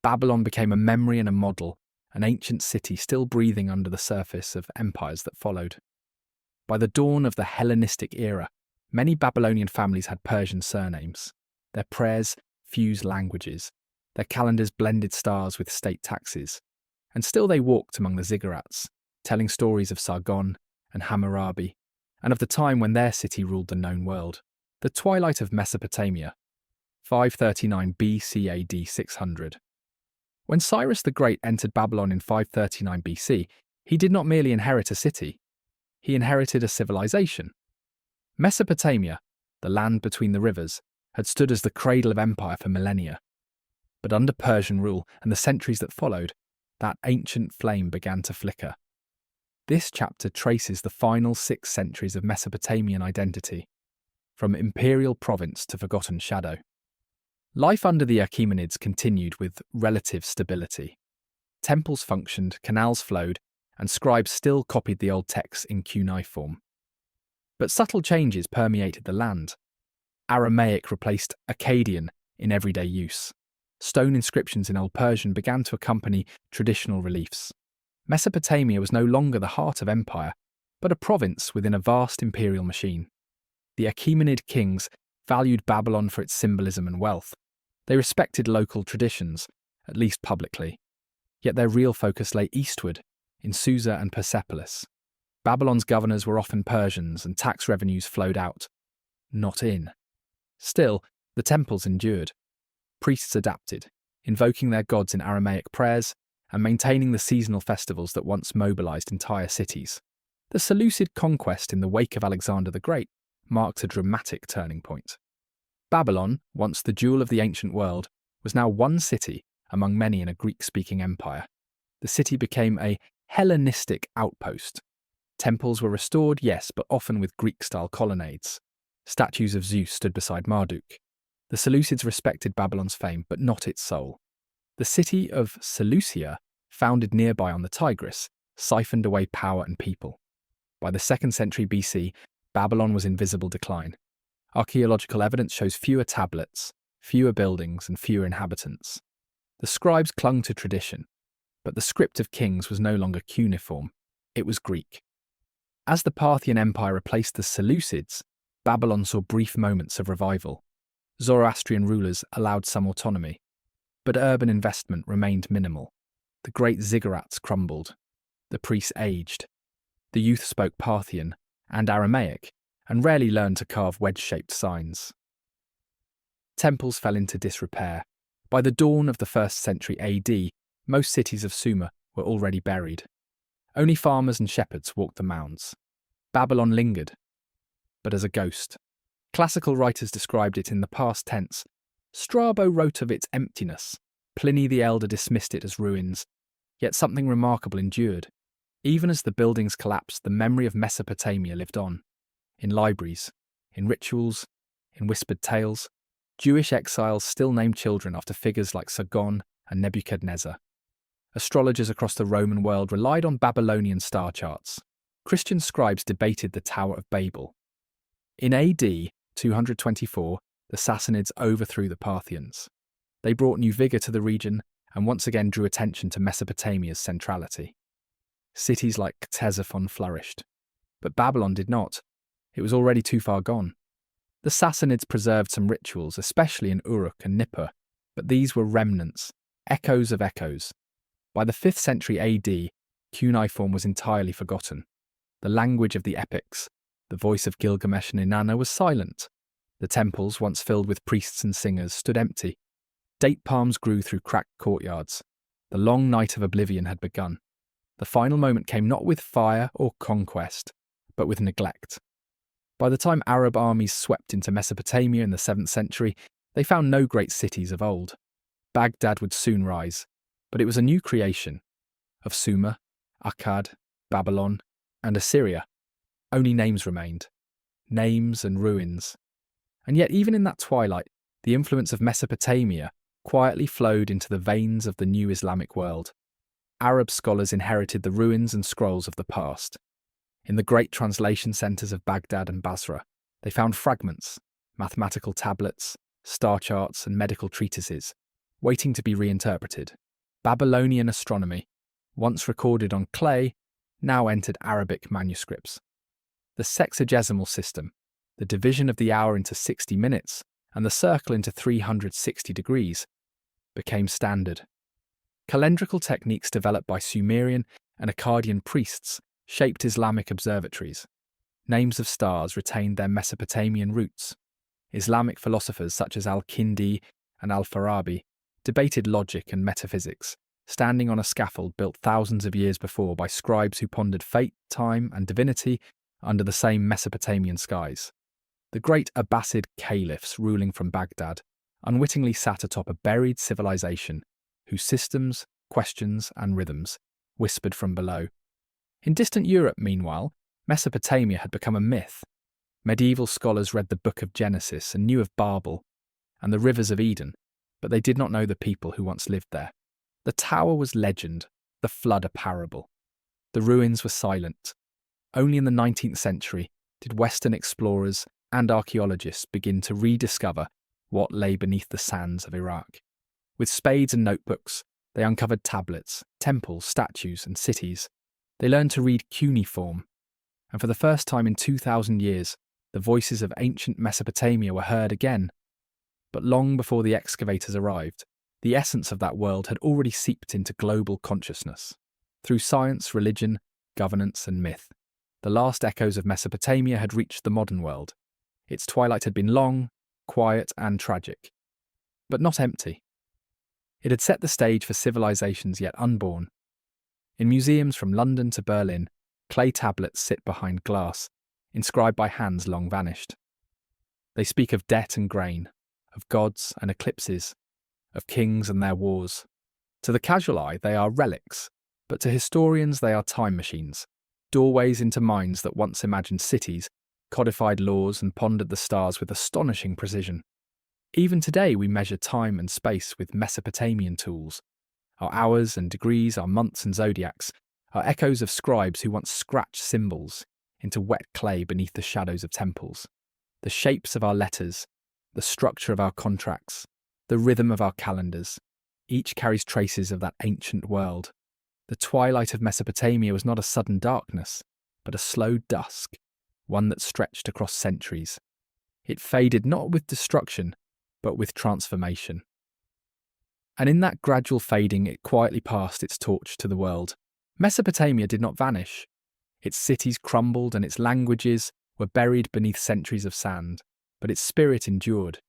Babylon became a memory and a model, an ancient city still breathing under the surface of empires that followed. By the dawn of the Hellenistic era, many Babylonian families had Persian surnames. Their prayers fused languages, their calendars blended stars with state taxes, and still they walked among the ziggurats, telling stories of Sargon and Hammurabi, and of the time when their city ruled the known world. The twilight of Mesopotamia, 539 BC AD 600. When Cyrus the Great entered Babylon in 539 BC, he did not merely inherit a city, he inherited a civilization. Mesopotamia, the land between the rivers, had stood as the cradle of empire for millennia. But under Persian rule and the centuries that followed, that ancient flame began to flicker. This chapter traces the final 6 centuries of Mesopotamian identity, from imperial province to forgotten shadow. Life under the Achaemenids continued with relative stability. Temples functioned, canals flowed, and scribes still copied the old texts in cuneiform. But subtle changes permeated the land. Aramaic replaced Akkadian in everyday use. Stone inscriptions in Old Persian began to accompany traditional reliefs. Mesopotamia was no longer the heart of empire, but a province within a vast imperial machine. The Achaemenid kings valued Babylon for its symbolism and wealth. They respected local traditions, at least publicly. Yet their real focus lay eastward, in Susa and Persepolis. Babylon's governors were often Persians and tax revenues flowed out, not in. Still, the temples endured. Priests adapted, invoking their gods in Aramaic prayers and maintaining the seasonal festivals that once mobilized entire cities. The Seleucid conquest in the wake of Alexander the Great marked a dramatic turning point. Babylon, once the jewel of the ancient world, was now one city among many in a Greek-speaking empire. The city became a Hellenistic outpost. Temples were restored, yes, but often with Greek-style colonnades. Statues of Zeus stood beside Marduk. The Seleucids respected Babylon's fame, but not its soul. The city of Seleucia, founded nearby on the Tigris, siphoned away power and people. By the 2nd century BC, Babylon was in visible decline. Archaeological evidence shows fewer tablets, fewer buildings, and fewer inhabitants. The scribes clung to tradition, but the script of kings was no longer cuneiform, it was Greek. As the Parthian Empire replaced the Seleucids, Babylon saw brief moments of revival. Zoroastrian rulers allowed some autonomy, but urban investment remained minimal. The great ziggurats crumbled. The priests aged. The youth spoke Parthian and Aramaic, and rarely learned to carve wedge-shaped signs. Temples fell into disrepair. By the dawn of the 1st century AD, most cities of Sumer were already buried. Only farmers and shepherds walked the mounds. Babylon lingered, but as a ghost. Classical writers described it in the past tense. Strabo wrote of its emptiness. Pliny the Elder dismissed it as ruins. Yet something remarkable endured. Even as the buildings collapsed, the memory of Mesopotamia lived on. In libraries, in rituals, in whispered tales, Jewish exiles still named children after figures like Sargon and Nebuchadnezzar. Astrologers across the Roman world relied on Babylonian star charts. Christian scribes debated the Tower of Babel. In AD 224, the Sassanids overthrew the Parthians. They brought new vigour to the region and once again drew attention to Mesopotamia's centrality. Cities like Ctesiphon flourished, but Babylon did not. It was already too far gone. The Sassanids preserved some rituals, especially in Uruk and Nippur, but these were remnants, echoes of echoes. By the 5th century AD, cuneiform was entirely forgotten. The language of the epics, the voice of Gilgamesh and Inanna, was silent. The temples, once filled with priests and singers, stood empty. Date palms grew through cracked courtyards. The long night of oblivion had begun. The final moment came not with fire or conquest, but with neglect. By the time Arab armies swept into Mesopotamia in the 7th century, they found no great cities of old. Baghdad would soon rise, but it was a new creation of Sumer, Akkad, Babylon, and Assyria. Only names remained. Names and ruins. And yet even in that twilight, the influence of Mesopotamia quietly flowed into the veins of the new Islamic world. Arab scholars inherited the ruins and scrolls of the past. In the great translation centres of Baghdad and Basra, they found fragments, mathematical tablets, star charts, and medical treatises, waiting to be reinterpreted. Babylonian astronomy, once recorded on clay, now entered Arabic manuscripts. The sexagesimal system, the division of the hour into 60 minutes and the circle into 360 degrees, became standard. Calendrical techniques developed by Sumerian and Akkadian priests shaped Islamic observatories. Names of stars retained their Mesopotamian roots. Islamic philosophers such as Al-Kindi and Al-Farabi debated logic and metaphysics, standing on a scaffold built thousands of years before by scribes who pondered fate, time, and divinity under the same Mesopotamian skies. The great Abbasid caliphs ruling from Baghdad unwittingly sat atop a buried civilization whose systems, questions, and rhythms whispered from below. In distant Europe, meanwhile, Mesopotamia had become a myth. Medieval scholars read the Book of Genesis and knew of Babel and the rivers of Eden, but they did not know the people who once lived there. The tower was legend, the flood a parable. The ruins were silent. Only in the 19th century did Western explorers and archaeologists begin to rediscover what lay beneath the sands of Iraq. With spades and notebooks, they uncovered tablets, temples, statues, and cities. They learned to read cuneiform, and for the first time in 2,000 years, the voices of ancient Mesopotamia were heard again. But long before the excavators arrived, the essence of that world had already seeped into global consciousness. Through science, religion, governance, and myth, the last echoes of Mesopotamia had reached the modern world. Its twilight had been long, quiet, and tragic, but not empty. It had set the stage for civilizations yet unborn. In museums from London to Berlin, clay tablets sit behind glass, inscribed by hands long vanished. They speak of debt and grain, of gods and eclipses, of kings and their wars. To the casual eye, they are relics, but to historians, they are time machines, doorways into minds that once imagined cities, codified laws, and pondered the stars with astonishing precision. Even today, we measure time and space with Mesopotamian tools. Our hours and degrees, our months and zodiacs, are echoes of scribes who once scratched symbols into wet clay beneath the shadows of temples. The shapes of our letters, the structure of our contracts, the rhythm of our calendars, each carries traces of that ancient world. The twilight of Mesopotamia was not a sudden darkness, but a slow dusk, one that stretched across centuries. It faded not with destruction, but with transformation. And in that gradual fading, it quietly passed its torch to the world. Mesopotamia did not vanish. Its cities crumbled and its languages were buried beneath centuries of sand, but its spirit endured.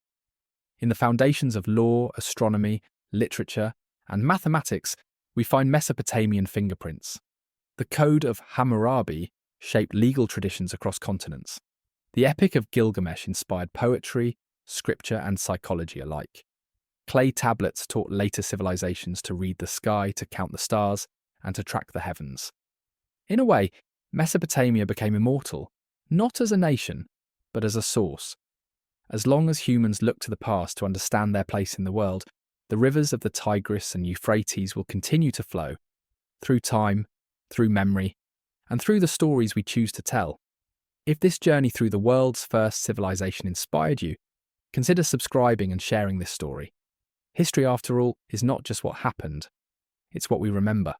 In the foundations of law, astronomy, literature, and mathematics, we find Mesopotamian fingerprints. The Code of Hammurabi shaped legal traditions across continents. The Epic of Gilgamesh inspired poetry, scripture, and psychology alike. Clay tablets taught later civilizations to read the sky, to count the stars, and to track the heavens. In a way, Mesopotamia became immortal, not as a nation, but as a source. As long as humans look to the past to understand their place in the world, the rivers of the Tigris and Euphrates will continue to flow, through time, through memory, and through the stories we choose to tell. If this journey through the world's first civilization inspired you, consider subscribing and sharing this story. History, after all, is not just what happened, it's what we remember.